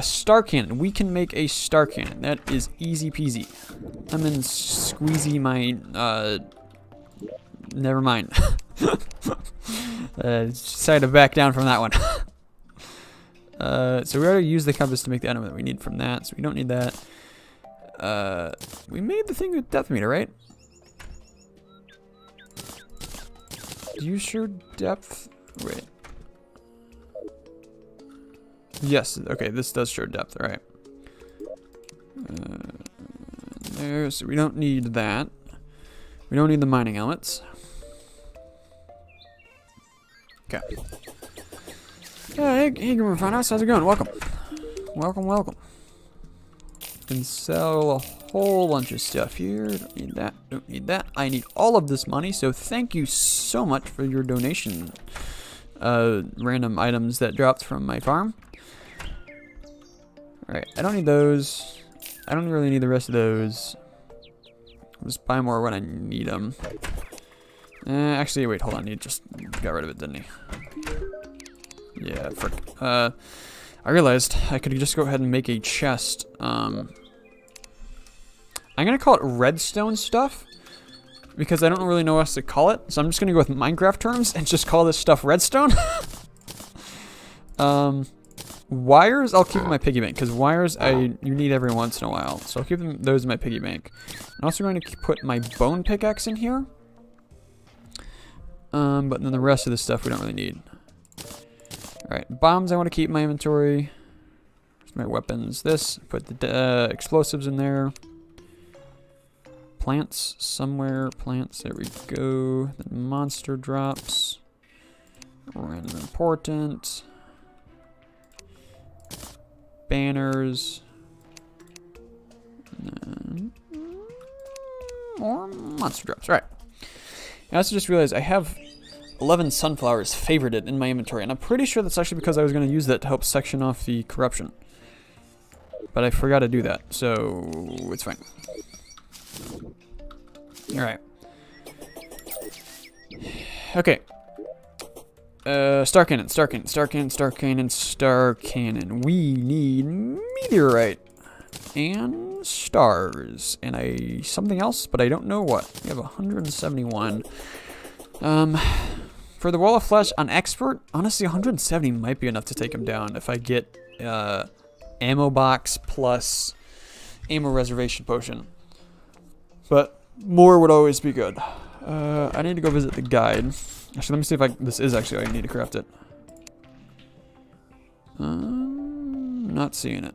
Star cannon. We can make a star cannon. That is easy peasy. I'm in squeezy my... never mind. Decided to back down from that one. So we already used the compass to make the item that we need from that, so we don't need that. We made the thing with depth meter, right? Do you show depth? Wait. Yes, okay, this does show depth, alright. There, so we don't need that. We don't need the mining helmets. Okay. Yeah, hey Gamer Finance, how's it going? Welcome. Welcome. Can sell a whole bunch of stuff here. Don't need that, don't need that. I need all of this money, so thank you so much for your donation. Random items that dropped from my farm. Alright, I don't need those. I don't really need the rest of those. I'll just buy more when I need them. Actually, wait, hold on. He just got rid of it, didn't he? Yeah, frick. I realized I could just go ahead and make a chest. I'm gonna call it redstone stuff because I don't really know what else to call it. So I'm just gonna go with Minecraft terms and just call this stuff redstone. Wires, I'll keep in my piggy bank because wires you need every once in a while. So I'll keep those in my piggy bank. I'm also going to put my bone pickaxe in here. But then the rest of the stuff we don't really need. Alright, bombs I want to keep in my inventory. Here's my weapons. This, put the explosives in there. Plants somewhere. Plants, there we go. Then monster drops. Random important. Banners. And then more monster drops. Right. I also just realized I have 11 sunflowers favorited in my inventory, and I'm pretty sure that's actually because I was going to use that to help section off the corruption. But I forgot to do that, so it's fine. Alright. Okay. Star cannon. We need meteorite and stars and something else, but I don't know what. We have 171. For the wall of flesh on expert, honestly, 170 might be enough to take him down if I get ammo box plus ammo reservation potion. But more would always be good. I need to go visit the guide. Actually, let me see if this is actually how I need to craft it. Not seeing it.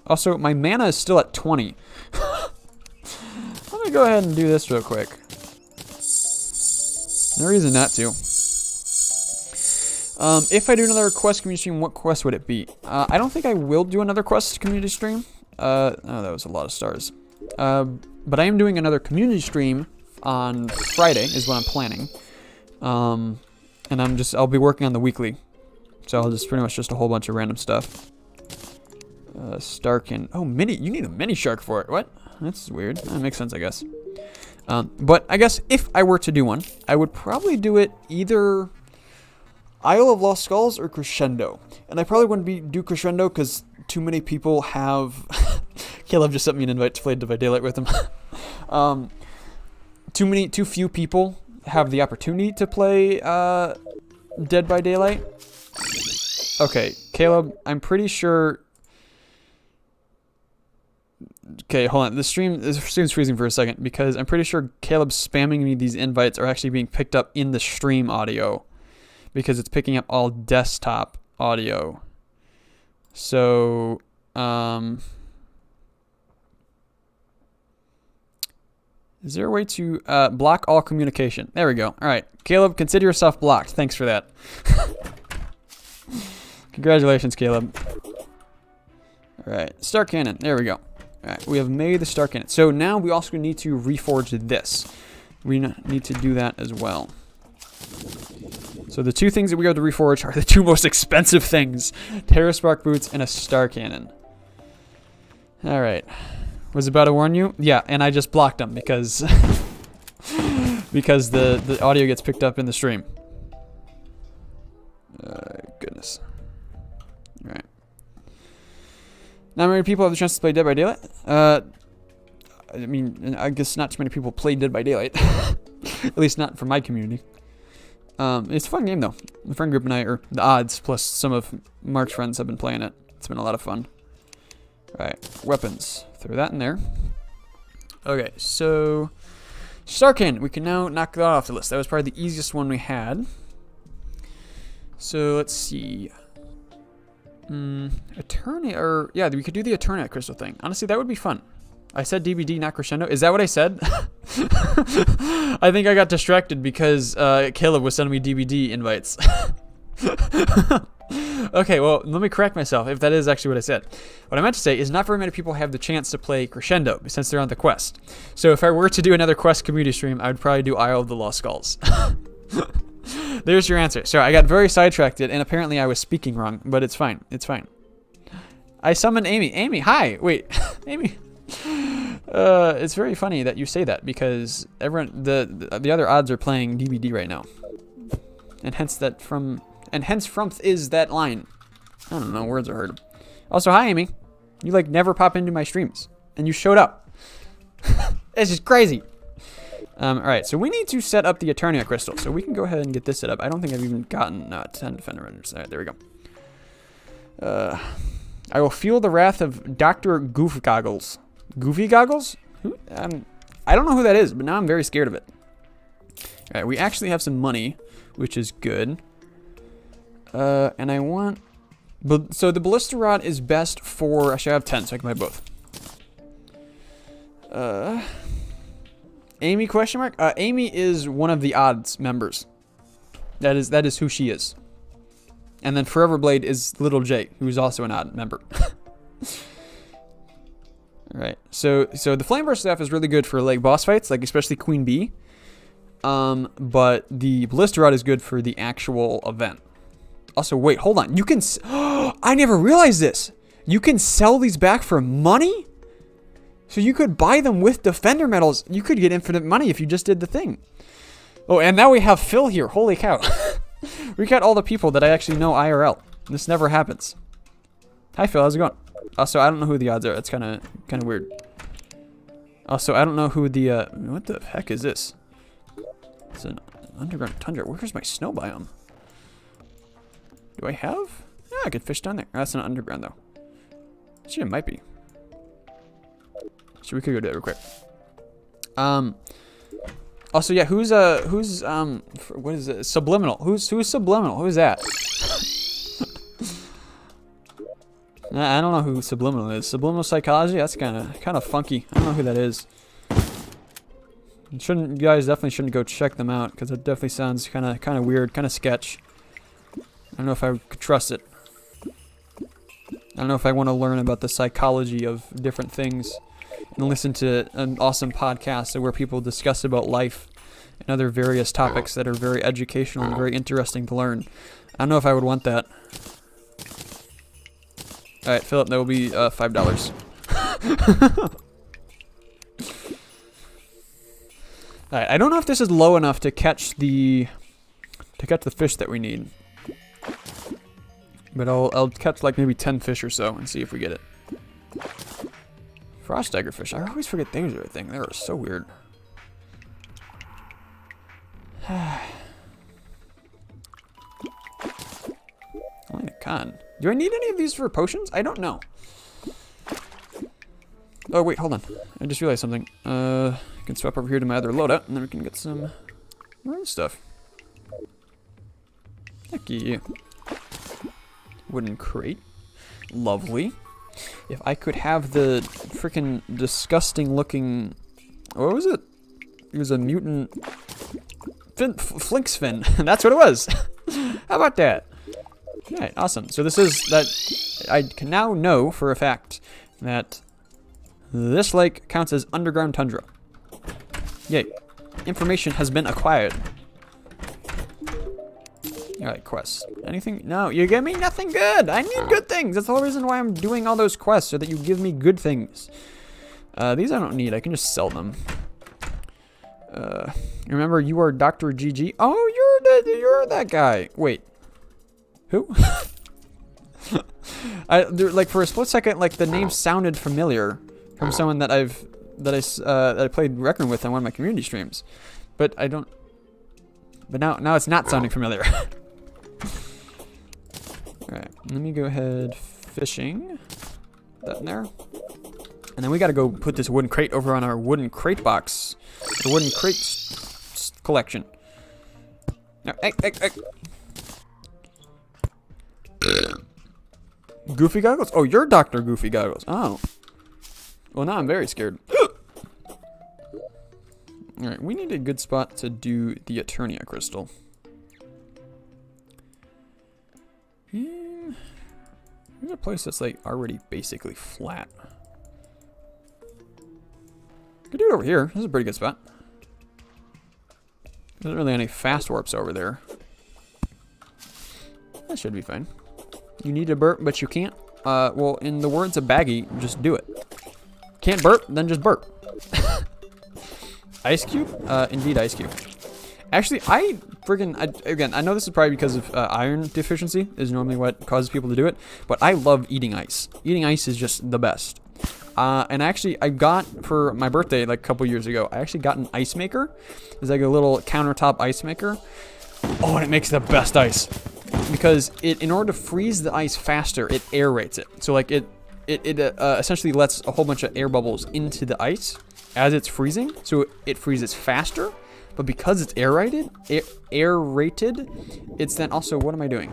Also, my mana is still at 20. Let me go ahead and do this real quick. No reason not to. If I do another quest community stream, what quest would it be? I don't think I will do another quest community stream. Oh, that was a lot of stars. But I am doing another community stream on Friday, is what I'm planning. And I'll be working on the weekly. So I'll just pretty much just a whole bunch of random stuff. Starkin. Oh, you need a mini shark for it. What? That's weird. That makes sense, I guess. But I guess if I were to do one, I would probably do it either Isle of Lost Skulls or Crescendo. And I probably wouldn't do Crescendo because too many people have... Caleb just sent me an invite to play Dead by Daylight with him. Too few people have the opportunity to play Dead by Daylight. Okay, Caleb, I'm pretty sure... Okay, hold on. The stream's freezing for a second because I'm pretty sure Caleb's spamming me these invites are actually being picked up in the stream audio because it's picking up all desktop audio. So, Is there a way to block all communication? There we go. All right, Caleb, consider yourself blocked. Thanks for that. Congratulations, Caleb. All right, star cannon. There we go. All right, we have made the star cannon. So now we also need to reforge this. We need to do that as well. So the two things that we have to reforge are the two most expensive things: Terra Spark boots and a star cannon. All right. Was about to warn you? Yeah, and I just blocked them because because the audio gets picked up in the stream. Goodness. All right. Not many people have the chance to play Dead by Daylight. I mean, I guess not too many people play Dead by Daylight. At least not from my community. It's a fun game though. The friend group and I, or the odds plus some of Mark's friends have been playing it. It's been a lot of fun. All right, weapons. Throw that in there. Okay, so star cannon. We can now knock that off the list. That was probably the easiest one we had. So let's see. Eternia, or yeah, we could do the Eternia crystal thing. Honestly, that would be fun. I said DBD, not crescendo. Is that what I said? I think I got distracted because Caleb was sending me DBD invites. Okay, well, let me correct myself if that is actually what I said. What I meant to say is not very many people have the chance to play Crescendo since they're on the quest. So if I were to do another quest community stream, I would probably do Isle of the Lost Skulls. There's your answer. Sorry, I got very sidetracked and apparently I was speaking wrong, but it's fine. It's fine. I summoned Amy. Amy, hi. Wait, Amy. It's very funny that you say that because everyone, the other odds are playing DBD right now, and hence that from. And hence frumth is that line. I don't know, words are hard. Also, hi, Amy. You, like, never pop into my streams. And you showed up. It's just crazy. Alright, so we need to set up the Eternia crystal. So we can go ahead and get this set up. I don't think I've even gotten 10 defender renders. Alright, there we go. I will feel the wrath of Dr. Goof Goggles. Goofy Goggles? I don't know who that is, but now I'm very scared of it. Alright, we actually have some money, which is good. And I want... So the Ballista Rod is best for... Actually, I have 10, so I can buy both. Amy, question mark? Amy is one of the odds members. That is who she is. And then Forever Blade is Little J, who's also an odd member. Alright, so the Flame Burst Staff is really good for, like, boss fights, like, especially Queen Bee. But the Ballista Rod is good for the actual event. Also, wait, hold on. You can... I never realized this. You can sell these back for money? So you could buy them with defender medals. You could get infinite money if you just did the thing. Oh, and now we have Phil here. Holy cow. We got all the people that I actually know IRL. This never happens. Hi, Phil. How's it going? Also, I don't know who the odds are. It's kind of weird. Also, I don't know who the... what the heck is this? It's an underground tundra. Where's my snow biome? Do I have? Yeah, I could fish down there. That's not underground, though. Actually, it might be. So we could go do it real quick. Also, yeah, who's what is it? Subliminal. Who's Subliminal? Who's that? I don't know who Subliminal is. Subliminal Psychology? That's kind of funky. I don't know who that is. You guys definitely shouldn't go check them out, because it definitely sounds kind of weird, kind of sketch. I don't know if I could trust it. I don't know if I want to learn about the psychology of different things and listen to an awesome podcast where people discuss about life and other various topics that are very educational and very interesting to learn. I don't know if I would want that. Alright, Philip, that will be $5. Alright, I don't know if this is low enough to catch the fish that we need. But I'll catch like maybe 10 fish or so and see if we get it. Frost dagger fish. I always forget those are a thing. They are so weird. Only a con. Do I need any of these for potions? I don't know. Oh wait, hold on. I just realized something. I can swap over here to my other loadout and then we can get some more stuff. Heck yeah. Wooden crate. Lovely. If I could have the freaking disgusting looking... What was it? He was a mutant Flinksfin. That's what it was. How about that? Alright, awesome. So this is that I can now know for a fact that this lake counts as underground tundra. Yay. Information has been acquired. Alright, quests. Anything? No, you give me nothing good. I need good things. That's the whole reason why I'm doing all those quests, so that you give me good things. These I don't need. I can just sell them. Remember, you are Dr. GG. Oh, you're that guy. Wait. Who? Like for a split second, like the name sounded familiar from someone that I played Reckon with on one of my community streams, but I don't. But now it's not sounding familiar. All right, let me go ahead fishing. Put that in there, and then we got to go put this wooden crate over on our wooden crate box, the wooden crate collection. No, hey. Goofy Goggles? Oh, you're Dr. Goofy Goggles. Oh. Well, now I'm very scared. Alright, we need a good spot to do the Eternia crystal. Here's a place that's like already basically flat. Could do it over here. This is a pretty good spot. There's not really any fast warps over there. That should be fine. You need to burp, but you can't. Well, in the words of Baggy, just do it. Can't burp, then just burp. Ice Cube? Indeed, Ice Cube. Actually, again, I know this is probably because of iron deficiency is normally what causes people to do it, but I love eating ice. Eating ice is just the best. And actually, I got, for my birthday, like a couple years ago, I actually got an ice maker. It's like a little countertop ice maker. Oh, and it makes the best ice. Because in order to freeze the ice faster, it aerates it. So like it essentially lets a whole bunch of air bubbles into the ice as it's freezing. So it freezes faster. But because it's aerated, it's then also, what am I doing?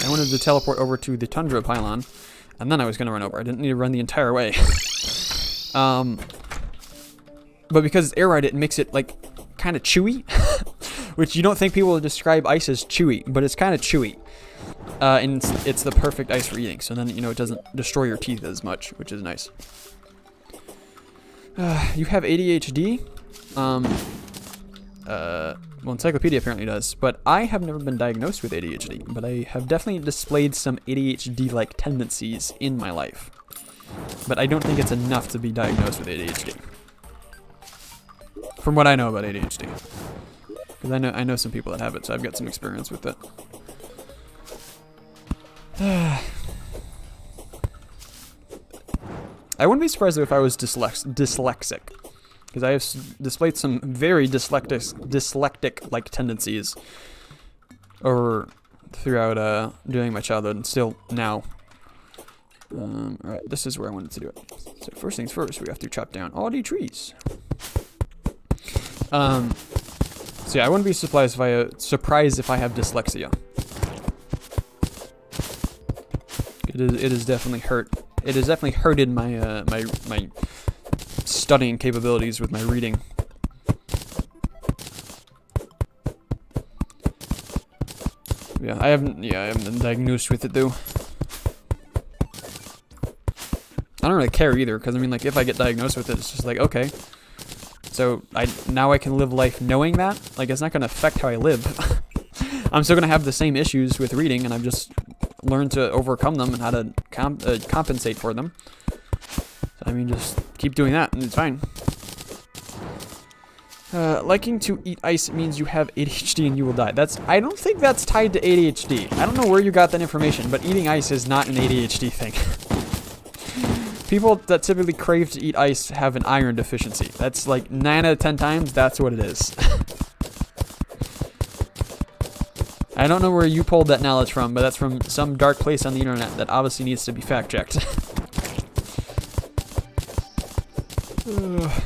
I wanted to teleport over to the tundra pylon, and then I was going to run over. I didn't need to run the entire way. But because it's aerated, it makes it like kind of chewy. Which you don't think people would describe ice as chewy, but it's kind of chewy. And it's the perfect ice for eating. So then, you know, it doesn't destroy your teeth as much, which is nice. You have ADHD? Well, Encyclopedia apparently does. But I have never been diagnosed with ADHD. But I have definitely displayed some ADHD-like tendencies in my life. But I don't think it's enough to be diagnosed with ADHD. From what I know about ADHD. Because I know some people that have it, so I've got some experience with it. I wouldn't be surprised if I was dyslexic. Because I have displayed some very dyslectic-like tendencies throughout doing my childhood, and still now. Alright, this is where I wanted to do it. So first things first, we have to chop down all the trees. So yeah, I wouldn't be surprised if I have dyslexia. It has definitely hurt. It has definitely hurted my my studying capabilities with my reading. Yeah, I haven't been diagnosed with it though. I don't really care either, because I mean, like, if I get diagnosed with it, it's just like, okay. So now I can live life knowing that. Like, it's not going to affect how I live. I'm still going to have the same issues with reading, and I've just learned to overcome them and how to compensate for them. So, I mean, just keep doing that, and it's fine. Liking to eat ice means you have ADHD and you will die. I don't think that's tied to ADHD. I don't know where you got that information, but eating ice is not an ADHD thing. People that typically crave to eat ice have an iron deficiency. That's like 9 out of 10 times, that's what it is. I don't know where you pulled that knowledge from, but that's from some dark place on the internet that obviously needs to be fact-checked. Alright.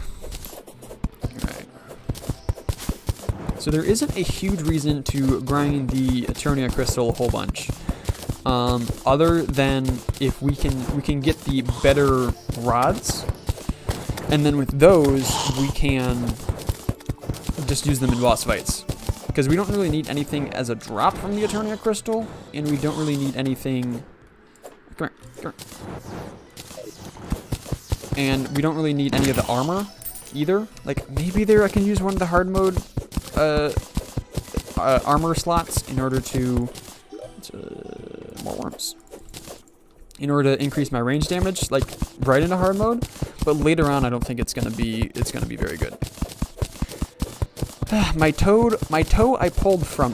So there isn't a huge reason to grind the Eternia crystal a whole bunch. Other than if we can get the better rods, and then with those we can just use them in boss fights. Because we don't really need anything as a drop from the Eternia Crystal, and we don't really need anything... Come here. And we don't really need any of the armor either. Like, maybe there I can use one of the hard mode armor slots in order to... more worms. In order to increase my range damage, like, right into hard mode. But later on, I don't think it's gonna be very good. My toe I pulled it from.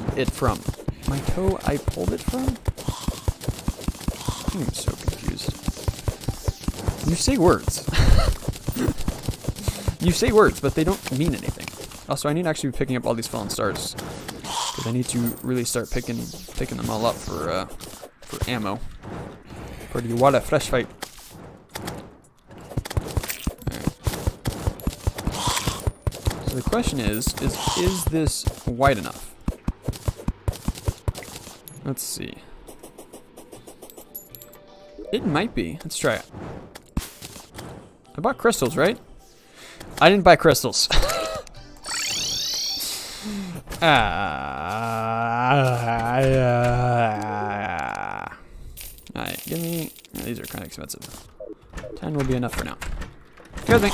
I'm so confused. You say words. You say words, but they don't mean anything. Also, I need to actually be picking up all these fallen stars. Because I need to really start picking them all up for ammo. For the water flesh fight. The question is this wide enough? Let's see. It might be. Let's try it. I bought crystals, right? I didn't buy crystals. Alright, give me... Yeah, these are kind of expensive. 10 will be enough for now. Excuse me.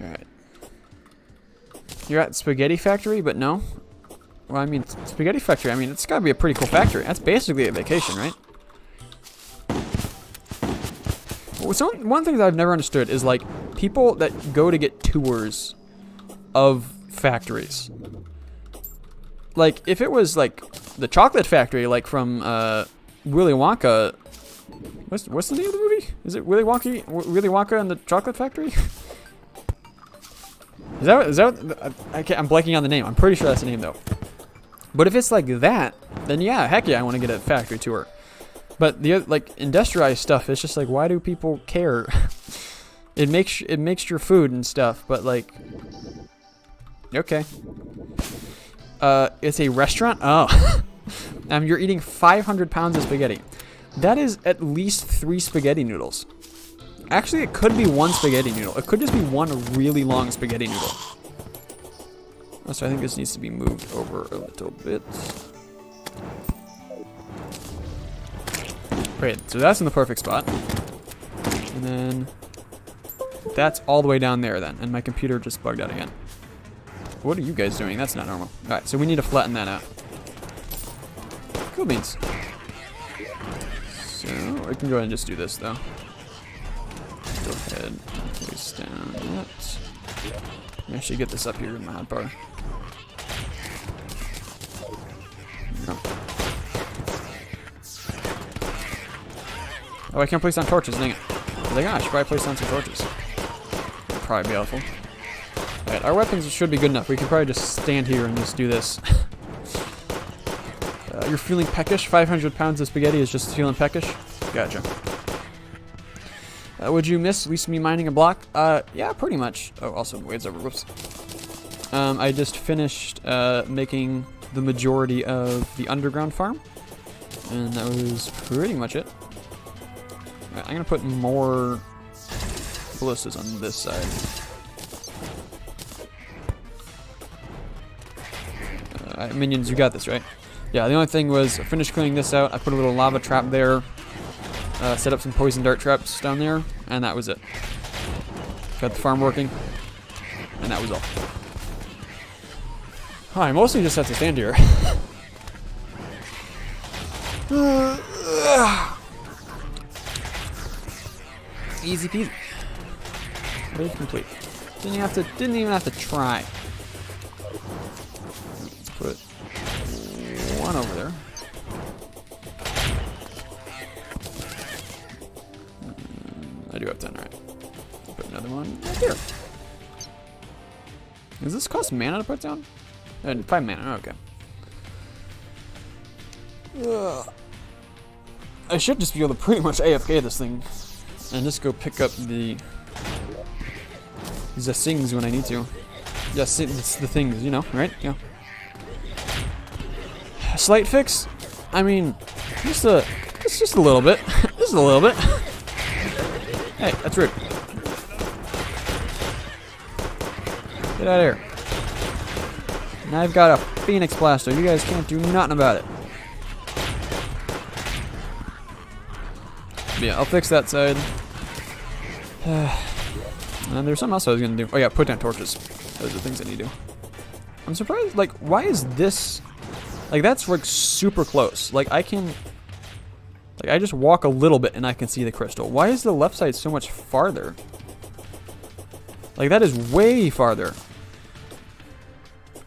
Alright. You're at Spaghetti Factory, but no? Well, I mean, Spaghetti Factory, I mean, it's gotta be a pretty cool factory. That's basically a vacation, right? Well, one thing that I've never understood is, like, people that go to get tours of factories. Like, if it was, like, the chocolate factory, like, from, Willy Wonka... What's the name of the movie? Is it Willy Wonka and the Chocolate Factory? Is that I'm blanking on the name. I'm pretty sure that's the name, though. But if it's like that, then yeah, heck yeah, I want to get a factory tour. But the other, like, industrialized stuff, it's just like, why do people care? It makes your food and stuff, but like, okay. It's a restaurant? Oh. You're eating 500 pounds of spaghetti. That is at least 3 spaghetti noodles. Actually, it could be 1 spaghetti noodle. It could just be 1 really long spaghetti noodle. Oh, so I think this needs to be moved over a little bit. Great, so that's in the perfect spot. And then that's all the way down there then. And my computer just bugged out again. What are you guys doing? That's not normal. Alright, so we need to flatten that out. Cool beans. So, we can go ahead and just do this, though. Go ahead and place down that. I should get this up here in my hotbar. No. Oh, I can't place down torches, dang it. I was like, I should probably place down some torches. That'd probably be helpful. Alright, our weapons should be good enough. We can probably just stand here and just do this. You're feeling peckish? 500 pounds of spaghetti is just feeling peckish? Gotcha. Would you miss at least me mining a block? Yeah, pretty much. Oh, also, wade's over. Whoops. I just finished making the majority of the underground farm. And that was pretty much it. Right, I'm going to put more ballistas on this side. Minions, you got this, right? Yeah, the only thing was, I finished cleaning this out. I put a little lava trap there. Set up some poison dart traps down there. And that was it. Got the farm working. And that was all. Oh, I mostly just have to stand here. Easy peasy. Raid complete. Didn't even have to try. Let's put 1 over there. I do have 10, right? Put another one right here. Does this cost mana to put down? 5 mana, okay. I should just be able to pretty much AFK this thing. And just go pick up the things when I need to. Yes, it's the things, you know, right? Yeah. Slight fix? I mean, it's just a little bit. Just a little bit. Hey, that's rude. Get out of here. Now I've got a Phoenix Blaster. You guys can't do nothing about it. But yeah, I'll fix that side. And there's something else I was gonna do. Oh yeah, put down torches. Those are the things I need to do. I'm surprised, like, why is this... Like, that's, like, super close. Like, I can... Like, I just walk a little bit and I can see the crystal. Why is the left side so much farther? Like, that is way farther. So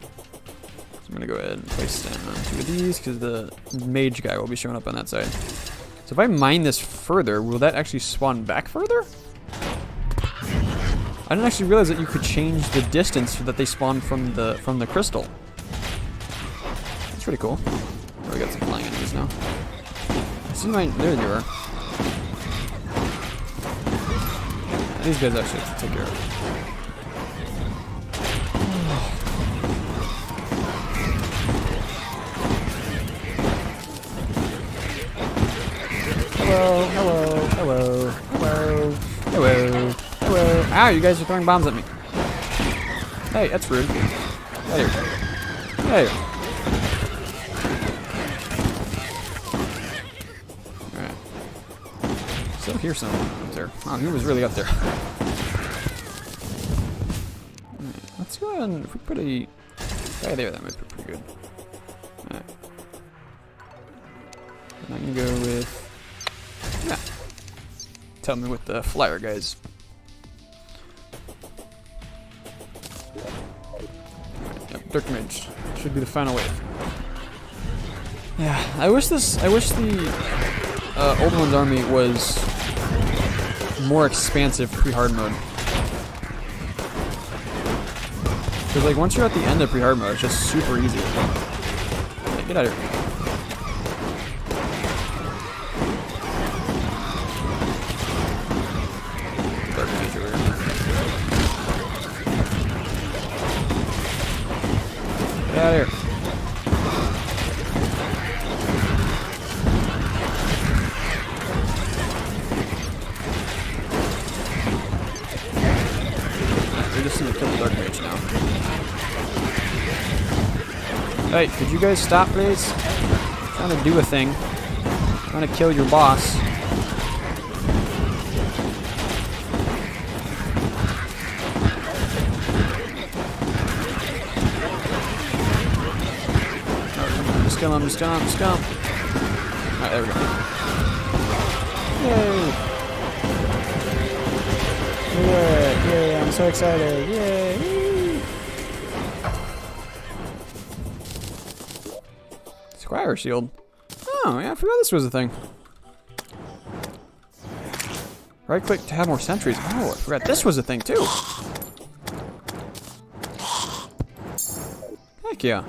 I'm gonna go ahead and place down 2 of these, because the mage guy will be showing up on that side. So if I mine this further, will that actually spawn back further? I didn't actually realize that you could change the distance so that they spawn from the crystal. That's pretty cool. Oh, we got some flying enemies now. See my... There you are. Yeah, these guys actually have to take care of. Hello, hello, hello, hello, hello, hello. Ow, you guys are throwing bombs at me. Hey, that's rude. Hey. Hey. Alright. Still hear someone up there. Oh, he was really up there. Alright, let's go ahead and if we put a... Right there, that might be pretty good. Alright. And I can go with... Yeah. Tell me with the flyer, guys. Yep, Dark Mage should be the final wave. Yeah, I wish the Old One's army was more expansive pre-hard mode. Because like once you're at the end of pre-hard mode, it's just super easy. Hey, get out of here. Get out of here. We're just gonna kill the Dark Mage now. Hey, could you guys stop, please? I'm trying to do a thing. I'm trying to kill your boss. Just kill him, just kill him, just kill him. Alright, there we go. Yay! Yay, yay, I'm so excited. Yay! Squire shield. Oh, yeah, I forgot this was a thing. Right click to have more sentries. Oh, I forgot this was a thing too. Heck yeah.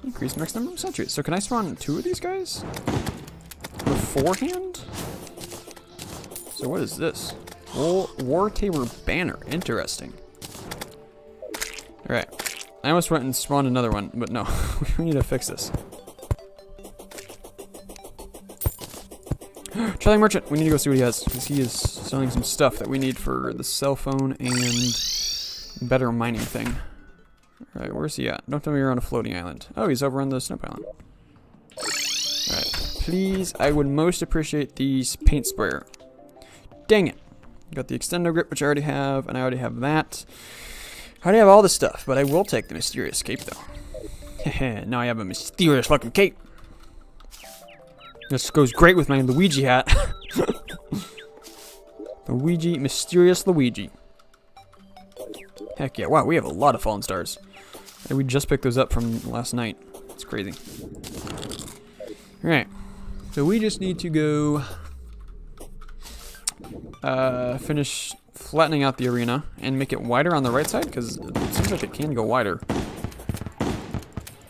Increase max number of sentries. So can I spawn 2 of these guys beforehand? So what is this? War Tamer Banner. Interesting. Alright. I almost went and spawned another one, but no. We need to fix this. Charlie Merchant. We need to go see what he has, because he is selling some stuff that we need for the cell phone and better mining thing. Alright, where's he at? Don't tell me you're on a floating island. Oh, he's over on the snow island. Alright, please, I would most appreciate the paint sprayer. Dang it. Got the extendo grip, which I already have, and I already have that. I already have all this stuff, but I will take the mysterious cape, though. Now I have a mysterious fucking cape. This goes great with my Luigi hat. Luigi, mysterious Luigi. Heck yeah, wow, we have a lot of fallen stars. And we just picked those up from last night. It's crazy. Alright. So we just need to go finish flattening out the arena and make it wider on the right side, because it seems like it can go wider.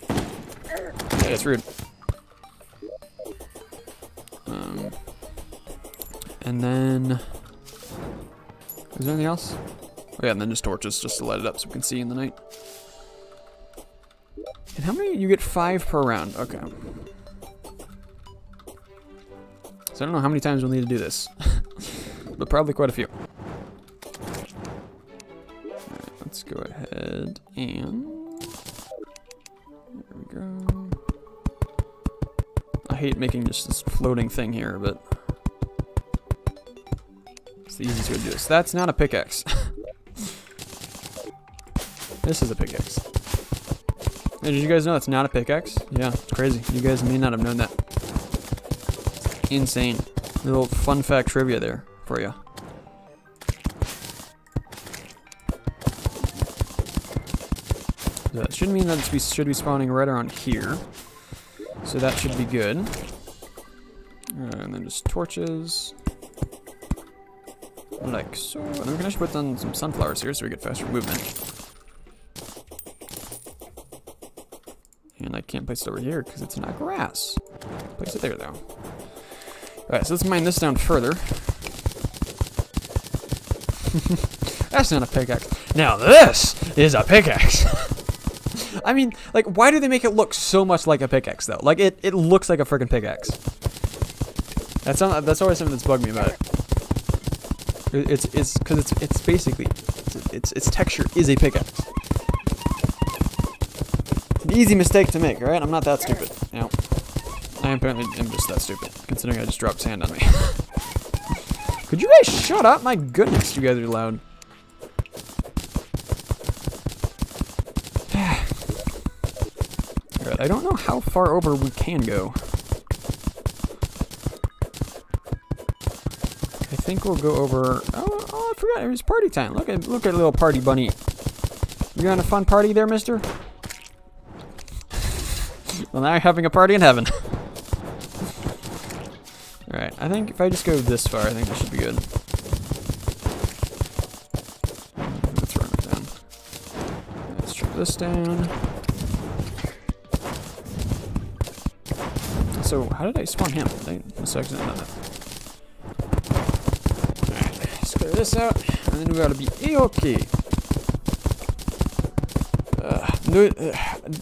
Yeah, it's rude. And then... Is there anything else? Oh yeah, and then just torches, just to light it up so we can see in the night. And how many? You get 5 per round. Okay. So I don't know how many times we'll need to do this. But probably quite a few. Alright, let's go ahead and there we go. I hate making just this floating thing here, but it's the easiest way to do this. That's not a pickaxe. This is a pickaxe. Hey, did you guys know that's not a pickaxe? Yeah, it's crazy. You guys may not have known that. It's insane. Little fun fact trivia there for you. That should mean that we should be spawning right around here. So that should be good. And then just torches. Like so. And then we can actually put on some sunflowers here so we get faster movement. And I can't place it over here because it's not grass. Place it there though. Alright, so let's mine this down further. That's not a pickaxe. Now this is a pickaxe. I mean, like, why do they make it look so much like a pickaxe though? Like it looks like a freaking pickaxe. That's always something that's bugged me about it. It's because it's basically its texture is a pickaxe. An easy mistake to make, right? I'm not that stupid. You know, I apparently am just that stupid, considering I just dropped sand on me. Could you guys shut up? My goodness, you guys are loud. Alright, I don't know how far over we can go. I think we'll go over. Oh, I forgot. It was party time. Look at little party bunny. You having a fun party there, mister? Well, now you're having a party in heaven. Alright, I think if I just go this far, I think that should be good. Let's run it down. Let's strip this down. So, how did I spawn him? I must have accidentally done that. Alright, let's clear this out, and then we gotta be A-okay.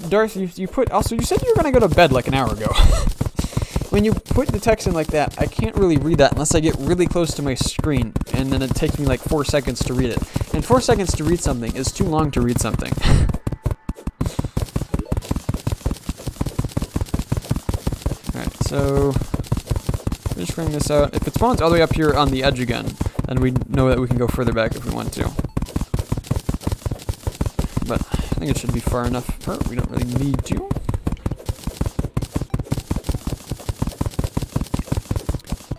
Darth, you put... Also, you said you were going to go to bed like an hour ago. When you put the text in like that, I can't really read that unless I get really close to my screen. And then it takes me like 4 seconds to read it. And 4 seconds to read something is too long to read something. Alright, so... just bring this out. If it spawns all the way up here on the edge again, then we know that we can go further back if we want to. But I think it should be far enough for we don't really need to.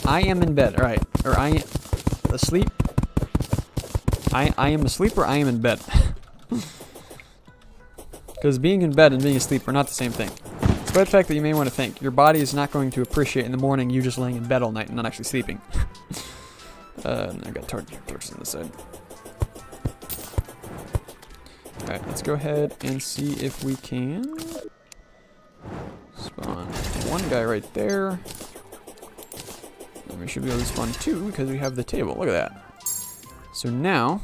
I am in bed, alright. Or I am asleep. I am asleep or I am in bed. Because being in bed and being asleep are not the same thing. Despite the fact that you may want to think, your body is not going to appreciate in the morning you just laying in bed all night and not actually sleeping. And I got torches on this side. Alright, let's go ahead and see if we can spawn one guy right there. And we should be able to spawn two because we have the table. Look at that. So now,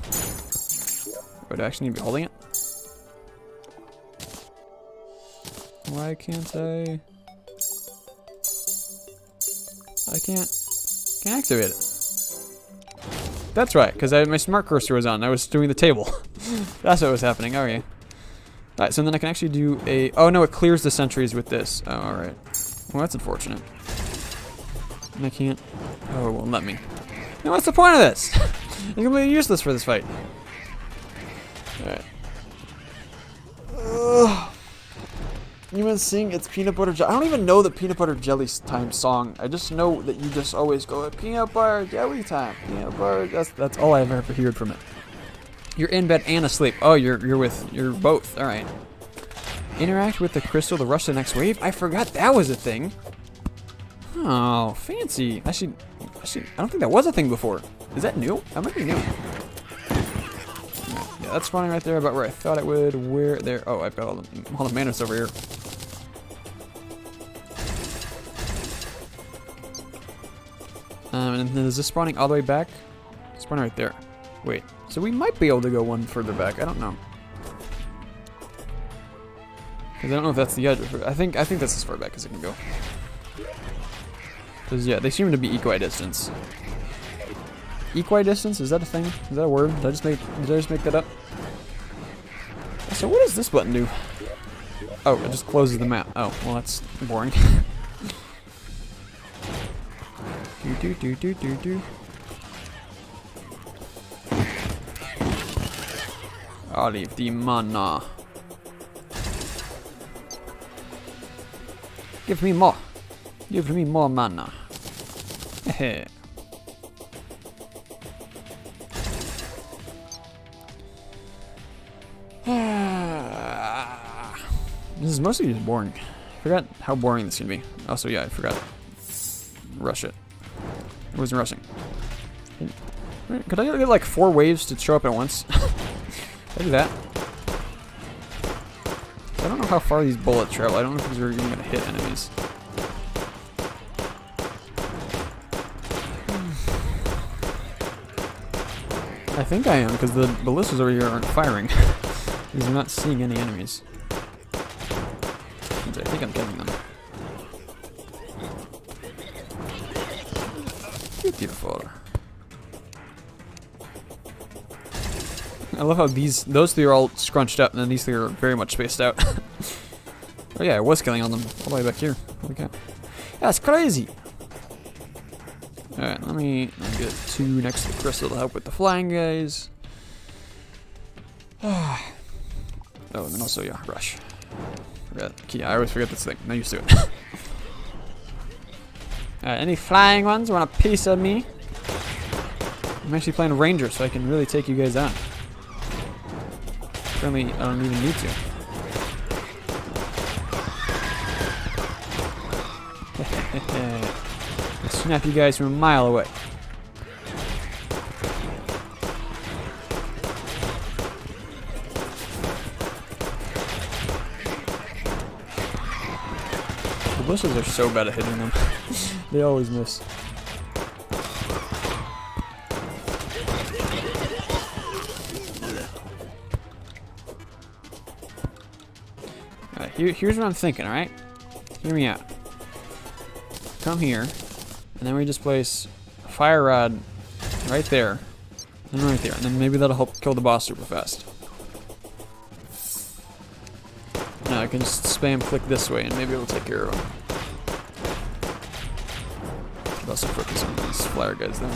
would I actually need to be holding it? Why can't I? I can't activate it. That's right, because my smart cursor was on. I was doing the table. That's what was happening. Okay. Alright, so then I can actually do a... Oh, no, it clears the sentries with this. Oh, alright. Well, that's unfortunate. And I can't... Oh, it won't let me. Now, what's the point of this? It's completely useless for this fight. Alright. You been sing it's peanut butter jelly. I don't even know the peanut butter jelly time song. I just know that you just always go peanut butter jelly time. Peanut butter. That's all I've ever heard from it. You're in bed and asleep. Oh, you're both. All right. Interact with the crystal to rush to the next wave. I forgot that was a thing. Oh, fancy. Actually, I don't think that was a thing before. Is that new? That might be new. Yeah, that's spawning right there, about where I thought it would. Where there? Oh, I've got all the manners over here. And then is this spawning all the way back? Spawning right there. Wait, so we might be able to go one further back. I don't know. Because I don't know if that's the edge. I think that's as far back as it can go. Because yeah, they seem to be equidistant. Equidistance? Is that a thing? Is that a word? Did I just make that up? So what does this button do? Oh, it just closes the map. Oh, well that's boring. do. I'll leave the mana. Give me more. Give me more mana. Hehe. This is mostly just boring. I forgot how boring this can be. Also, yeah, I forgot. Rush it. I wasn't rushing. Could I get like 4 waves to show up at once? Can I do that? I don't know how far these bullets travel. I don't know if these are even going to hit enemies. I think I am, because the ballistas over here aren't firing. Because I'm not seeing any enemies. I think I'm killing them. Beautiful. I love how those 3 are all scrunched up, and then these 3 are very much spaced out. Oh yeah, I was killing on them all the way back here. Holy cow. That's crazy! Alright, let me get 2 next to the crystal to help with the flying guys. Oh, and then also, yeah, rush. Yeah, I always forget this thing. I'm not used to it. Alright, any flying ones want a piece of me? I'm actually playing Ranger, so I can really take you guys on. Currently, I don't even need to. I'll snap you guys from a mile away. The bushes are so bad at hitting them. They always miss. Alright, here's what I'm thinking, alright? Hear me out. Come here, and then we just place a fire rod right there, and right there, and then maybe that'll help kill the boss super fast. Now I can just spam click this way, and maybe it'll take care of him. Could also focus on these flyer guys though.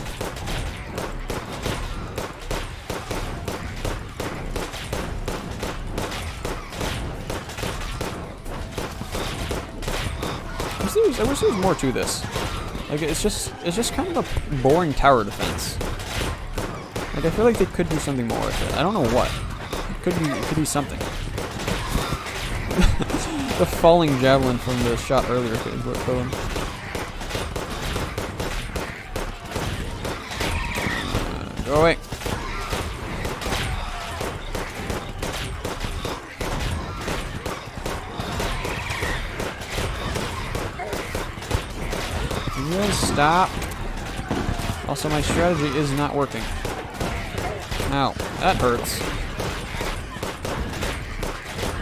I wish there was more to this. Like it's just kind of a boring tower defense. Like I feel like they could do something more with it. I don't know what. It could be something. The falling javelin from the shot earlier is what killed him. Go away. You guys stop. Also, my strategy is not working. Ow, that hurts.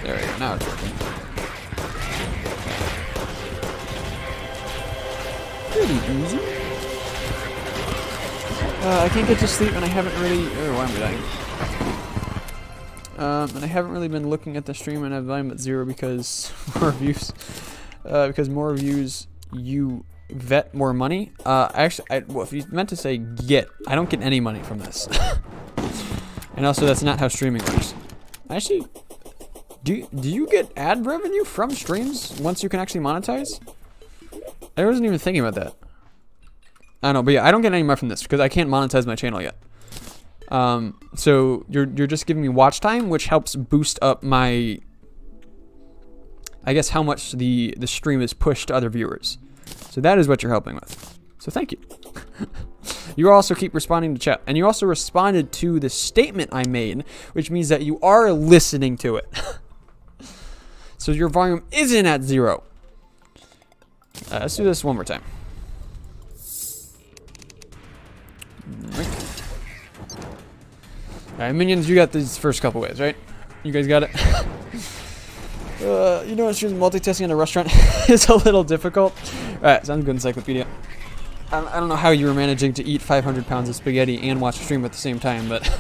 There we go, now it's working. Pretty easy. I can't get to sleep and I haven't really... Oh, why am I dying? And I haven't really been looking at the stream and I have volume at 0 because more views. Because more views, you vet more money. Actually, well, if you meant to say get, I don't get any money from this. And also, that's not how streaming works. Actually, do you get ad revenue from streams once you can actually monetize? I wasn't even thinking about that. I don't know, but yeah, I don't get any money from this because I can't monetize my channel yet. So you're just giving me watch time, which helps boost up my, I guess, how much the stream is pushed to other viewers. So that is what you're helping with. So thank you. You also keep responding to chat. And you also responded to the statement I made, which means that you are listening to it. So your volume isn't at 0. Let's do this one more time. Alright, minions, you got these first couple ways, right? You guys got it? You know, it's just multitasking in a restaurant is a little difficult. Alright, sounds good, Encyclopedia. I don't know how you were managing to eat 500 pounds of spaghetti and watch a stream at the same time, but...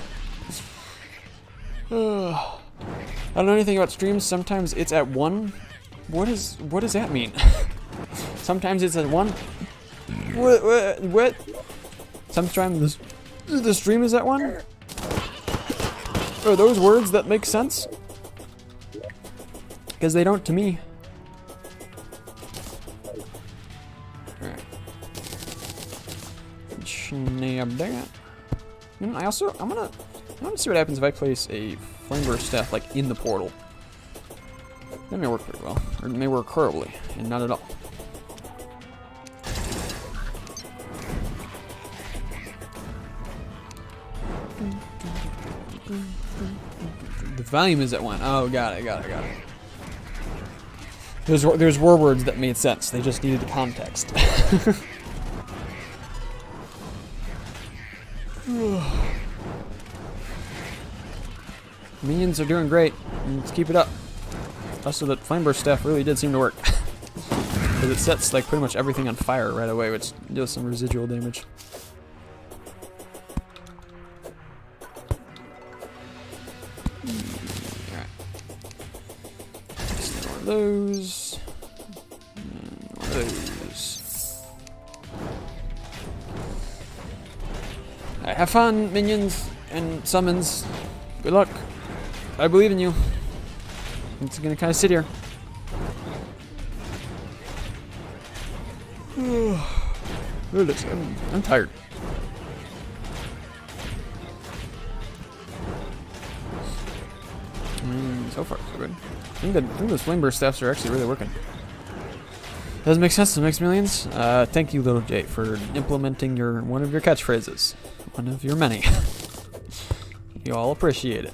I don't know anything about streams. Sometimes it's at 1. What does that mean? Sometimes it's at 1. What? Sometimes the stream is at 1? Are those words that make sense? Because they don't to me. Alright. Snap that. And I'm gonna see what happens if I place a flame burst staff like in the portal. That may work pretty well. Or it may work horribly, and not at all. The volume is at 1. Oh, got it. There's were words that made sense. They just needed the context. Minions are doing great. Let's keep it up. Also, that flame burst staff really did seem to work. Because it sets like pretty much everything on fire right away, which deals some residual damage. Alright. Just one of those. And one of those. Alright, have fun, minions and summons. Good luck. I believe in you. I'm just gonna kind of sit here. I'm tired. So far, so good. I think those flame burst staffs are actually really working. Doesn't make sense to mix millions. Thank you, Little J, for implementing one of your catchphrases. One of your many. You all appreciate it.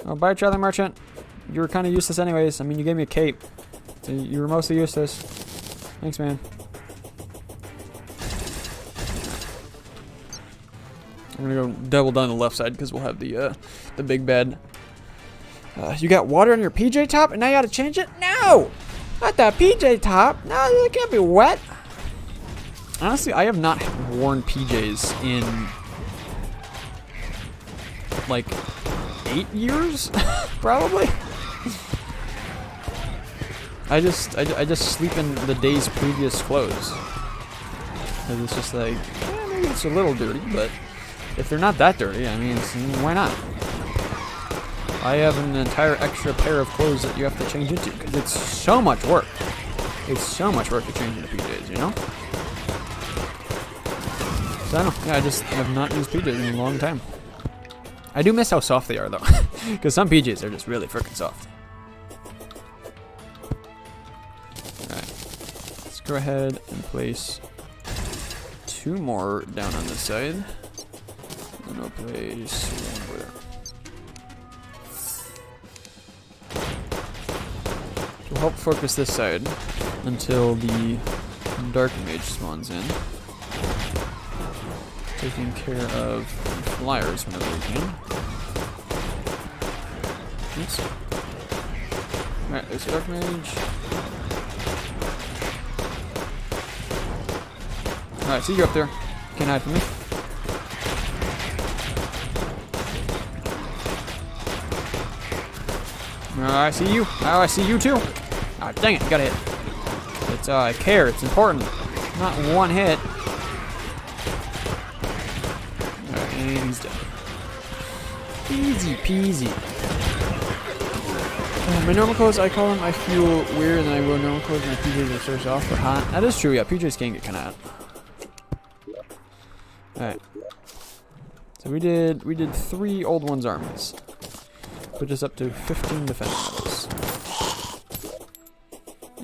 Oh, bye, Traveling Merchant. You were kind of useless anyways. I mean, you gave me a cape. So you were mostly useless. Thanks, man. I'm gonna go double down the left side because we'll have the big bed. You got water on your PJ top and now you gotta change it? No! Not that PJ top. No, it can't be wet. Honestly, I have not worn PJs in like 8 years, probably. I just sleep in the day's previous clothes. And it's just like, maybe it's a little dirty, but if they're not that dirty, I mean, why not? I have an entire extra pair of clothes that you have to change into because it's so much work. It's so much work to change into PJs, you know? So I don't know. Yeah, I just have not used PJs in a long time. I do miss how soft they are, though. Because some PJs are just really freaking soft. Alright. Let's go ahead and place 2 more down on this side. And I'll place 1 over there. So we'll help focus this side until the Dark Mage spawns in. Taking care of flyers whenever we can. Oops. Alright, there's a Dark Mage. Alright, see you up there. Can't hide from me. I see you. Oh, I see you too. Ah, dang it, gotta hit. It's I care, it's important. Not 1 hit. Alright, and he's dead. Easy peasy. My normal clothes, I call them, I feel weird, and I wear normal clothes, my PJs are so soft but hot. That is true, yeah, PJs can get kinda hot. Alright. So we did 3 old ones armies. Put us up to 15 defense levels.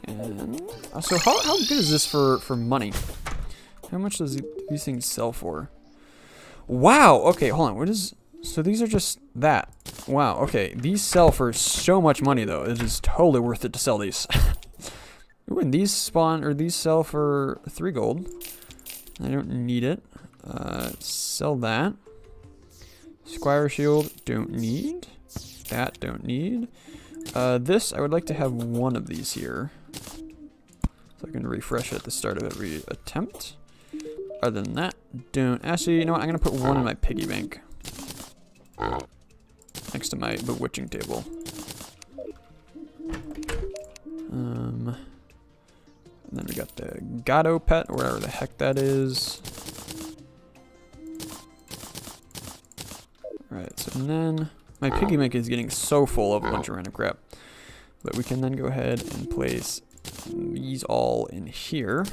And also, how good is this for money? How much does these things sell for? Wow. Okay, hold on. What is? So these are just that. Wow. Okay, these sell for so much money though. It is totally worth it to sell these. Ooh, and these these sell for 3 gold. I don't need it. Sell that. Squire shield. Don't need. That don't need. This I would like to have 1 of these here, so I can refresh at the start of every attempt. Other than that, don't. Actually, you know what? I'm gonna put 1 in my piggy bank. Actually, next to my bewitching table. And then we got the Gato pet, or whatever the heck that is. Alright, so then my piggy bank is getting so full of a bunch of random crap. But we can then go ahead and place these all in here.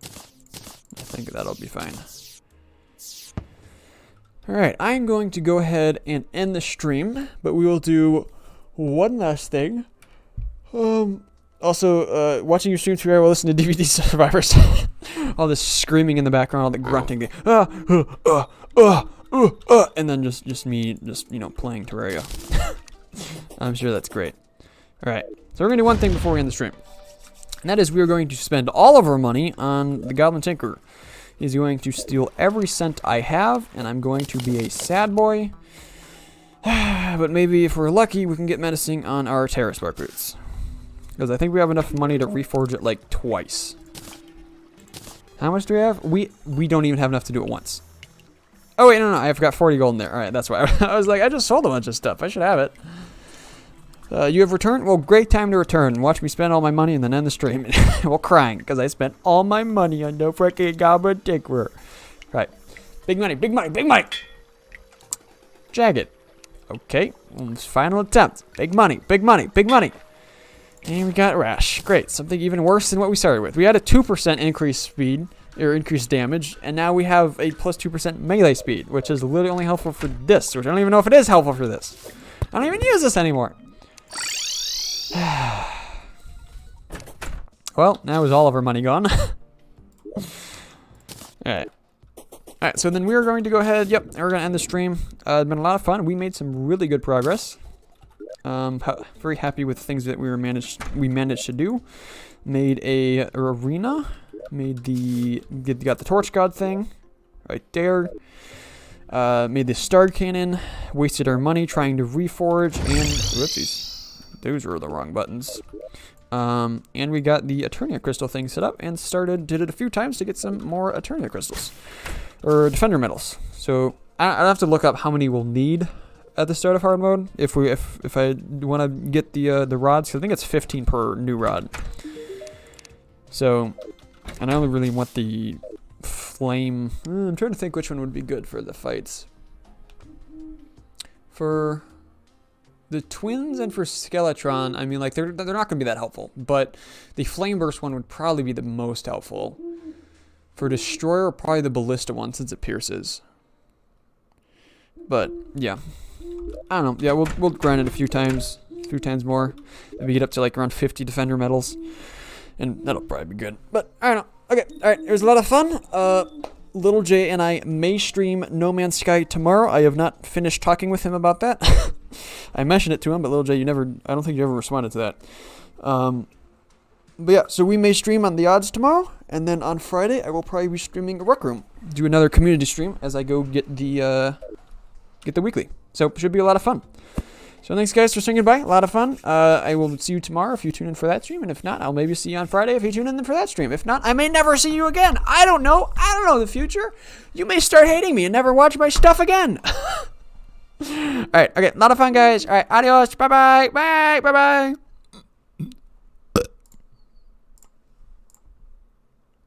I think that'll be fine. Alright, I'm going to go ahead and end the stream, but we will do one last thing. Also, watching your stream Terraria while listening to DVD Survivors. All this screaming in the background, all the grunting. And then just me, you know, playing Terraria. I'm sure that's great. Alright, so we're going to do one thing before we end the stream. And that is we are going to spend all of our money on the Goblin Tinkerer. He's going to steal every cent I have, and I'm going to be a sad boy. But maybe if we're lucky, we can get menacing on our Terra Spark boots. Because I think we have enough money to reforge it like twice. How much do we have? We don't even have enough to do it once. Oh wait, no, I forgot 40 gold in there. Alright, that's why. I was like, I just sold a bunch of stuff. I should have it. You have returned? Well, great time to return. Watch me spend all my money and then end the stream. Well, crying, because I spent all my money on no freaking Goblin Tinkerer. Right. Big money, big money, big money! Jagged. Okay, final attempt. Big money, big money, big money. And we got Rash. Great, something even worse than what we started with. We had a 2% increased speed, or increased damage, and now we have a plus 2% melee speed, which is literally only helpful for this, which I don't even know if it is helpful for this. I don't even use this anymore. Well, now is all of our money gone. Alright. Alright, so then we're going to go ahead, yep, we're going to end the stream. It's been a lot of fun. We made some really good progress. Very happy with things that we managed to do. Made a arena. Got the torch god thing right there. Made the star cannon. Wasted our money trying to reforge, and whoopsies, those were the wrong buttons. And we got the Eternia crystal thing set up and did it a few times to get some more Eternia crystals or defender medals. So I'll have to look up how many we'll need at the start of hard mode if I want to get the rods. 'Cause I think it's 15 per new rod. So, and I only really want the flame. I'm trying to think which one would be good for the fights. For the twins and for Skeletron, I mean, like, they're not going to be that helpful. But the Flame Burst one would probably be the most helpful. For Destroyer, probably the Ballista one, since it pierces. But, yeah. I don't know. Yeah, we'll grind it a few times more. Maybe get up to, like, around 50 Defender medals. And that'll probably be good. But, I don't know. Okay, alright, it was a lot of fun. Little J and I may stream No Man's Sky tomorrow. I have not finished talking with him about that. I mentioned it to him, but Little J, I don't think you ever responded to that. But yeah, so we may stream on the odds tomorrow, and then on Friday I will probably be streaming a Rec Room. Do another community stream as I go get the weekly. So it should be a lot of fun. So thanks guys for saying goodbye. A lot of fun. I will see you tomorrow if you tune in for that stream, and if not, I'll maybe see you on Friday if you tune in for that stream. If not, I may never see you again. I don't know. I don't know the future. You may start hating me and never watch my stuff again. Alright, okay, a lot of fun guys. Alright, adios. Bye-bye. Bye. Bye-bye.